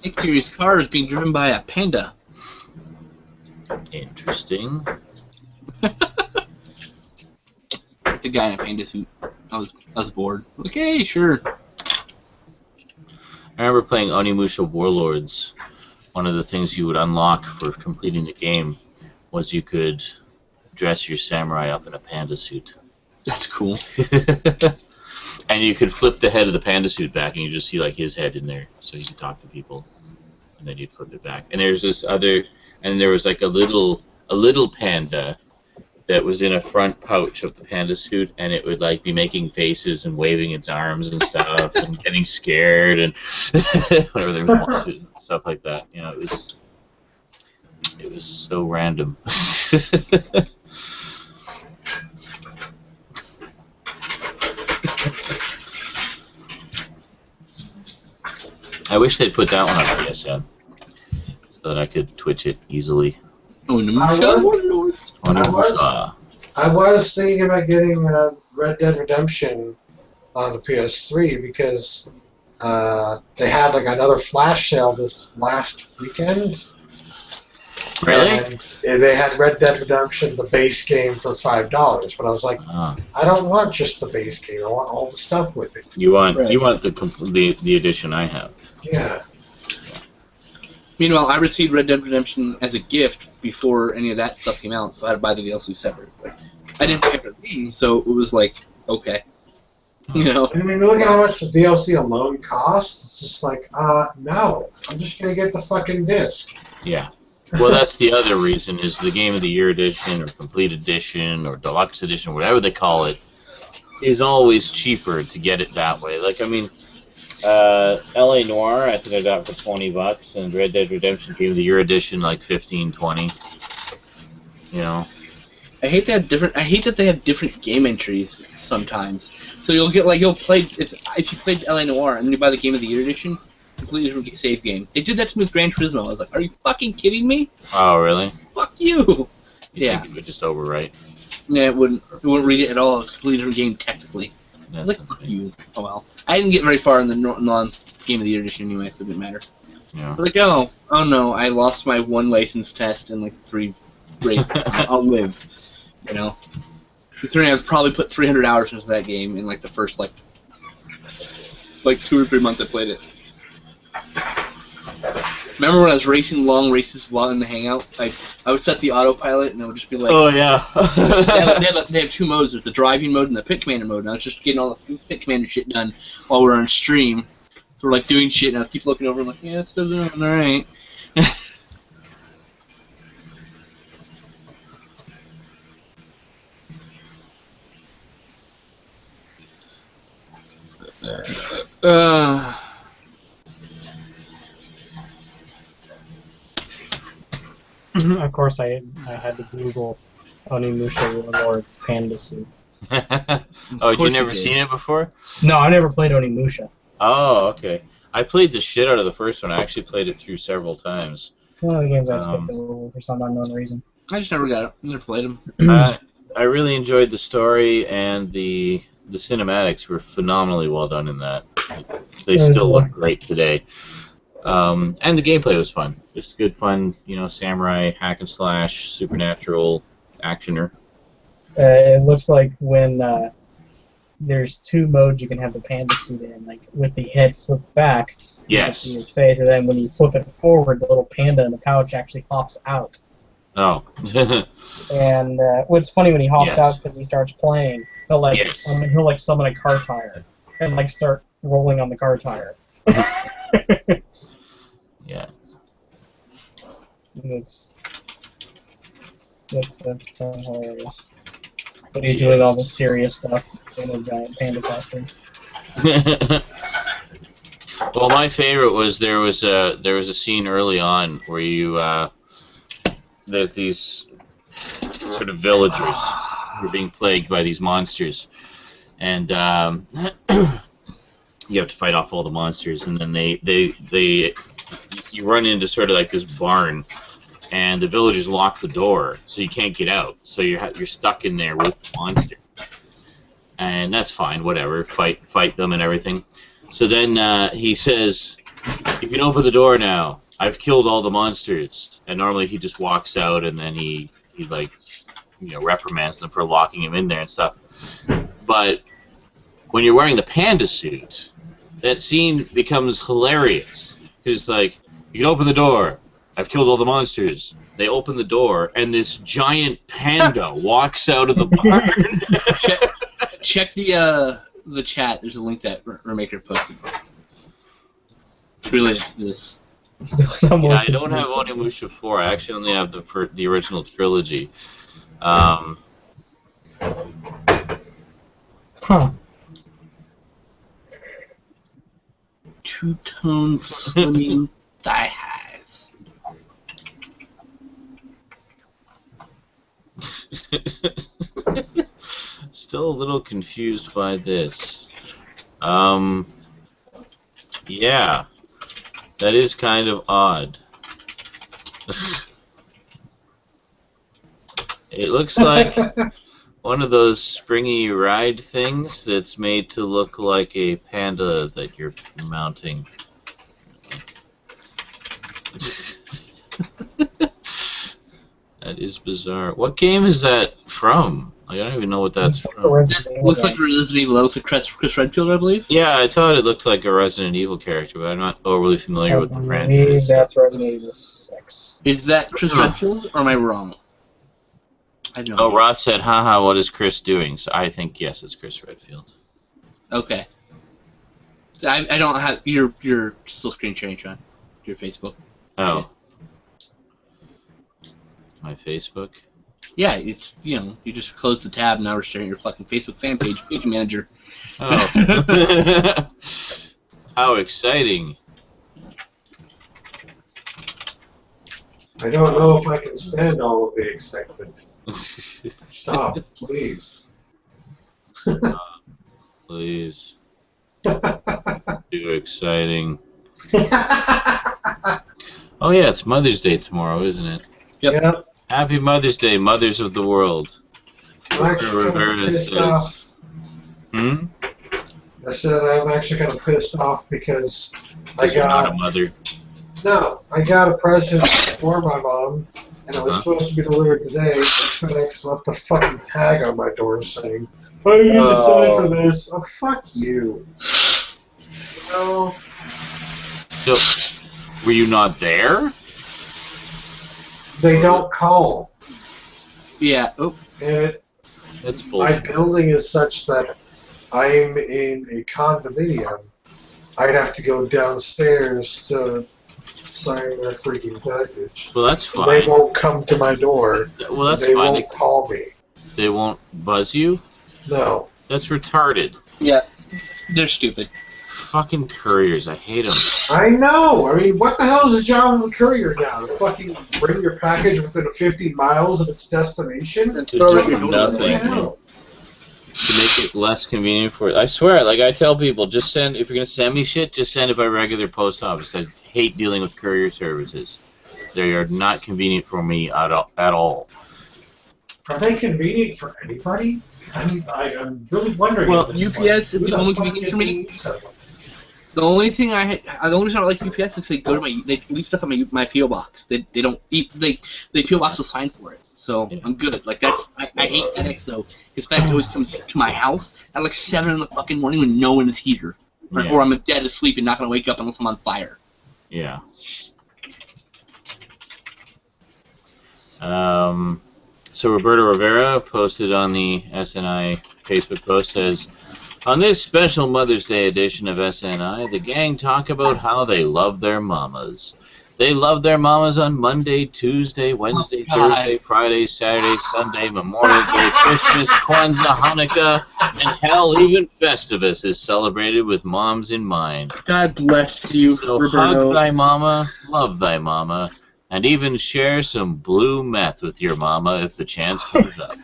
Nick Fury's car is being driven by a panda. Interesting. The guy in a panda suit. I was bored. Okay, sure. I remember playing Onimusha Warlords. One of the things you would unlock for completing the game was you could dress your samurai up in a panda suit. That's cool. And you could flip the head of the panda suit back, and you just see like his head in there, so you could talk to people, and then you'd flip it back. And there's this other, and there was like a little panda that was in a front pouch of the panda suit, and it would like be making faces and waving its arms and stuff, and getting scared and whatever there was and stuff like that. You know, it was so random. I wish they'd put that one on PSN so that I could Twitch it easily. I was thinking about getting Red Dead Redemption on the PS3 because they had like another flash sale this last weekend. Really? And they had Red Dead Redemption, the base game, for $5. But I was like, I don't want just the base game. I want all the stuff with it. You want the edition I have. Yeah. Meanwhile, I received Red Dead Redemption as a gift before any of that stuff came out, so I had to buy the DLC separate. But I didn't pay for the game, so it was like, okay. You know? I mean, look at how much the DLC alone costs. It's just like, no. I'm just going to get the fucking disc. Yeah. Well, that's the other reason, is the Game of the Year edition, or Complete Edition, or Deluxe Edition, whatever they call it, is always cheaper to get it that way. Like, I mean, L.A. Noire, I think I got for $20, and Red Dead Redemption Game of the Year edition, like $15, $20. You know. I hate that they have different game entries sometimes. So you'll get like if you played L.A. Noire and then you buy the Game of the Year edition, completely save game. They did that to me with Gran Turismo. I was like, are you fucking kidding me? Oh, really? Fuck you! You think it would just overwrite? Yeah, it wouldn't read it at all. It's a completely different game technically. I was That's like, fuck you. Oh well. I didn't get very far in the non-Game of the Year edition anyway, so it didn't matter. Yeah. I was like, oh no, I lost my one license test in like 3 races. I'll live. You know? Considering I've probably put 300 hours into that game in like the first like 2 or 3 months I played it. Remember when I was racing long races while in the Hangout? I would set the autopilot and it would just be like... Oh, yeah. they have 2 modes. There's the driving mode and the pit commander mode. And I was just getting all the pit commander shit done while we were on stream. So we're like doing shit and I keep looking over and like, yeah, it's still doing alright. Of course, I had to Google Onimusha Warlord's Panda Suit. Oh, had you never seen it before? No, I never played Onimusha. Oh, okay. I played the shit out of the first one. I actually played it through several times. It's one of the games I skipped over for some unknown reason. I just never got it. Never played them. I really enjoyed the story, and the cinematics were phenomenally well done in that. They still look great today. And the gameplay was fun. Just good fun, you know, samurai, hack and slash, supernatural actioner. It looks like when there's 2 modes you can have the panda suit in, like with the head flipped back, you can see his face, and then when you flip it forward, the little panda in the pouch actually hops out. Oh. And what's funny when he hops out because he starts playing, he'll summon a car tire and like start rolling on the car tire. Yeah. That's kind of hilarious. But he's doing all the serious stuff in a giant panda costume. Well, my favorite was there was a scene early on where you there's these sort of villagers who are being plagued by these monsters, and you have to fight off all the monsters, and then you run into sort of like this barn, and the villagers lock the door, so you can't get out. So you're stuck in there with the monster, and that's fine. Whatever, fight them and everything. So then he says, "You can open the door now. I've killed all the monsters." And normally he just walks out, and then he like, you know, reprimands them for locking him in there and stuff. But when you're wearing the panda suit, that scene becomes hilarious. Because like, you can open the door. I've killed all the monsters. They open the door, and this giant panda walks out of the barn. Check the chat. There's a link that Remaker posted. It's related to this. Yeah, I don't have Onimusha 4. I actually only have the original trilogy. Huh. Two-tone swimming thigh highs. Still a little confused by this. Yeah, that is kind of odd. It looks like one of those springy ride things that's made to look like a panda that you're mounting. That is bizarre. What game is that from? Like, I don't even know what that's from. Looks like Resident Evil. That looks like Chris Redfield, I believe. Yeah, I thought it looked like a Resident Evil character, but I'm not overly familiar with the franchise. I believe that's Resident Evil 6. Is that Chris Redfield, or am I wrong? I don't know. Oh, Ross said, haha, what is Chris doing? So I think, yes, it's Chris Redfield. Okay. I don't have... You're still screen sharing, Sean. Your Facebook. Oh. My Facebook? Yeah, it's, you know, you just close the tab and now we're sharing your fucking Facebook fan page, page manager. Oh. How exciting. I don't know if I can stand all of the excitement. Stop, please. Please. Too exciting. Oh yeah, it's Mother's Day tomorrow, isn't it? Yep. Happy Mother's Day, mothers of the world. I'm actually Rivera kind of pissed says. off. Hmm? I said I'm actually kind of pissed off because I You're not a got mother. I got a present for my mom, and it was supposed to be delivered today. But FedEx left a fucking tag on my door saying, "Oh, you need to sign for this." Oh, fuck you. No. So, were you not there? They don't call. Yeah. Oh. That's My bullshit. building is such that I'm in a condominium. I'd have to go downstairs to sign their freaking package. Well, that's fine. They won't come to my door. Well, that's They fine. won't call me. They won't buzz you? No. That's retarded. Yeah. They're stupid. Fucking couriers, I hate them. I know. I mean, what the hell is the job of a courier now? To fucking bring your package within 50 miles of its destination? And To throw it do in your nothing. door. To make it less convenient for it. I swear, like I tell people, just send, if you're going to send me shit, just send it by regular post office. I hate dealing with courier services. They are not convenient for me at all. Are they convenient for anybody? I'm really wondering. Well, at this UPS is point. the Who only fuck convenient gets for me. use of them? The only thing the only reason I don't like UPS is they go to they leave stuff on my PO box. They don't eat they PO box will sign for it. So I'm good. Like that's I hate FedEx though. Because FedEx always comes to my house at like 7 in the fucking morning when no one is here, Yeah. or I'm dead asleep and not gonna wake up unless I'm on fire. Yeah. So Roberto Rivera posted on the SNI Facebook post, says, on this special Mother's Day edition of SNI, the gang talk about how they love their mamas. They love their mamas on Monday, Tuesday, Wednesday, Thursday, Friday, Saturday, Sunday, Memorial Day, Christmas, Kwanzaa, Hanukkah, and hell, even Festivus is celebrated with moms in mind. God bless you, So Roberto. hug thy mama, love thy mama, and even share some blue meth with your mama if the chance comes up.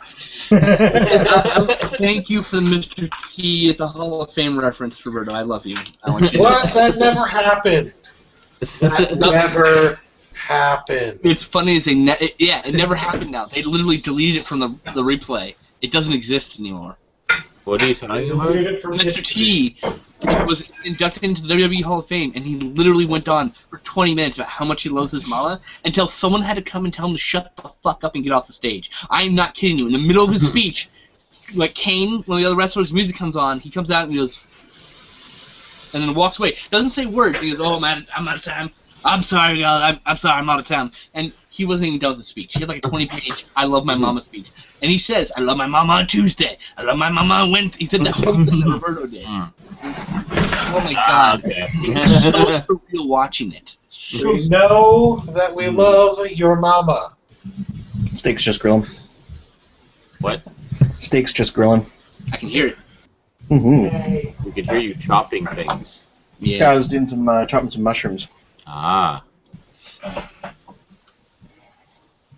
Thank you for the Mr. T at the Hall of Fame reference, Roberto. I love you. I want you to know What? That never happened. That never happened. It's funny as it never happened now. They literally deleted it from the replay. It doesn't exist anymore. What are you talking about? Mr. T was inducted into the WWE Hall of Fame, and he literally went on for 20 minutes about how much he loves his mama until someone had to come and tell him to shut the fuck up and get off the stage. I am not kidding you. In the middle of his speech, like Kane, one of the other wrestlers' music comes on, he comes out and he goes, and then walks away. Doesn't say words. He goes, "Oh, I'm out of time. I'm sorry, God. I'm sorry. I'm out of time." And he wasn't even done with the speech. He had like a 20-page "I love my mama" speech. And he says, "I love my mama on Tuesday. I love my mama on Wednesday." He said that whole thing that Roberto did. Oh my God! Okay. It's so surreal watching it. We know that we love your mama. Steak's just grilling. What? Steak's just grilling. I can hear it. Mm-hmm. We could hear you chopping things. Yeah, I was doing some chopping some mushrooms, Ah.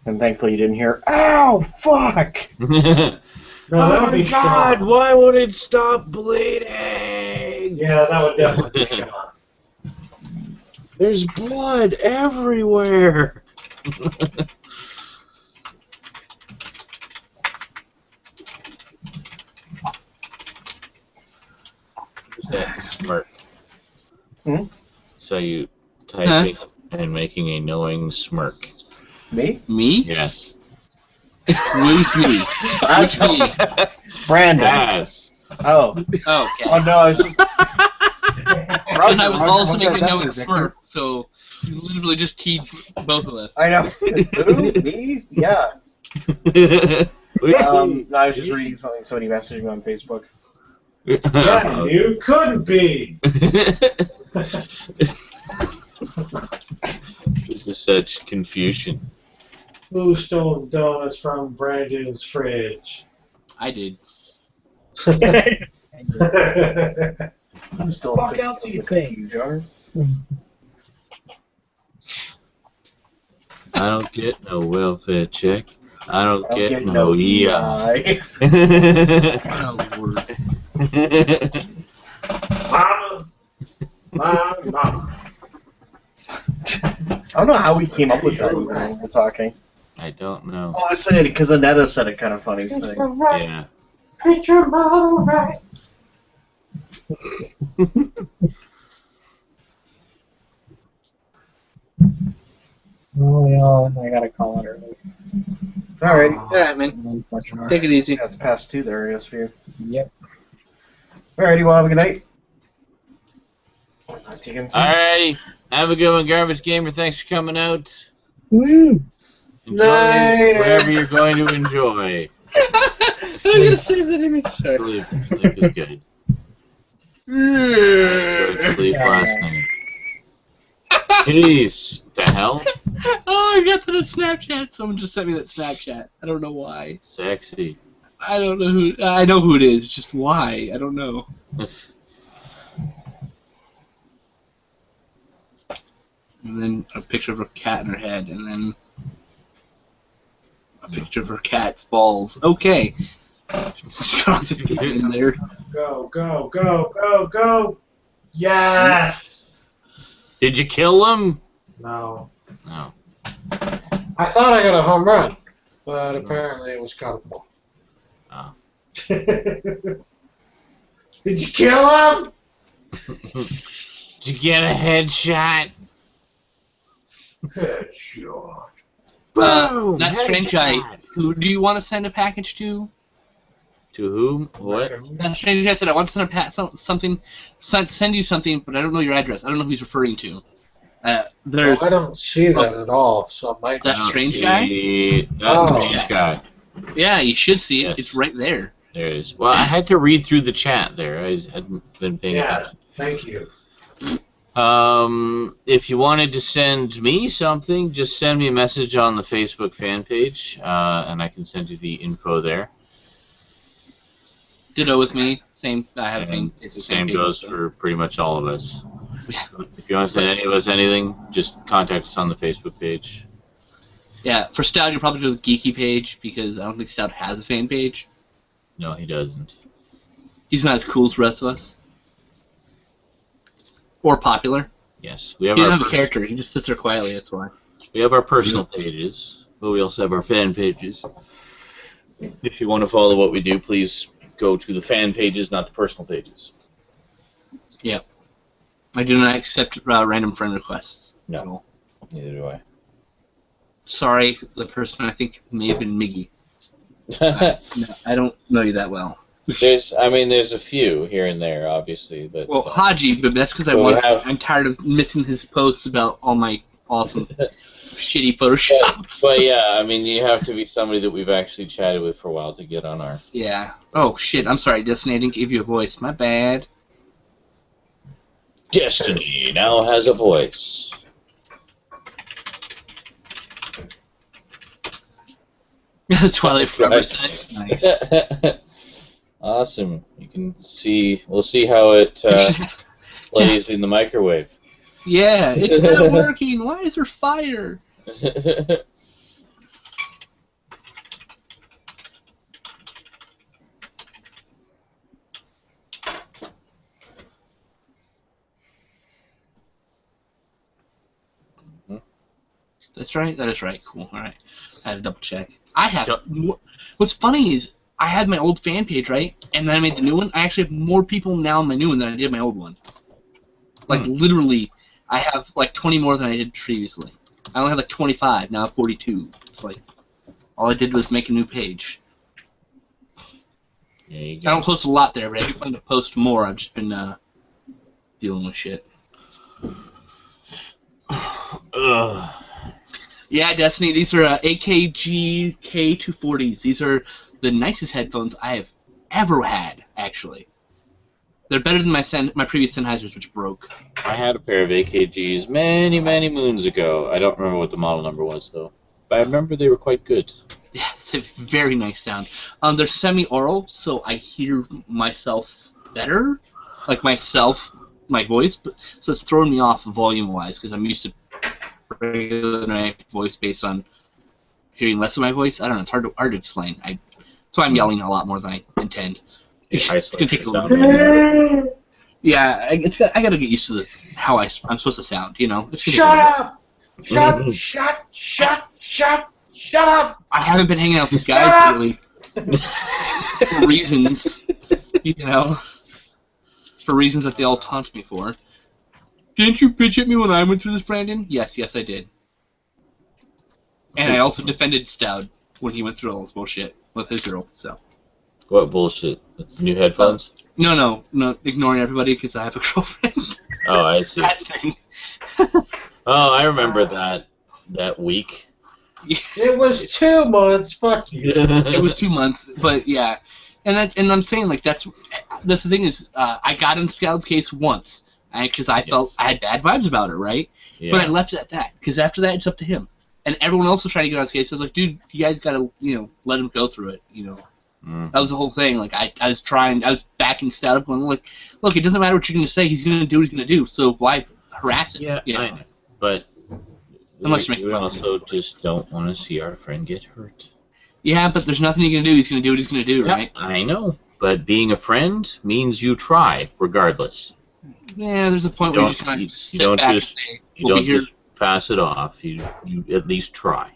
and thankfully you didn't hear. Ow! Fuck! No, that would be God, Sean. why would it stop bleeding? Yeah, that would definitely be Sean. There's blood everywhere. What's that smirk? So you typing and making a knowing smirk. Me? Me? Yes. Who's me? Who's me? Brandon. Yes. Oh. Oh, okay. Oh no, I was. And I was also making a note smirk, so you literally just keyed both of us. I know. Who? Me? Yeah. No, I was just reading something somebody messaged me on Facebook. Yeah, you couldn't be. There's just such confusion. Who stole the donuts from Brandon's fridge? I did. I'm still. Fuck else do you think? Jar. I don't get no welfare check. I don't get no EI. Oh, word. Mama, mama, mama. I don't know how we came up with that even when we were talking. I don't know. Oh, I was saying it because Anetta said a kind of funny thing. Yeah. Picture model right. Oh, yeah, I gotta call it early. Alright. Alright, man. Take it easy. That's past 2 there, I guess, for you. Yep. Alrighty, well, have a good night. I'll talk to you again soon. Alrighty. Have a good one, Garbage Gamer. Thanks for coming out. Woo! Enjoy wherever you're going to enjoy. Sleep. Sleep is good. I enjoyed sleep last night. Peace. The hell? Oh, I got to the Snapchat. Someone just sent me that Snapchat. I don't know why. Sexy. I don't know who. I know who it is. Just why? I don't know. And then a picture of her cat in her head, and then a picture of her cat's balls. Okay. In there. Go, go, go, go, go! Yes! Did you kill him? No. No. I thought I got a home run, but apparently it was cuttable. Oh. Did you kill him? Did you get a headshot? Headshot. Boom! That strange guy. Headshot. Who do you want to send a package to? To whom? What? That strange guy said, "I want to send send you something, but I don't know your address. I don't know who he's referring to." There's I don't see that at all, so I might that not strange see guy. That Oh. strange guy. Yeah, you should see it. Yes. It's right there. There it is. Well, I had to read through the chat there. I hadn't been paying Yeah, attention. thank you. If you wanted to send me something, just send me a message on the Facebook fan page, and I can send you the info there. Ditto with me. Same. I have And a same goes for pretty much all of us. If you want to send any of us anything, just contact us on the Facebook page. Yeah, for Stout, you'll probably do the Geeky page because I don't think Stout has a fan page. No, he doesn't. He's not as cool as the rest of us. Or popular. Yes, we have He our doesn't have a character. He just sits there quietly. That's why. we have our personal pages, but we also have our fan pages. If you want to follow what we do, please go to the fan pages, not the personal pages. Yep. I do not accept random friend requests. No. At all. Neither do I. Sorry, the person I think may have been Miggy. No, I don't know you that well. there's a few here and there, obviously, but Well, Haji, but that's because I'm tired of missing his posts about all my awesome, shitty Photoshop. But yeah, I mean, you have to be somebody that we've actually chatted with for a while to get on our. Yeah. Oh shit! I'm sorry, Destiny. I didn't give you a voice. My bad. Destiny now has a voice. Twilight Forever set. Nice. Awesome. You can see. We'll see how it plays in the microwave. Yeah, it's not working. Why is there fire? That's right. That is right. Cool. All right. I had to double check. I have. What's funny is I had my old fan page, right, and then I made the new one. I actually have more people now in my new one than I did my old one. Like literally, I have like 20 more than I did previously. I only had like 25. Now I have 42. It's like all I did was make a new page. There you I go. don't post a lot there, but I do plan to post more. I've just been dealing with shit. Ugh. Yeah, Destiny, these are AKG K240s. These are the nicest headphones I have ever had, actually. They're better than my previous Sennheisers, which broke. I had a pair of AKGs many, many moons ago. I don't remember what the model number was, though. But I remember they were quite good. Yeah, it's a very nice sound. They're semi-aural, so I hear myself better. Like myself, my voice. But, so it's throwing me off volume-wise, because I'm used to regular my voice based on hearing less of my voice. I don't know. It's hard to explain. That's why I'm yelling a lot more than I intend. It's gonna take a little bit. Yeah, I gotta get used to how I'm supposed to sound. You know. Shut up! Shut up! I haven't been hanging out with guys really for reasons, for reasons that they all taunt me for. Didn't you bitch at me when I went through this, Brandon? Yes, I did. And I also defended Stout when he went through all this bullshit with his girl. So. What bullshit? With new headphones? No, ignoring everybody because I have a girlfriend. Oh, I see. That thing. Oh, I remember that week. It was 2 months. Fuck you. It was 2 months, but yeah, and I'm saying like that's the thing is I got in Scout's case once because I felt I had bad vibes about it, right? Yeah. But I left it at that because after that it's up to him, and everyone else was trying to get on his case. So I was like, dude, you guys gotta let him go through it, That was the whole thing. Like I was backing Stout up, going like, look, it doesn't matter what you're gonna say. He's gonna do what he's gonna do. So why harass him? Yeah, I know. But we also just don't want to see our friend get hurt. Yeah, but there's nothing you can do. He's gonna do what he's gonna do, right? I know. But being a friend means you try, regardless. Yeah, there's a point where you don't just pass it off. You at least try.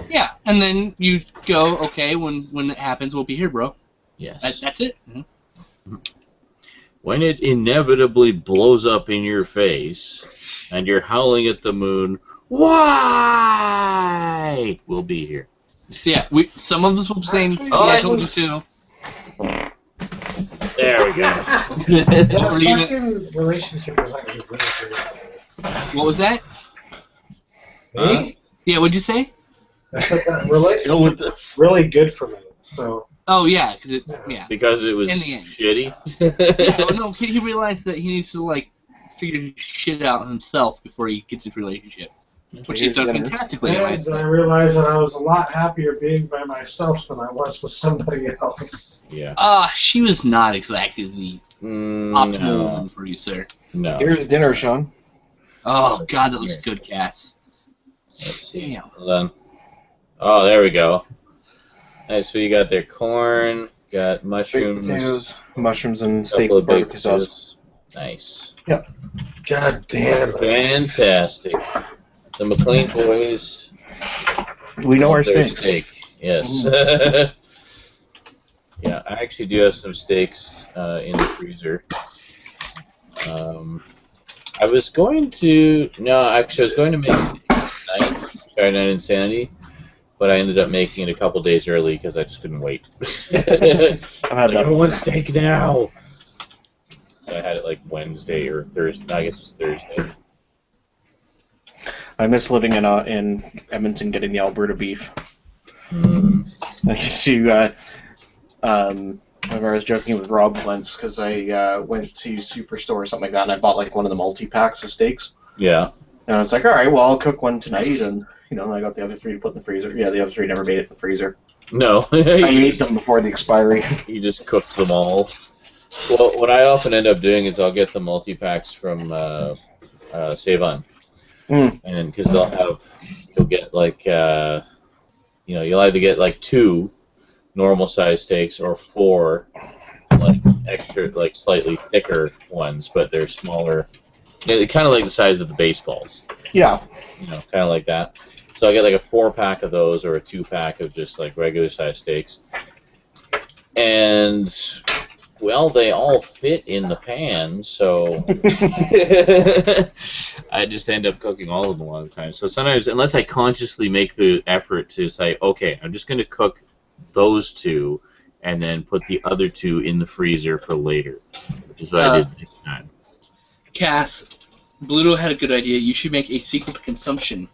Yeah, and then you go, okay, when it happens, we'll be here, bro. Yes. That's it. Mm-hmm. When it inevitably blows up in your face, and you're howling at the moon, why? We'll be here. So yeah, some of us will be saying, I told you to. There we go. That fucking relationship was like really good. What was that? Me? Yeah, what'd you say? I said that relationship was really good for me. So. Oh yeah, because it was in the end. Shitty. Yeah, well, no, he realized that he needs to figure his shit out himself before he gets into a relationship, which he's done fantastically. And I realized that I was a lot happier being by myself than I was with somebody else. Yeah. She was not exactly the optimal woman for you, sir. No. Here's dinner, Sean. Oh God, that looks good, Cass. Let's see. Damn. Hold on. Oh, there we go. Nice. So you got their corn, got mushrooms, baked potatoes, mushrooms, and steak couple of baked barbecue sauce. potatoes. Nice. Yep. God damn it. Fantastic. The McLean boys. We know our their steak. Yes. Yeah, I actually do have some steaks in the freezer. I was going to make steak tonight, Saturday Night Insanity, but I ended up making it a couple days early because I just couldn't wait. I've had that. Everyone steak now. So I had it like Wednesday or Thursday. No, I guess it was Thursday. I miss living in Edmonton, getting the Alberta beef. I used to. I was joking with Rob once because I went to Superstore or something like that, and I bought like one of the multi-packs of steaks. Yeah. And I was like, all right, well, I'll cook one tonight, and I got the other 3 to put in the freezer. Yeah, the other 3 never made it in the freezer. No. I ate them before the expiry. You just cooked them all. Well, what I often end up doing is I'll get the multi-packs from Save-On. And because you'll get like, you'll either get like 2 normal size steaks or 4 like extra, like slightly thicker ones, but they're smaller. They're kind of like the size of the baseballs. Yeah. Kind of like that. So I get like a 4-pack of those or a 2-pack of just like regular size steaks. And well, they all fit in the pan, so I just end up cooking all of them a lot of the time. So sometimes, unless I consciously make the effort to say, okay, I'm just going to cook those 2 and then put the other 2 in the freezer for later, which is what I did this time. Cass, Bluto had a good idea. You should make a sequel to Consumption.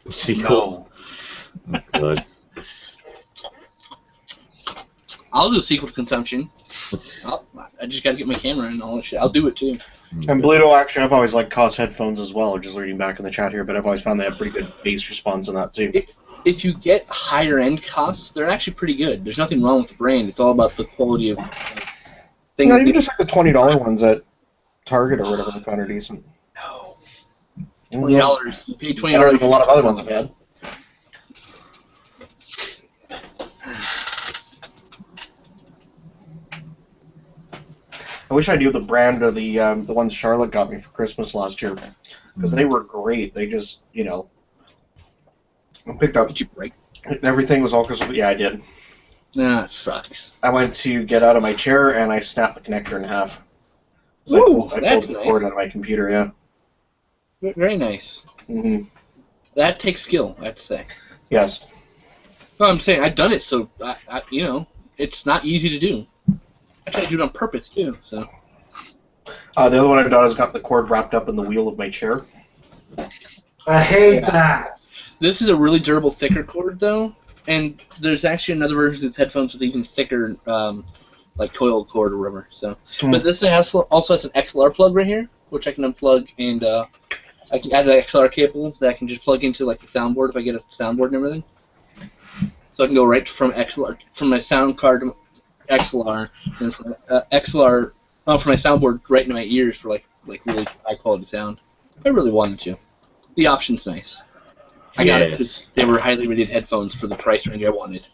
Sequel? No. Oh, God. I'll do a sequel to Consumption. I just got to get my camera and all that shit. I'll do it too. And Bluto, actually, I've always liked Cos headphones as well. Just reading back in the chat here, but I've always found they have pretty good bass response on that too. If you get higher end costs, they're actually pretty good. There's nothing wrong with the brand. It's all about the quality of things. No, you just like the $20 ones at Target or whatever. I found are decent. No. $20. You pay $20. Like a lot of other ones I've had. wish I knew the brand of the ones Charlotte got me for Christmas last year, because they were great. They just, I picked up. Did you break? Everything was all crystal. Yeah, I did. Nah, it sucks. I went to get out of my chair and I snapped the connector in half. Ooh, I that's pulled the cord out of my computer. Yeah. Very nice. Mhm. That takes skill, I'd say. Yes. No, I'm saying I've done it, so it's not easy to do. I try to do it on purpose too. So. The other one I've done is got the cord wrapped up in the wheel of my chair. I hate that. This is a really durable, thicker cord though, and there's actually another version of headphones with even thicker, like coil cord or whatever. So, but this also has an XLR plug right here, which I can unplug, and I can add the XLR cable that I can just plug into like the soundboard if I get a soundboard and everything. So I can go right from XLR from my sound card to XLR, and from XLR from my soundboard right into my ears for like really high quality sound. If I really wanted to. The option's nice. I got it because they were highly rated headphones for the price range I wanted.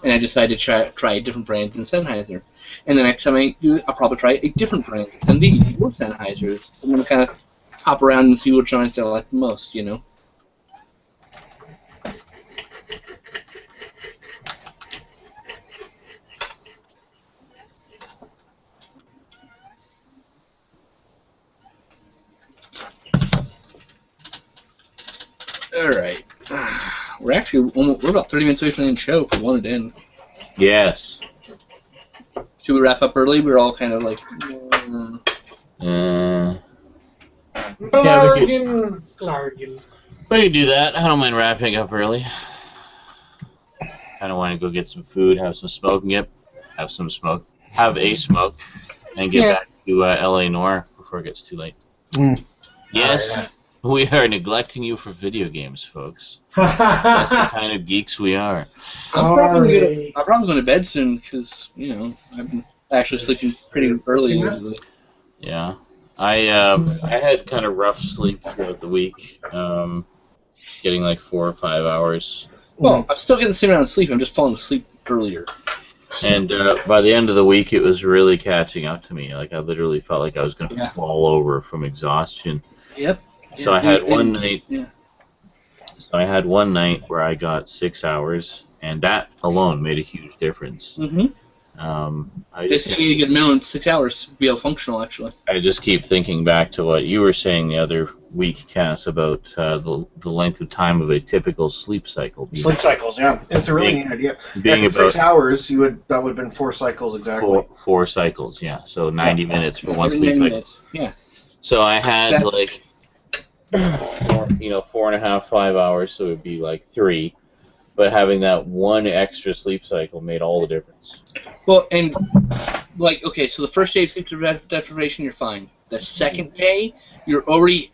And I decided to try a different brand than Sennheiser. And the next time I do it, I'll probably try a different brand than these, or Sennheisers. I'm going to kind of hop around and see which ones I like the most, Alright. We're about 30 minutes away from the end show if we wanted to end. Yes. Should we wrap up early? We're all kind of like... Blargin. We can do that. I don't mind wrapping up early. I don't want to go get some food, have some smoke, and have a smoke, and get back to LA Noir before it gets too late. Yes. We are neglecting you for video games, folks. That's the kind of geeks we are. I'm probably going to bed soon because, I've been actually sleeping pretty early usually. Yeah. I had kind of rough sleep throughout the week, getting like 4 or 5 hours. Well, I'm still getting the same amount of sleep. I'm just falling asleep earlier. And by the end of the week, it was really catching up to me. Like, I literally felt like I was going to fall over from exhaustion. Yep. So I had one night. Yeah. So I had one night where I got 6 hours, and that alone made a huge difference. Mm-hmm. I just need to get a minimum 6 hours to be able functional. Actually, I just keep thinking back to what you were saying the other week, Cass, about the length of time of a typical sleep cycle. Sleep cycles, yeah, it's a really neat idea. Being about 6 hours, that would have been 4 cycles exactly. Four cycles, yeah. So 90 minutes for one sleep cycle. Yeah. So I had like. 4.5, 5 hours, so it would be like 3. But having that one extra sleep cycle made all the difference. Well, and okay, so the first day of sleep deprivation, you're fine. The second day, you're already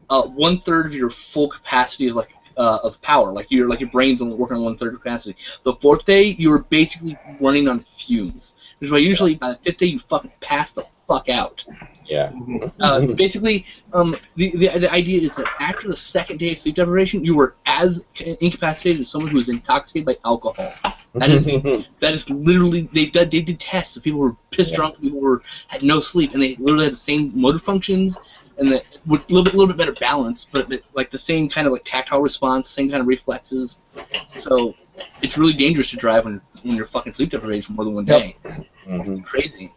1/3 of your full capacity of power. Like your brain's only working on 1/3 capacity. The fourth day, you're basically running on fumes. Which is why usually by the 5th day, you fucking pass the fuck out. Yeah. Basically, the idea is that after the second day of sleep deprivation, you were as incapacitated as someone who was intoxicated by alcohol. That is literally they did tests of people who were pissed drunk, people who had no sleep, and they literally had the same motor functions and with a little bit better balance, but like the same kind of like tactile response, same kind of reflexes. So it's really dangerous to drive when you're fucking sleep deprived for more than one day. It's crazy.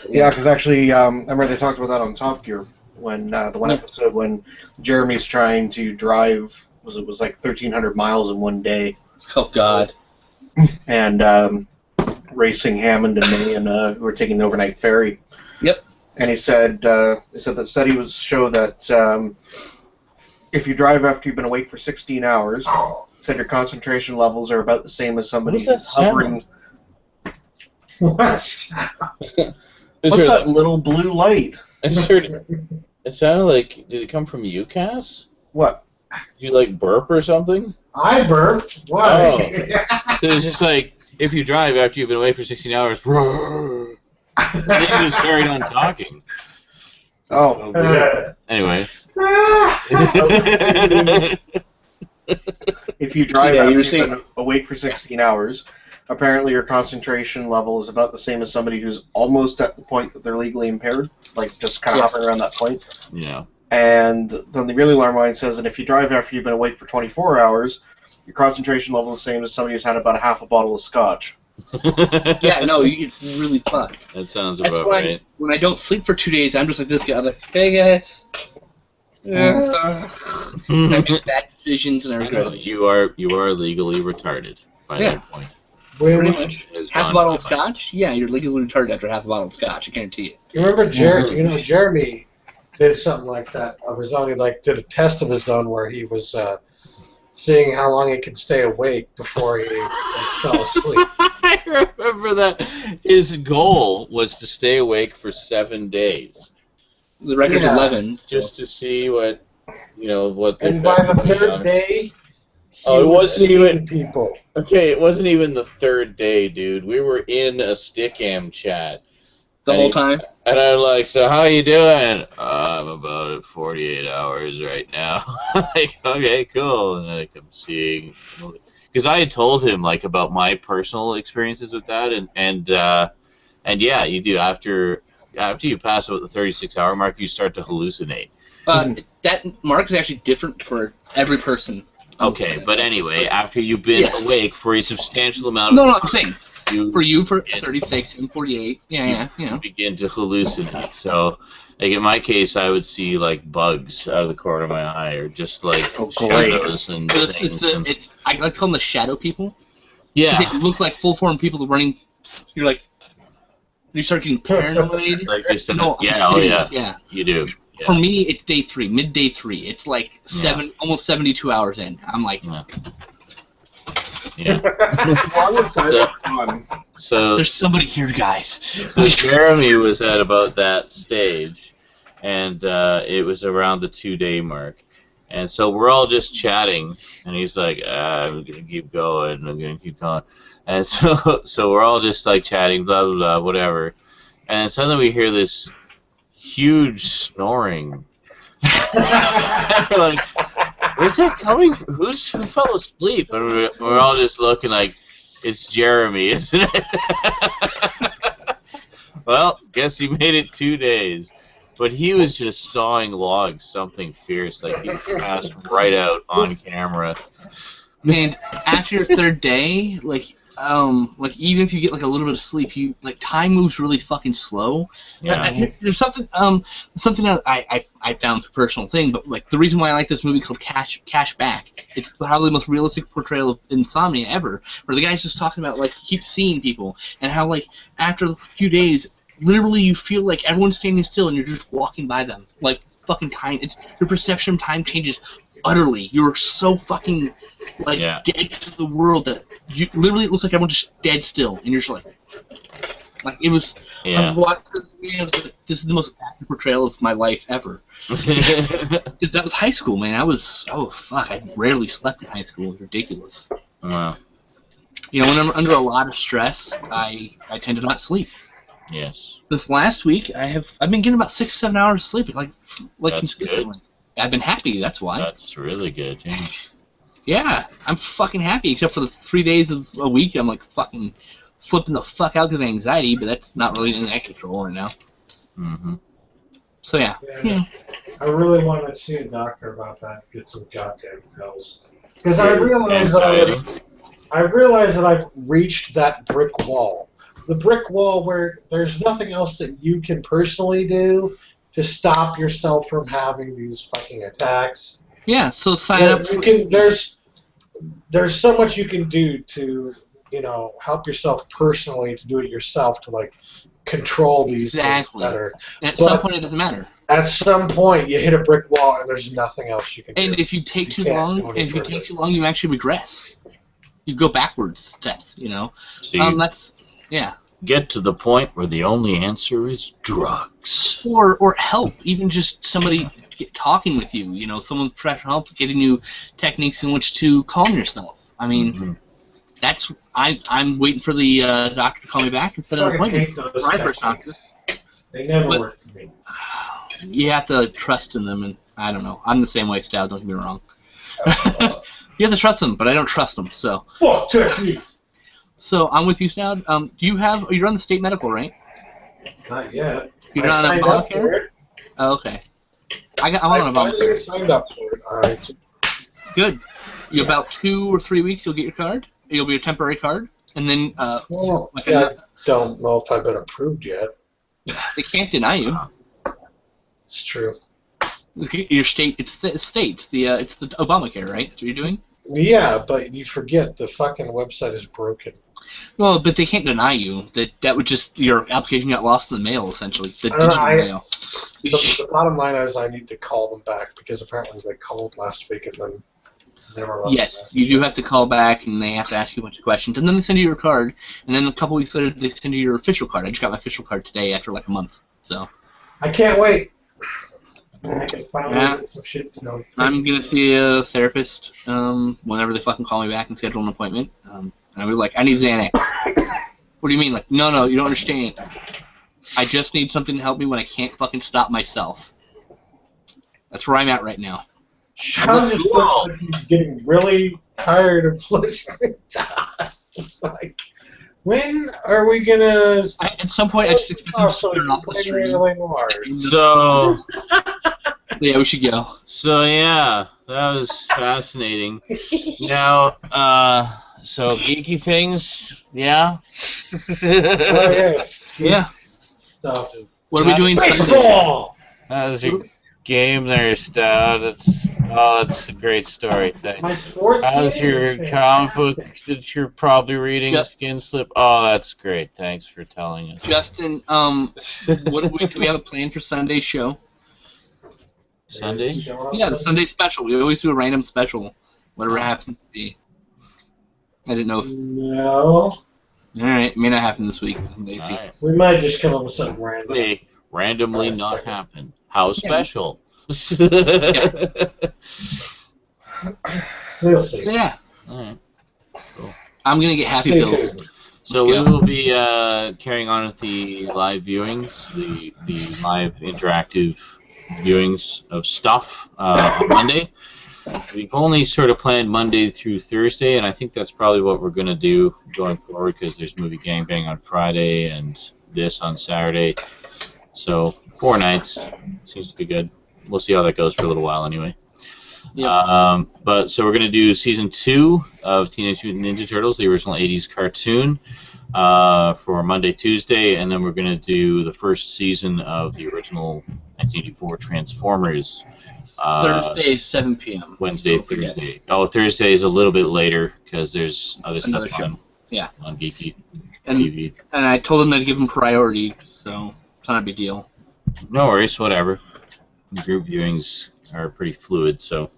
Yeah, because actually, I remember they talked about that on Top Gear when the one episode when Jeremy's trying to drive it was like 1,300 miles in one day. Oh God! And racing Hammond and me, and we were taking an overnight ferry. Yep. And he said that study would show that if you drive after you've been awake for 16 hours, said your concentration levels are about the same as somebody who's hovering. What's that little blue light? It sounded like, did it come from you, Cass? What? Did you like burp or something? I burped. Why? Oh. It was just like, if you drive after you've been away for 16 hours, then you just carried on talking. Oh. So, anyway. If you drive after you've been awake for 16 hours, apparently your concentration level is about the same as somebody who's almost at the point that they're legally impaired, like just kind of hovering around that point. Yeah. And then the really alarm line says that if you drive after you've been awake for 24 hours, your concentration level is the same as somebody who's had about a half a bottle of scotch. Yeah, no, it's really fucked. That sounds That's about why right. when I don't sleep for 2 days, I'm just like this guy. I'm like, hey guys. I make bad decisions and I regret it. You are legally retarded by that point. Pretty much. It's Half a gone bottle of by. scotch? Yeah, you're legally retarded after half a bottle of scotch, I guarantee you. You remember Jeremy did something like that of his own. He did a test of his own where he was seeing how long he could stay awake before he fell asleep. I remember that. His goal was to stay awake for 7 days. The record's 11. Just to see what what. And by the third day, it wasn't even people. Okay, it wasn't even the third day, dude. We were in a Stickam chat. The whole time? And I'm like, so how you doing? I'm about at 48 hours right now. Like, okay, cool. And then I'm seeing, because I had told him like about my personal experiences with that, and yeah, you do after you pass about the 36-hour mark, you start to hallucinate. That mark is actually different for every person. Okay, but anyway, after you've been awake for a substantial amount of No, time, I'm saying. For 36 and 48, you begin to hallucinate. So, like in my case, I would see like bugs out of the corner of my eye, or just like shadows and things. I like to call them the shadow people. Yeah. They look like full-form people running. You're like, you start getting paranoid. Like just yeah. You do. Yeah. For me, it's day 3, midday 3. It's like almost 72 hours in. I'm like. Yeah. So there's somebody here, guys. So Jeremy was at about that stage, and it was around the 2-day mark, and so we're all just chatting, and he's like, "I'm gonna keep going. I'm gonna keep going," and so we're all just like chatting, blah blah blah, whatever, and then suddenly we hear this huge snoring. Like, where's that coming from? Who fell asleep? And we're all just looking like, it's Jeremy, isn't it? Well, guess he made it 2 days. But he was just sawing logs, something fierce. Like, he passed right out on camera. Man, after your third day, like even if you get like a little bit of sleep, time moves really fucking slow. Yeah. There's something that I found through personal thing, but like the reason why I like this movie called Cash Back, it's probably the most realistic portrayal of insomnia ever. Where the guy's just talking about like he keeps seeing people and how like after a few days, literally you feel like everyone's standing still and you're just walking by them. Like fucking time, your perception of time changes utterly. You're so fucking dead to the world that you literally it looks like everyone's just dead still, and you're just like it was. Yeah. I watched this is the most accurate portrayal of my life ever. Because that was high school, man. I rarely slept in high school. It was ridiculous. Wow. When I'm under a lot of stress, I tend to not sleep. Yes. This last week, I've been getting about 6 or 7 hours of sleep, like That's consistently. good. I've been happy. That's why. That's really good. Yeah. Yeah, I'm fucking happy, except for the 3 days of a week, I'm like fucking flipping the fuck out because of anxiety, but that's not really in my control right now. Mm-hmm. So yeah. I really want to see a doctor about that. Get some goddamn pills. Because I realize that I've reached that brick wall. The brick wall where there's nothing else that you can personally do to stop yourself from having these fucking attacks. Yeah, so sign up. There's so much you can do to, help yourself personally, to do it yourself, to like control these things better. And at some point, it doesn't matter. At some point, you hit a brick wall, and there's nothing else you can do. And if you take too long, you actually regress. You go backwards steps. That's Get to the point where the only answer is drugs. Or help, even just somebody talking with you. Someone's professional help, getting you techniques in which to calm yourself. I mean, that's I'm waiting for the doctor to call me back and set an appointment. My first doctor. They never work for me. You have to trust in them, and I don't know. I'm the same way, Stout. Don't get me wrong. You have to trust them, but I don't trust them. So. Fuck technique. So I'm with you, Snoud. You're on the state medical, right? Not yet. You're I not on signed up for Obamacare? it. Oh, okay. I'm on I finally Obamacare. signed up for it. All right. Good. In about 2 or 3 weeks, you'll get your card. You'll be a temporary card, and then Well, like yeah, I don't know if I've been approved yet. they can't deny you. It's true. Your state, it's the Obamacare, right? That's what you're doing. Yeah, but you forget the fucking website is broken. Well, but they can't deny you. That would just your application got lost in the mail, essentially. The digital mail. The bottom line is I need to call them back because apparently they called last week and then never left. Yes, you do have to call back, and they have to ask you a bunch of questions, and then they send you your card, and then a couple weeks later they send you your official card. I just got my official card today after like a month, so. I can't wait. I can finally get some shit to know. I'm gonna see a therapist whenever they fucking call me back and schedule an appointment. And I'll be like, I need Xanax. What do you mean? Like, no, you don't understand. I just need something to help me when I can't fucking stop myself. That's where I'm at right now. Sean just looks like he's getting really tired of listening to us. It's like, when are we gonna? At some point, I just expect them to turn off the stream. So. Yeah, we should go. So yeah, that was fascinating. Now, so geeky things, yeah. Oh yes. Yeah. Stuff. What are we doing? Baseball. How's your game there, Stout? That's a great story. Thanks. My sports. How's your comic book that you're probably reading? Yep. Skin Slip. Oh, that's great. Thanks for telling us. Justin, what do we have a plan for Sunday's show? Sunday? Yeah, the Sunday special. We always do a random special, whatever happens to be. I didn't know. No. Alright, may not happen this week. I'm lazy. Right. We might just come up with something random. May randomly not happen. How special? We'll see. Yeah. Alright. Cool. I'm gonna get Happy Stay Bill. tuned. So we will be carrying on with the live viewings, the live interactive viewings of stuff on Monday. We've only sort of planned Monday through Thursday, and I think that's probably what we're going to do going forward because there's Movie Gangbang on Friday and this on Saturday. So 4 nights seems to be good. We'll see how that goes for a little while anyway. Yep. But so we're going to do season 2 of Teenage Mutant Ninja Turtles, the original 80s cartoon, for Monday, Tuesday, and then we're going to do the first season of the original 1984 Transformers. Thursday, 7 p.m. Wednesday, Thursday. Oh, Thursday is a little bit later because there's other stuff Another show. on Geeky And, TV. and I told them to give them priority, so it's not a big deal. No worries, whatever. Group viewings are pretty fluid, so.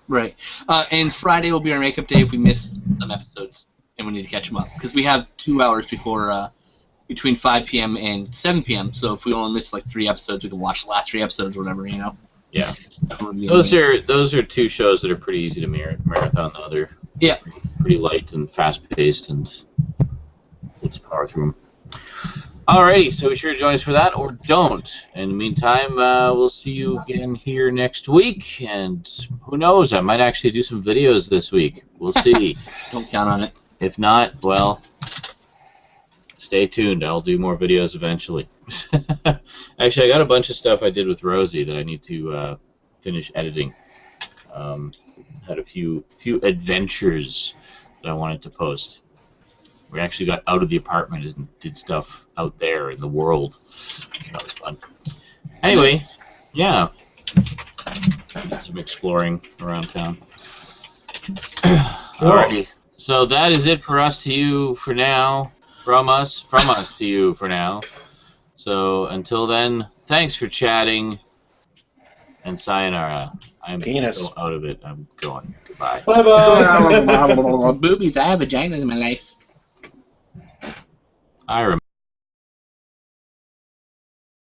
Right. And Friday will be our makeup day if we miss some episodes and we need to catch them up. Because we have 2 hours before, between 5 p.m. and 7 p.m. So if we only miss like 3 episodes, we can watch the last 3 episodes or whatever, you know? Yeah. Those are 2 shows that are pretty easy to marathon, though. They're pretty light and fast-paced, and we'll just power through them. Alrighty, so be sure to join us for that, or don't. In the meantime, we'll see you again here next week, and who knows, I might actually do some videos this week. We'll see. Don't count on it. If not, well, stay tuned. I'll do more videos eventually. Actually, I got a bunch of stuff I did with Rosie that I need to finish editing. Had a few adventures that I wanted to post. We actually got out of the apartment and did stuff out there in the world. So that was fun. Anyway, yeah. Did some exploring around town. Alrighty. So that is it for us to you for now. From us to you for now. So until then, thanks for chatting. And sayonara. I'm so out of it. I'm going. Goodbye. Bye-bye. Boobies, I have vaginas in my life. I remember.